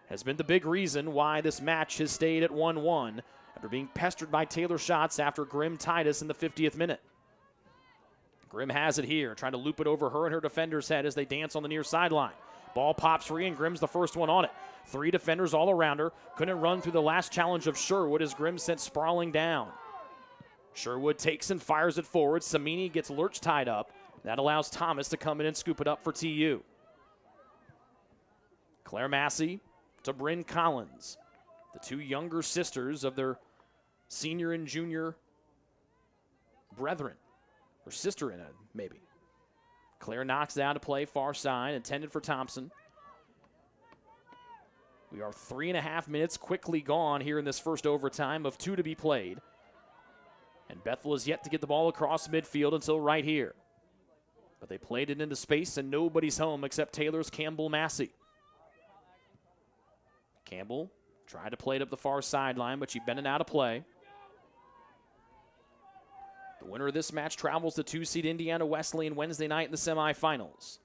Speaker 3: Has been the big reason why this match has stayed at 1-1 after being pestered by Taylor shots after Grimm tied us in the 50th minute. Grimm has it here, trying to loop it over her and her defender's head as they dance on the near sideline. Ball pops free, and Grimm's the first one on it. 3 defenders all around her. Couldn't run through the last challenge of Sherwood as Grimm sent sprawling down. Sherwood takes and fires it forward. Samini gets Lurch tied up. That allows Thomas to come in and scoop it up for TU. Claire Massey to Bryn Collins. The 2 younger sisters of their senior and junior brethren. Or sister in it, maybe. Claire knocks it out to play far side, intended for Thompson. We are 3.5 minutes quickly gone here in this first overtime of 2 to be played. And Bethel is yet to get the ball across midfield until right here. But they played it into space and nobody's home except Taylor's Campbell Massey. Campbell tried to play it up the far sideline, but she's been out of play. The winner of this match travels to 2-seed Indiana Wesleyan Wednesday night in the semifinals.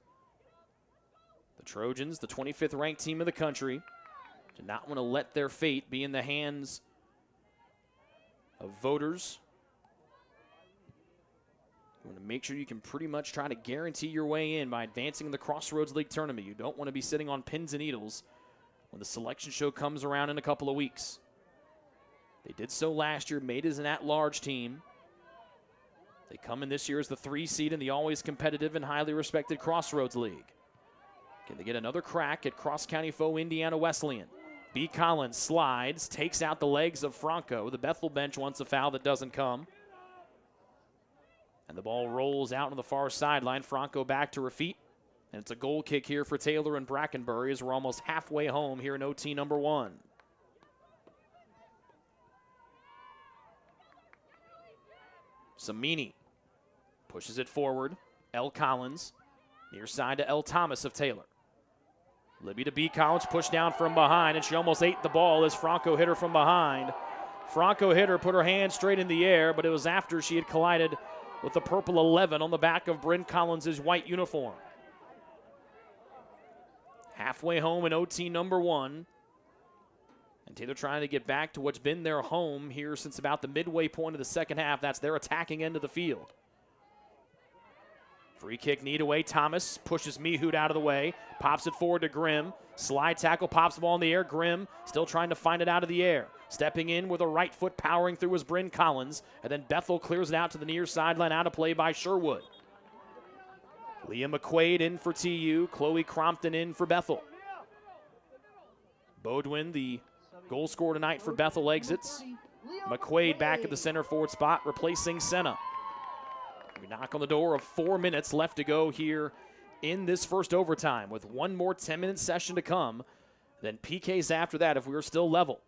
Speaker 3: The Trojans, the 25th ranked team in the country, do not want to let their fate be in the hands of voters. You want to make sure you can pretty much try to guarantee your way in by advancing in the Crossroads League tournament. You don't want to be sitting on pins and needles when the selection show comes around in a couple of weeks. They did so last year, made as an at-large team. They come in this year as the 3 seed in the always competitive and highly respected Crossroads League. Can they get another crack at cross-county foe Indiana Wesleyan? B. Collins slides, takes out the legs of Franco. The Bethel bench wants a foul that doesn't come. And the ball rolls out on the far sideline. Franco back to her feet. And it's a goal kick here for Taylor and Brackenbury as we're almost halfway home here in OT number 1. Samini pushes it forward. L. Collins near side to L. Thomas of Taylor. Libby to B. Collins, pushed down from behind, and she almost ate the ball as Franco hit her from behind. Franco hit her, put her hand straight in the air, but it was after she had collided with the purple 11 on the back of Bryn Collins' white uniform. Halfway home in OT number 1. And Taylor trying to get back to what's been their home here since about the midway point of the second half. That's their attacking end of the field. Free kick need away. Thomas pushes Mehut out of the way. Pops it forward to Grimm. Slide tackle, pops the ball in the air. Grimm still trying to find it out of the air. Stepping in with a right foot powering through was Bryn Collins. And then Bethel clears it out to the near sideline, out of play by Sherwood. Leah McQuaid in for TU. Chloe Crompton in for Bethel. Bodwin, the goal scorer tonight for Bethel, exits. McQuaid back at the center forward spot, replacing Senna. We knock on the door of 4 minutes left to go here in this first overtime with one more 10-minute session to come. Then PKs after that if we were still level.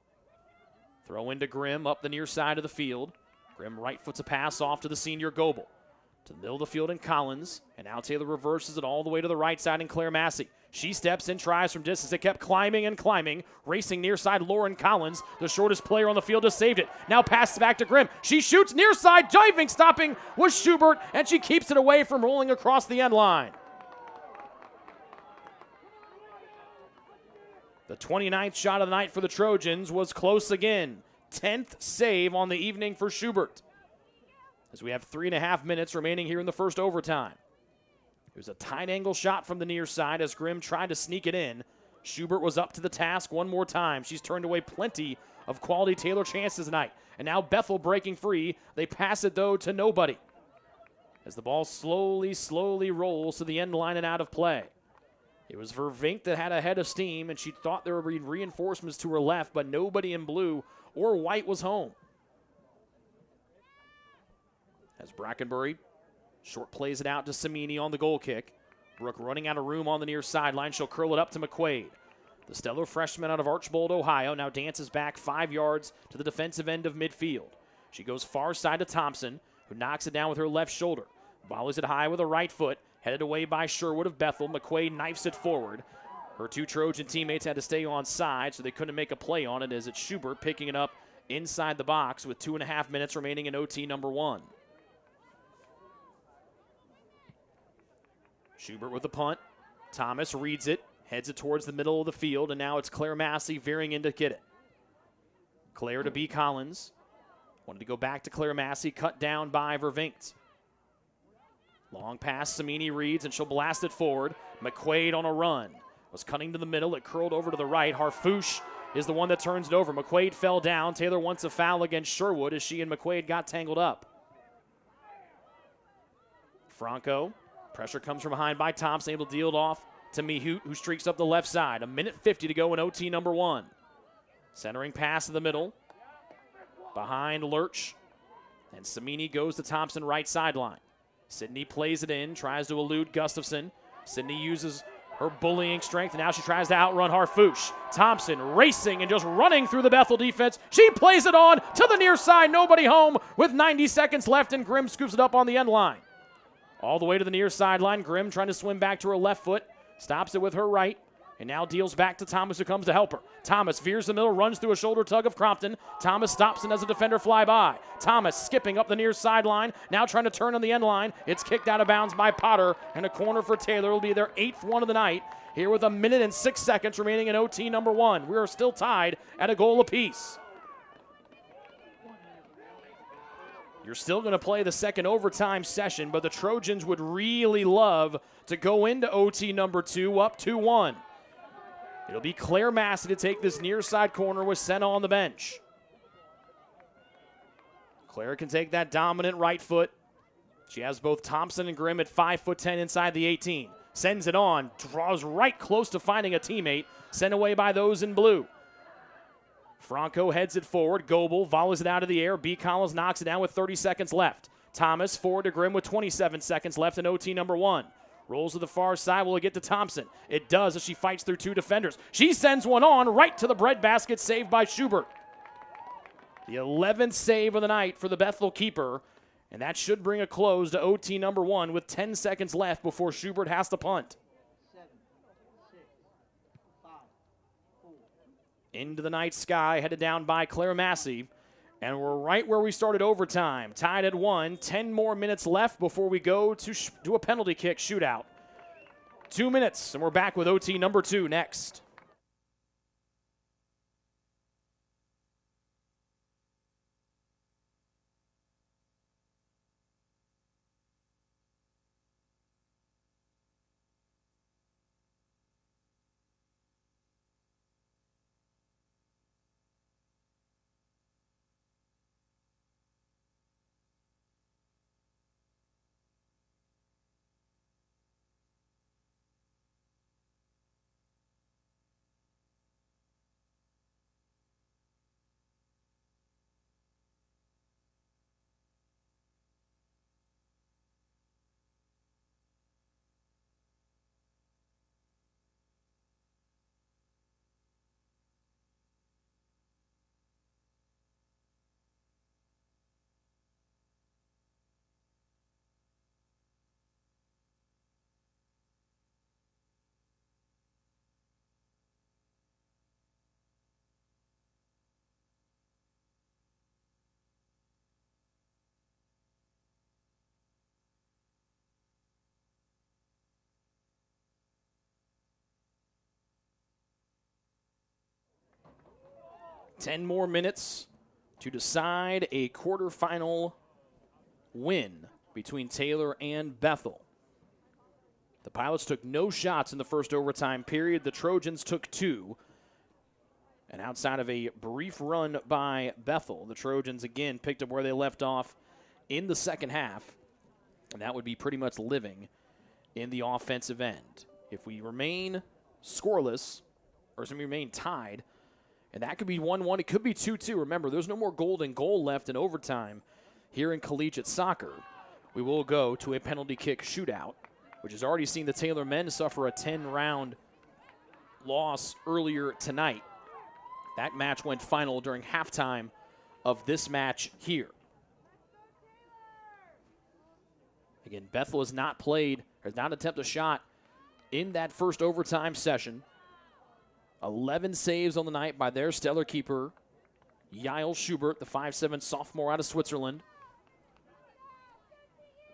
Speaker 3: Throw into Grimm up the near side of the field. Grimm right foots a pass off to the senior Goebel. To the middle of the field in Collins. And now Taylor reverses it all the way to the right side in Claire Massey. She steps in, tries from distance. It kept climbing and climbing. Racing near side, Lauren Collins, the shortest player on the field, has saved it. Now passes back to Grimm. She shoots near side, diving, stopping was Schubert, and she keeps it away from rolling across the end line. The 29th shot of the night for the Trojans was close again. 10th save on the evening for Schubert. As we have 3.5 minutes remaining here in the first overtime. It was a tight angle shot from the near side as Grimm tried to sneak it in. Schubert was up to the task one more time. She's turned away plenty of quality Taylor chances tonight. And now Bethel breaking free. They pass it, though, to nobody. As the ball slowly rolls to the end line and out of play. It was Vervink that had a head of steam, and she thought there would be reinforcements to her left, but nobody in blue or white was home. As Brackenbury short plays it out to Samini on the goal kick. Brooke running out of room on the near sideline. She'll curl it up to McQuaid. The stellar freshman out of Archbold, Ohio, now dances back 5 yards to the defensive end of midfield. She goes far side to Thompson, who knocks it down with her left shoulder. Volleys it high with a right foot, headed away by Sherwood of Bethel. McQuaid knifes it forward. Her 2 Trojan teammates had to stay on side, so they couldn't make a play on it, as it's Schubert picking it up inside the box with 2.5 minutes remaining in OT number 1. Schubert with the punt. Thomas reads it, heads it towards the middle of the field, and now it's Claire Massey veering in to get it. Claire to B. Collins. Wanted to go back to Claire Massey, cut down by Vervinkt. Long pass, Samini reads, and she'll blast it forward. McQuaid on a run. Was cutting to the middle, it curled over to the right. Harfouche is the one that turns it over. McQuaid fell down. Taylor wants a foul against Sherwood as she and McQuaid got tangled up. Franco. Pressure comes from behind by Thompson, able to deal it off to Mehut, who streaks up the left side. 1:50 to go in OT number 1. Centering pass to the middle. Behind Lurch. And Samini goes to Thompson right sideline. Sydney plays it in, tries to elude Gustafson. Sydney uses her bullying strength, and now she tries to outrun Harfouche. Thompson racing and just running through the Bethel defense. She plays it on to the near side. Nobody home with 90 seconds left, and Grimm scoops it up on the end line. All the way to the near sideline. Grimm trying to swim back to her left foot. Stops it with her right. And now deals back to Thomas, who comes to help her. Thomas veers the middle, runs through a shoulder tug of Crompton. Thomas stops and has a defender fly by. Thomas skipping up the near sideline, now trying to turn on the end line. It's kicked out of bounds by Potter, and a corner for Taylor. Will be their 8th one of the night, here with 1 minute and 6 seconds remaining in OT number 1. We are still tied at a goal apiece. You're still going to play the second overtime session, but the Trojans would really love to go into OT number 2 up 2-1. It'll be Claire Massey to take this near side corner with Senna on the bench. Claire can take that dominant right foot. She has both Thompson and Grimm at 5'10" inside the 18. Sends it on, draws right close to finding a teammate, sent away by those in blue. Franco heads it forward. Goebel volleys it out of the air. B. Collins knocks it down with 30 seconds left. Thomas forward to Grimm with 27 seconds left in OT number 1. Rolls to the far side. Will it get to Thompson? It does as she fights through 2 defenders. She sends one on right to the breadbasket, saved by Schubert. The 11th save of the night for the Bethel keeper, and that should bring a close to OT number 1 with 10 seconds left before Schubert has to punt.
Speaker 4: 7, 6, 5, 4.
Speaker 3: Into the night sky, headed down by Claire Massey. And we're right where we started overtime, tied at 1. 10 more minutes left before we go to do a penalty kick shootout. 2 minutes, and we're back with OT number 2 next. Ten more minutes to decide a quarterfinal win between Taylor and Bethel. The Pilots took no shots in the first overtime period. The Trojans took 2. And outside of a brief run by Bethel, the Trojans again picked up where they left off in the second half. And that would be pretty much living in the offensive end. If we remain scoreless, or if we remain tied, and that could be 1-1. It could be 2-2. Remember, there's no more golden goal left in overtime here in collegiate soccer. We will go to a penalty kick shootout, which has already seen the Taylor men suffer a 10-round loss earlier tonight. That match went final during halftime of this match here. Again, Bethel has not played, has not attempted a shot in that first overtime session. 11 saves on the night by their stellar keeper, Yael Schubert, the 5'7" sophomore out of Switzerland.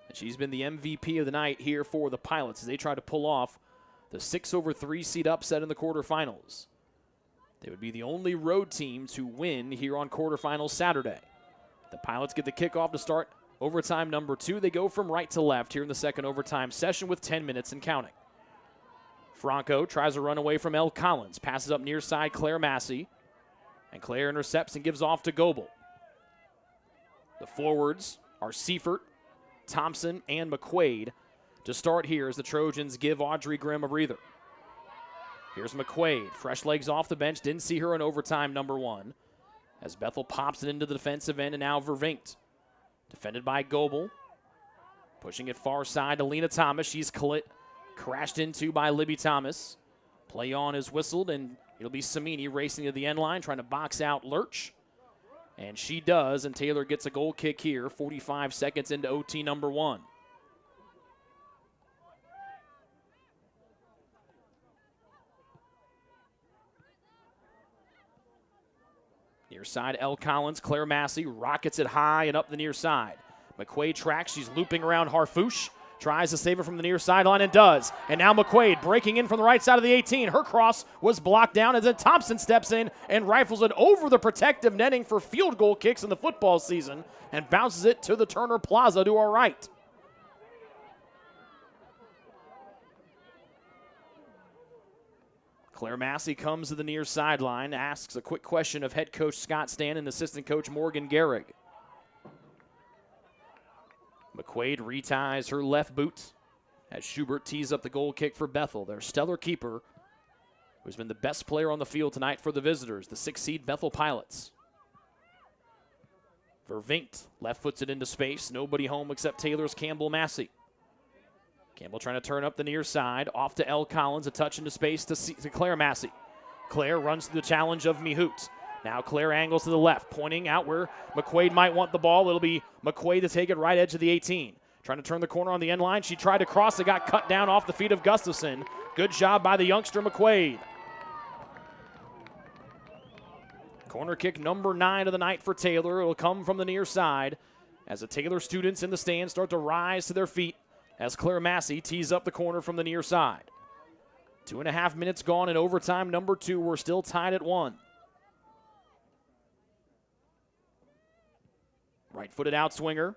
Speaker 3: And she's been the MVP of the night here for the Pilots as they try to pull off the 6-3 seed upset in the quarterfinals. They would be the only road team to win here on quarterfinals Saturday. The Pilots get the kickoff to start overtime number 2. They go from right to left here in the second overtime session with 10 minutes and counting. Franco tries to run away from L. Collins. Passes up near side Claire Massey. And Claire intercepts and gives off to Goebel. The forwards are Seifert, Thompson, and McQuaid to start here as the Trojans give Audrey Grimm a breather. Here's McQuaid. Fresh legs off the bench. Didn't see her in overtime number 1. As Bethel pops it into the defensive end, and now Vervinkt. Defended by Goebel. Pushing it far side to Lena Thomas. She's crashed into by Libby Thomas. Play on is whistled, and it'll be Samini racing to the end line, trying to box out Lurch. And she does, and Taylor gets a goal kick here, 45 seconds into OT number 1. Near side, L. Collins, Claire Massey rockets it high and up the near side. McQuaid tracks, she's looping around Harfouche. Tries to save it from the near sideline and does. And now McQuaid breaking in from the right side of the 18. Her cross was blocked down as then Thompson steps in and rifles it over the protective netting for field goal kicks in the football season and bounces it to the Turner Plaza to our right. Claire Massey comes to the near sideline, asks a quick question of head coach Scott Stan and assistant coach Morgan Gehrig. McQuaid reties her left boot as Schubert tees up the goal kick for Bethel, their stellar keeper, who's been the best player on the field tonight for the visitors, the 6th seed Bethel Pilots. Vervinkt left foots it into space. Nobody home except Taylor's Campbell Massey. Campbell trying to turn up the near side. Off to L. Collins, a touch into space to Claire Massey. Claire runs to the challenge of Mihout. Now Claire angles to the left, pointing out where McQuaid might want the ball. It'll be McQuaid to take it right edge of the 18. Trying to turn the corner on the end line. She tried to cross it, got cut down off the feet of Gustafson. Good job by the youngster McQuaid. Corner kick number 9 of the night for Taylor. It'll come from the near side as the Taylor students in the stands start to rise to their feet as Claire Massey tees up the corner from the near side. 2.5 minutes gone in overtime number 2. We're still tied at 1. Right-footed outswinger,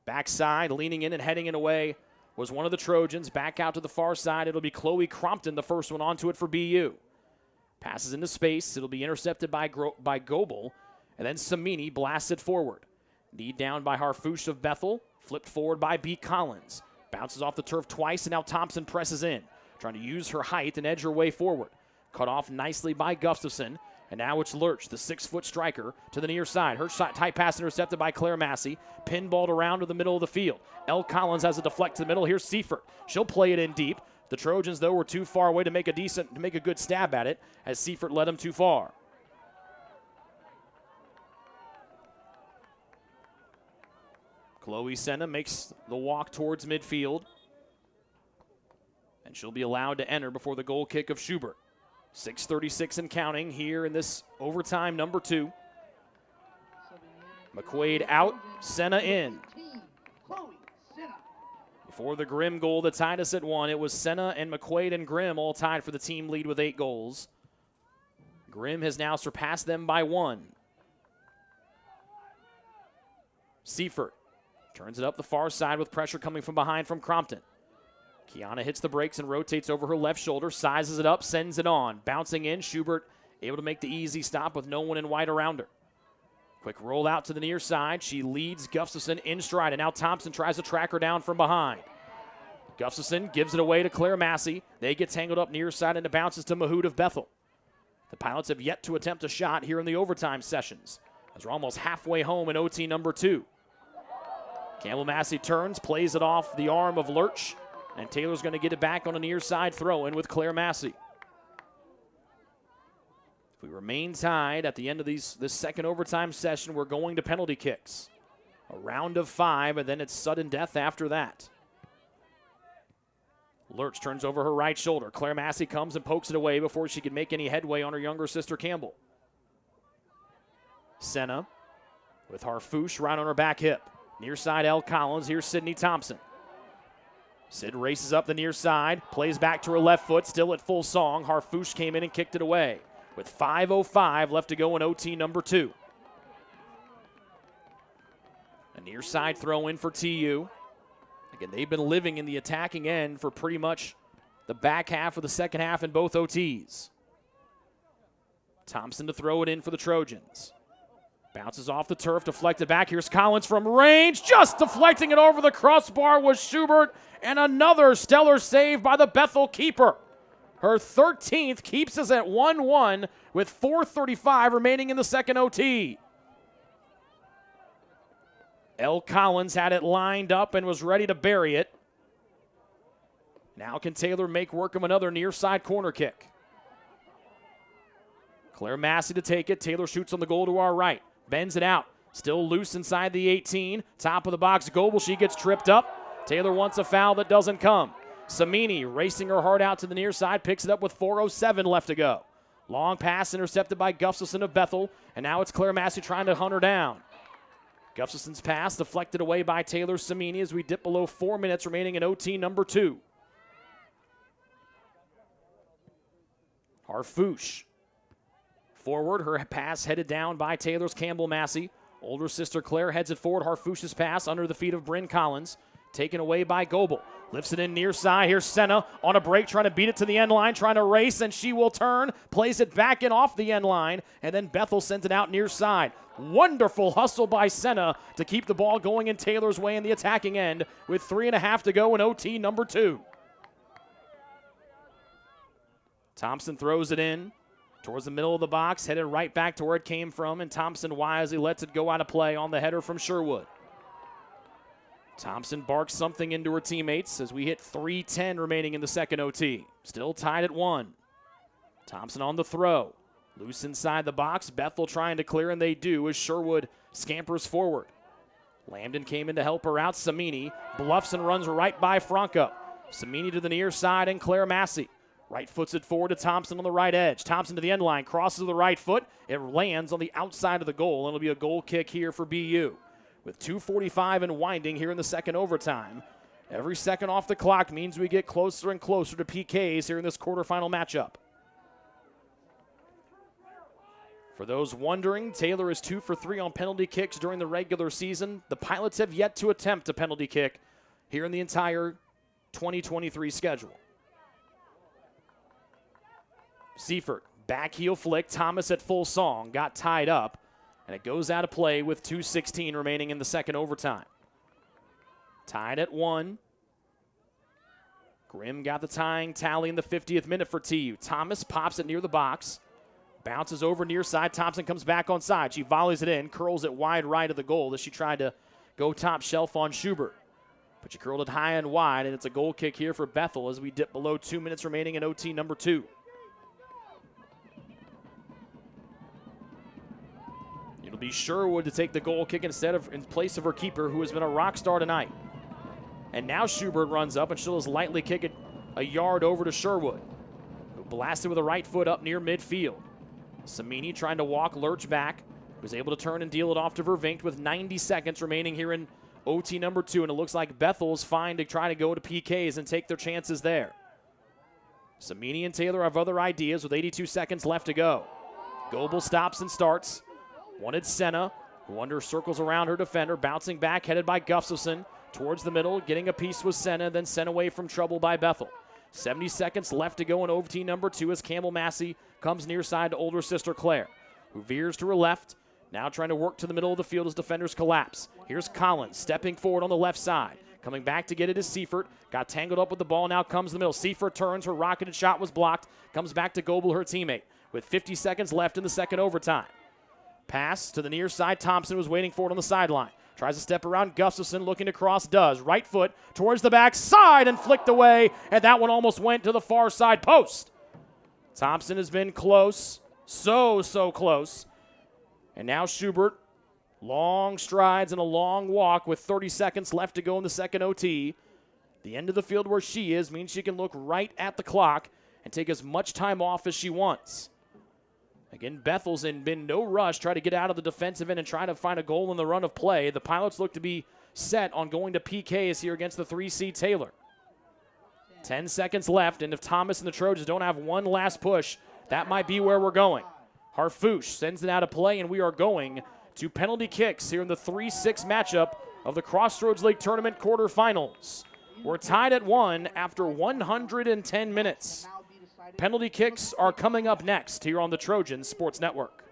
Speaker 3: backside, leaning in and heading it away was one of the Trojans. Back out to the far side, it'll be Chloe Crompton, the first one onto it for BU. Passes into space, it'll be intercepted by Goebel, and then Samini blasts it forward. Kneed down by Harfouche of Bethel, flipped forward by B. Collins. Bounces off the turf twice, and now Thompson presses in, trying to use her height and edge her way forward. Cut off nicely by Gustafson. And now it's Lurch, the 6-foot striker, to the near side. Her tight pass intercepted by Claire Massey. Pinballed around to the middle of the field. L. Collins has a deflect to the middle. Here's Seifert. She'll play it in deep. The Trojans, though, were too far away to make a good stab at it, as Seifert led them too far. Chloe Senna makes the walk towards midfield. And she'll be allowed to enter before the goal kick of Schubert. 6:36 and counting here in this overtime number 2. McQuaid out, Senna in. Before the Grimm goal that tied us at 1, it was Senna and McQuaid and Grimm all tied for the team lead with 8 goals. Grimm has now surpassed them by 1. Seifert turns it up the far side with pressure coming from behind from Crompton. Kiana hits the brakes and rotates over her left shoulder, sizes it up, sends it on. Bouncing in, Schubert able to make the easy stop with no one in white around her. Quick roll out to the near side. She leads Gustafson in stride, and now Thompson tries to track her down from behind. Gustafson gives it away to Claire Massey. They get tangled up near side, and it bounces to Mihout of Bethel. The Pilots have yet to attempt a shot here in the overtime sessions, as we're almost halfway home in OT number 2. Campbell Massey turns, plays it off the arm of Lurch, and Taylor's going to get it back on a near side throw in with Claire Massey. If we remain tied at the end of this second overtime session, we're going to penalty kicks. A round of 5, and then it's sudden death after that. Lurch turns over her right shoulder. Claire Massey comes and pokes it away before she can make any headway on her younger sister Campbell. Senna with Harfouche right on her back hip. Near side L. Collins, here's Sydney Thompson. Sid races up the near side, plays back to her left foot, still at full song. Harfouche came in and kicked it away with 5:05 left to go in OT number 2. A near side throw in for TU. Again, they've been living in the attacking end for pretty much the back half of the second half in both OTs. Thompson to throw it in for the Trojans. Bounces off the turf, deflected back. Here's Collins from range, just deflecting it over the crossbar was Schubert, and another stellar save by the Bethel keeper. Her 13th keeps us at 1-1 with 4:35 remaining in the second OT. L. Collins had it lined up and was ready to bury it. Now can Taylor make work of another near side corner kick? Claire Massey to take it. Taylor shoots on the goal to our right. Bends it out. Still loose inside the 18. Top of the box, Goebel. She gets tripped up. Taylor wants a foul that doesn't come. Samini racing her heart out to the near side. Picks it up with 4:07 left to go. Long pass intercepted by Gustafson of Bethel. And now it's Claire Massey trying to hunt her down. Gustafson's pass deflected away by Taylor Samini as we dip below 4 minutes remaining in OT number 2. Harfouche. Forward, her pass headed down by Taylor's Campbell Massey. Older sister Claire heads it forward. Harfouche's pass under the feet of Bryn Collins. Taken away by Goebel. Lifts it in near side. Here's Senna on a break, trying to beat it to the end line, trying to race, and she will turn. Plays it back in off the end line, and then Bethel sends it out near side. Wonderful hustle by Senna to keep the ball going in Taylor's way in the attacking end with 3.5 to go in OT number 2. Thompson throws it in towards the middle of the box, headed right back to where it came from, and Thompson wisely lets it go out of play on the header from Sherwood. Thompson barks something into her teammates as we hit 3:10 remaining in the second OT. Still tied at 1. Thompson on the throw. Loose inside the box. Bethel trying to clear, and they do as Sherwood scampers forward. Lambden came in to help her out. Samini bluffs and runs right by Franco. Samini to the near side, and Claire Massey right foots it forward to Thompson on the right edge. Thompson to the end line, crosses with the right foot. It lands on the outside of the goal, and it'll be a goal kick here for BU. With 2:45 and winding here in the second overtime. Every second off the clock means we get closer and closer to PKs here in this quarterfinal matchup. For those wondering, Taylor is 2 for 3 on penalty kicks during the regular season. The Pilots have yet to attempt a penalty kick here in the entire 2023 schedule. Seifert, back heel flick. Thomas at full song, got tied up, and it goes out of play with 2:16 remaining in the second overtime. Tied at 1. Grimm got the tying tally in the 50th minute for TU. Thomas pops it near the box, bounces over near side. Thompson comes back on side. She volleys it in, curls it wide right of the goal as she tried to go top shelf on Schubert. But she curled it high and wide, and it's a goal kick here for Bethel as we dip below 2 minutes remaining in OT number 2. It'll be Sherwood to take the goal kick in place of her keeper, who has been a rock star tonight. And now Schubert runs up, and she'll just lightly kick it a yard over to Sherwood, who blasted with a right foot up near midfield. Samini trying to walk, lurch back, was able to turn and deal it off to Vervinkt with 90 seconds remaining here in OT number 2, and it looks like Bethel's fine to try to go to PKs and take their chances there. Samini and Taylor have other ideas with 82 seconds left to go. Goebel stops and starts. Wanted Senna, who under circles around her defender, bouncing back, headed by Gustafson. Towards the middle, getting a piece with Senna, then sent away from trouble by Bethel. 70 seconds left to go in OT number 2 as Campbell Massey comes near side to older sister Claire, who veers to her left, now trying to work to the middle of the field as defenders collapse. Here's Collins stepping forward on the left side. Coming back to get it is Seifert. Got tangled up with the ball, now comes the middle. Seifert turns, her rocketed shot was blocked. Comes back to Goebel, her teammate, with 50 seconds left in the second overtime. Pass to the near side. Thompson was waiting for it on the sideline. Tries to step around Gustafson, looking to cross, does. Right foot towards the back side and flicked away, and that one almost went to the far side post. Thompson has been close, so close. And now Schubert, long strides and a long walk with 30 seconds left to go in the second OT. The end of the field where she is means she can look right at the clock and take as much time off as she wants. Again, Bethel's been no rush, try to get out of the defensive end and try to find a goal in the run of play. The Pilots look to be set on going to PKs here against the 3-seed Taylor. 10 seconds left, and if Thomas and the Trojans don't have one last push, that might be where we're going. Harfouche sends it out of play, and we are going to penalty kicks here in the 3-6 matchup of the Crossroads League Tournament quarterfinals. We're tied at 1 after 110 minutes. Penalty kicks are coming up next here on the Trojan Sports Network.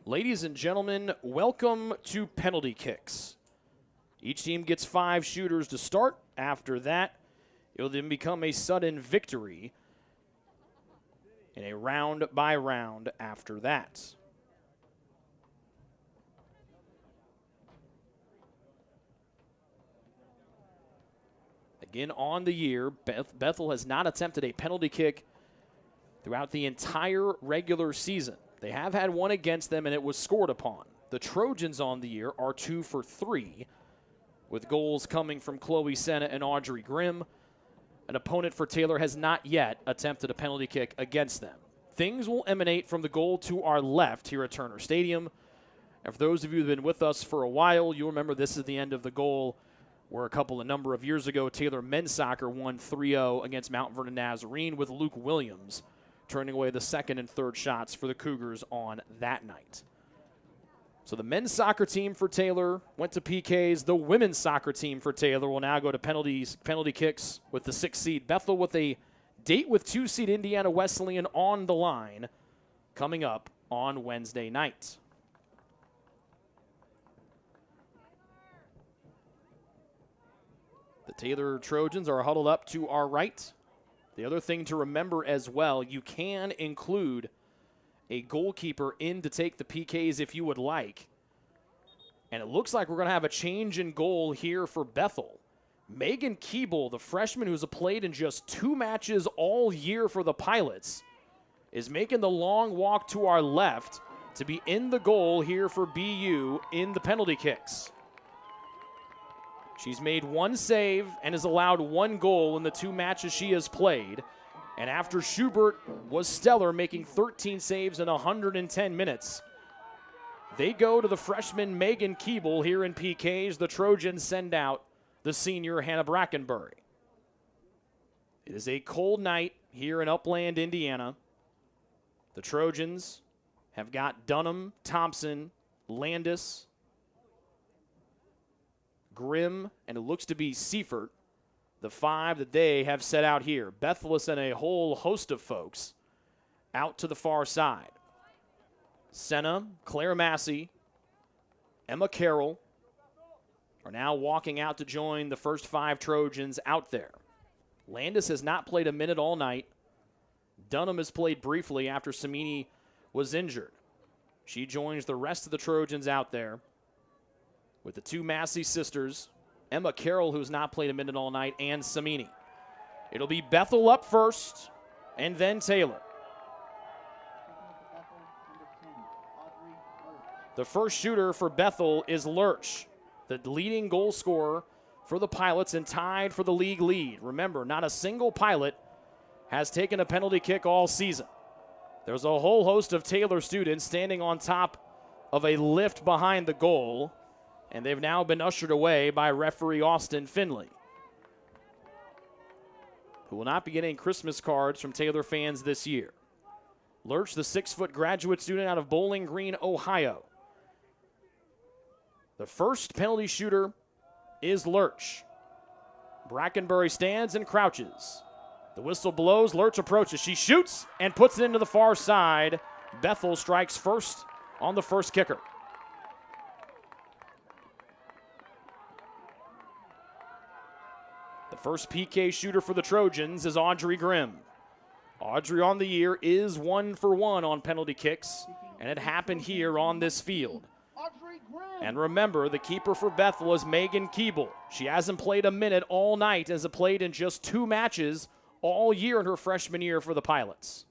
Speaker 3: Ladies and gentlemen, welcome to penalty kicks. Each team gets 5 shooters to start. After that, it'll then become a sudden victory in a round by round after that. Again, on the year, Bethel has not attempted a penalty kick throughout the entire regular season. They have had one against them, and it was scored upon. The Trojans on the year are 2 for 3, with goals coming from Chloe Senna and Audrey Grimm. An opponent for Taylor has not yet attempted a penalty kick against them. Things will emanate from the goal to our left here at Turner Stadium. And for those of you who have been with us for a while, you'll remember this is the end of the goal where a number of years ago, Taylor men's soccer won 3-0 against Mount Vernon Nazarene, with Luke Williams turning away the second and third shots for the Cougars on that night. So the men's soccer team for Taylor went to PKs. The women's soccer team for Taylor will now go to penalty kicks with the 6th seed Bethel, with a date with 2-seed Indiana Wesleyan on the line coming up on Wednesday night. The Taylor Trojans are huddled up to our right. The other thing to remember as well, you can include a goalkeeper in to take the PKs if you would like. And it looks like we're going to have a change in goal here for Bethel. Megan Keeble, the freshman who's played in just 2 matches all year for the Pilots, is making the long walk to our left to be in the goal here for BU in the penalty kicks. She's made 1 save and has allowed 1 goal in the 2 matches she has played. And after Schubert was stellar, making 13 saves in 110 minutes, they go to the freshman Megan Keeble here in PKs. The Trojans send out the senior Hannah Brackenbury. It is a cold night here in Upland, Indiana. The Trojans have got Dunham, Thompson, Landis, Grimm, and it looks to be Seifert, the 5 that they have set out here. Bethel and a whole host of folks out to the far side. Senna, Claire Massey, Emma Carroll are now walking out to join the first 5 Trojans out there. Landis has not played a minute all night. Dunham has played briefly after Samini was injured. She joins the rest of the Trojans out there with the 2 Massey sisters, Emma Carroll, who's not played a minute all night, and Samini. It'll be Bethel up first, and then Taylor. The first shooter for Bethel is Lurch, the leading goal scorer for the Pilots and tied for the league lead. Remember, not a single Pilot has taken a penalty kick all season. There's a whole host of Taylor students standing on top of a lift behind the goal, and they've now been ushered away by referee Austin Finley, who will not be getting Christmas cards from Taylor fans this year. Lurch, the 6-foot graduate student out of Bowling Green, Ohio. The first penalty shooter is Lurch. Brackenbury stands and crouches. The whistle blows, Lurch approaches. She shoots and puts it into the far side. Bethel strikes first on the first kicker. The first PK shooter for the Trojans is Audrey Grimm. Audrey on the year is 1 for 1 on penalty kicks, and it happened here on this field. And remember, the keeper for Bethel is Megan Keeble. She hasn't played a minute all night, as it played in just 2 matches all year in her freshman year for the Pilots.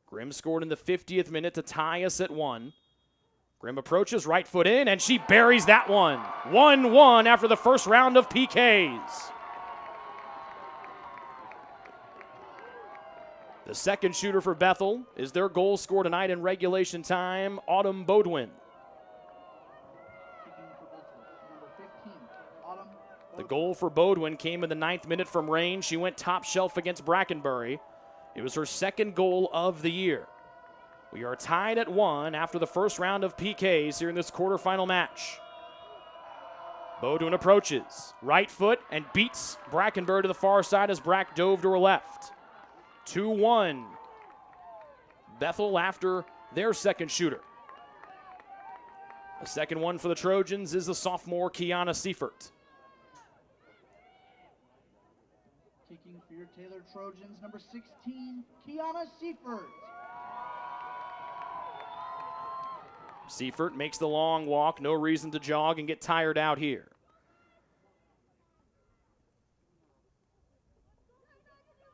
Speaker 3: Grimm scored in the 50th minute to tie us at 1. Grimm approaches, right foot in, and she buries that one. 1-1 after the first round of PKs. The second shooter for Bethel is their goal scorer tonight in regulation time, Autumn Bodwin. The goal for Bodwin came in the 9th minute from range. She went top shelf against Brackenbury. It was her second goal of the year. We are tied at 1 after the first round of PKs here in this quarterfinal match. Bodwin approaches, right foot, and beats Brackenbury to the far side as Brack dove to her left. 2-1. Bethel after their second shooter. The second one for the Trojans is the sophomore Kiana Seifert.
Speaker 4: Kicking for your Taylor Trojans, number 16, Kiana Seifert.
Speaker 3: Seifert makes the long walk, no reason to jog and get tired out here.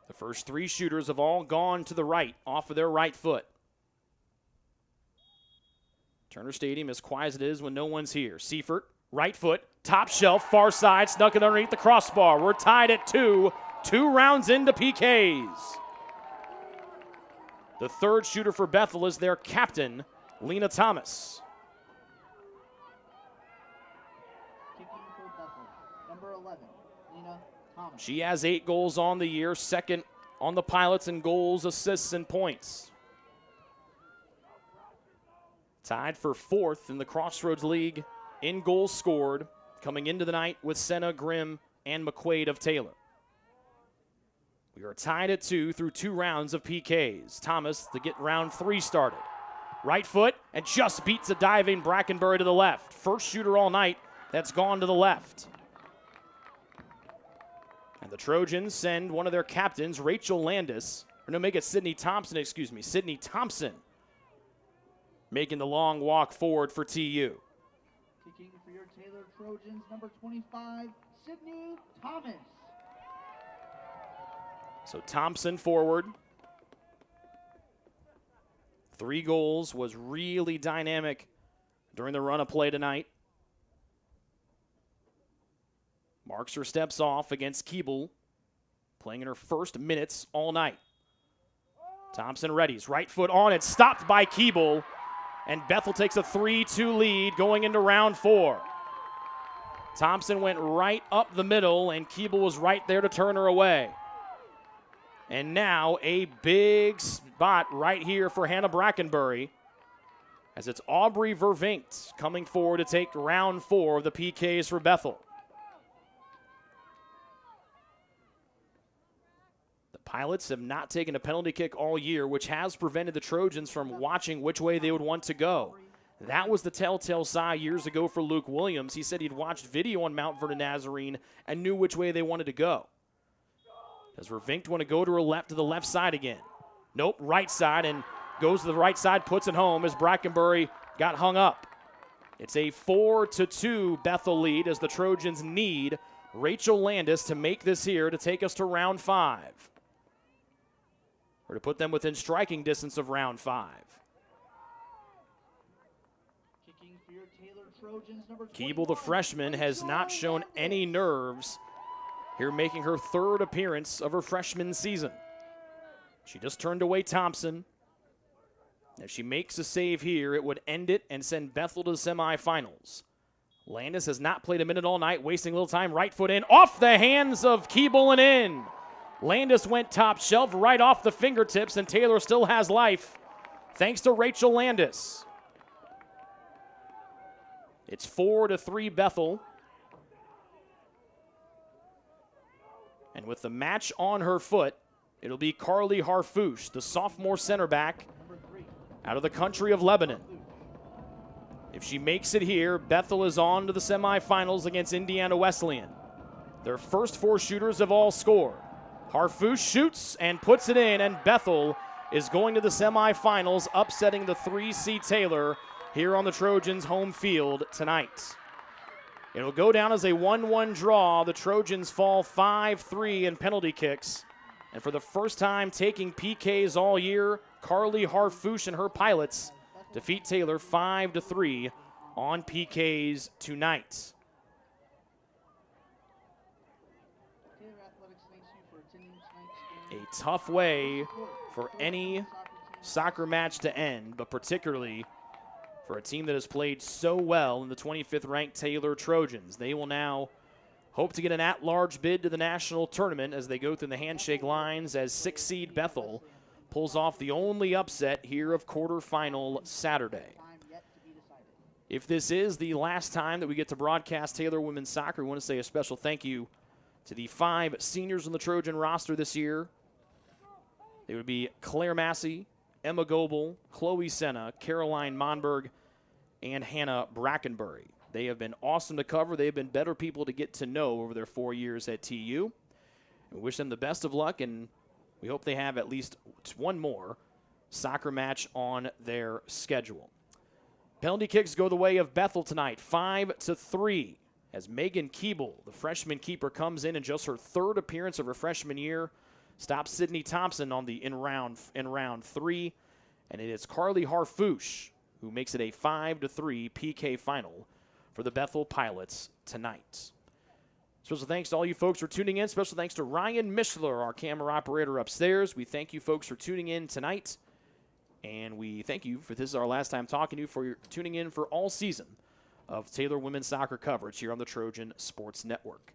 Speaker 3: The first three shooters have all gone to the right, off of their right foot. Turner Stadium as quiet as it is when no one's here. Seifert, right foot, top shelf, far side, snuck it underneath the crossbar. We're tied at 2, 2 rounds into PKs. The third shooter for Bethel is their captain, Lena Thomas.
Speaker 4: Kicking for Bethel, number 11, Lena Thomas.
Speaker 3: She has 8 goals on the year, second on the Pilots in goals, assists, and points. Tied for 4th in the Crossroads League in goals scored, coming into the night with Senna, Grimm, and McQuaid of Taylor. We are tied at 2 through 2 rounds of PKs. Thomas to get round 3 started. Right foot, and just beats a diving Brackenbury to the left. First shooter all night that's gone to the left. And the Trojans send one of their captains, Rachel Landis, or no, make it Sydney Thompson, Sydney Thompson, making the long walk forward for TU.
Speaker 4: Kicking for your Taylor Trojans, number 25, Sydney Thomas.
Speaker 3: So Thompson forward. 3 goals, was really dynamic during the run of play tonight. Marks her steps off against Keeble, playing in her first minutes all night. Thompson readies, right foot on it, stopped by Keeble, and Bethel takes a 3-2 lead going into round 4. Thompson went right up the middle, and Keeble was right there to turn her away. And now a big spot right here for Hannah Brackenbury, as it's Aubrey Vervinkt coming forward to take round 4 of the PKs for Bethel. The Pilots have not taken a penalty kick all year, which has prevented the Trojans from watching which way they would want to go. That was the telltale sign years ago for Luke Williams. He said he'd watched video on Mount Vernon Nazarene and knew which way they wanted to go. Does Vervinkt want to go to her left, to the left side again? Nope, right side, and goes to the right side, puts it home as Brackenbury got hung up. It's a 4-2 Bethel lead as the Trojans need Rachel Landis to make this here to take us to round 5. Or to put them within striking distance of round 5.
Speaker 4: Kicking for your Taylor Trojans, number
Speaker 3: Keeble, the freshman, has not shown any nerves here, making her 3rd appearance of her freshman season. She just turned away Thompson. If she makes a save here, it would end it and send Bethel to the semifinals. Landis has not played a minute all night, wasting a little time. Right foot in, off the hands of Keeble and in. Landis went top shelf right off the fingertips, and Taylor still has life thanks to Rachel Landis. It's 4-3 Bethel. And with the match on her foot, it'll be Carly Harfouche, the sophomore center back out of the country of Lebanon. If she makes it here, Bethel is on to the semifinals against Indiana Wesleyan. Their first 4 shooters have all scored. Harfouche shoots and puts it in, and Bethel is going to the semifinals, upsetting the 3C Taylor here on the Trojans' home field tonight. It'll go down as a 1-1 draw. The Trojans fall 5-3 in penalty kicks. And for the first time taking PKs all year, Carly Harfouche and her Pilots defeat Taylor 5-3 on PKs tonight. A tough way for any soccer match to end, but particularly for a team that has played so well in the 25th ranked Taylor Trojans. They will now hope to get an at-large bid to the national tournament as they go through the handshake lines as 6 seed Bethel pulls off the only upset here of quarterfinal Saturday. If this is the last time that we get to broadcast Taylor women's soccer, we want to say a special thank you to the 5 seniors on the Trojan roster this year. They would be Claire Massey, Emma Goebel, Chloe Senna, Caroline Monberg, and Hannah Brackenbury. They have been awesome to cover. They have been better people to get to know over their 4 years at TU. We wish them the best of luck, and we hope they have at least one more soccer match on their schedule. Penalty kicks go the way of Bethel tonight, 5-3, as Megan Keeble, the freshman keeper, comes in just her third appearance of her freshman year, stops Sydney Thompson on the in round 3, and it is Carly Harfouche who makes it a 5-3 PK final for the Bethel Pilots tonight. Special thanks to all you folks for tuning in. Special thanks to Ryan Mishler, our camera operator upstairs. We thank you folks for tuning in tonight. And we thank you for this is our last time talking to you for your tuning in for all season of Taylor women's soccer coverage here on the Trojan Sports Network.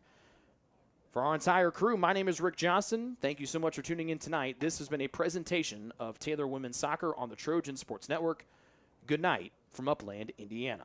Speaker 3: For our entire crew, my name is Rick Johnson. Thank you so much for tuning in tonight. This has been a presentation of Taylor women's soccer on the Trojan Sports Network. Good night from Upland, Indiana.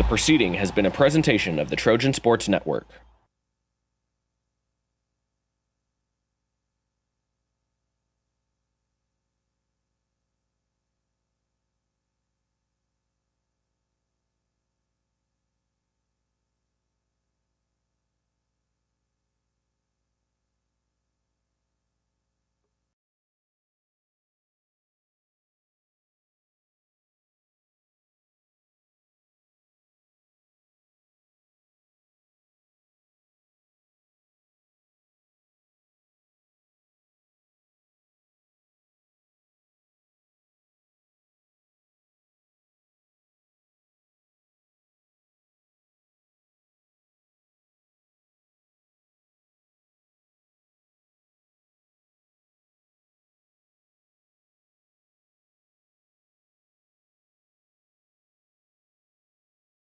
Speaker 1: Proceeding has been a presentation of the Trojan Sports Network.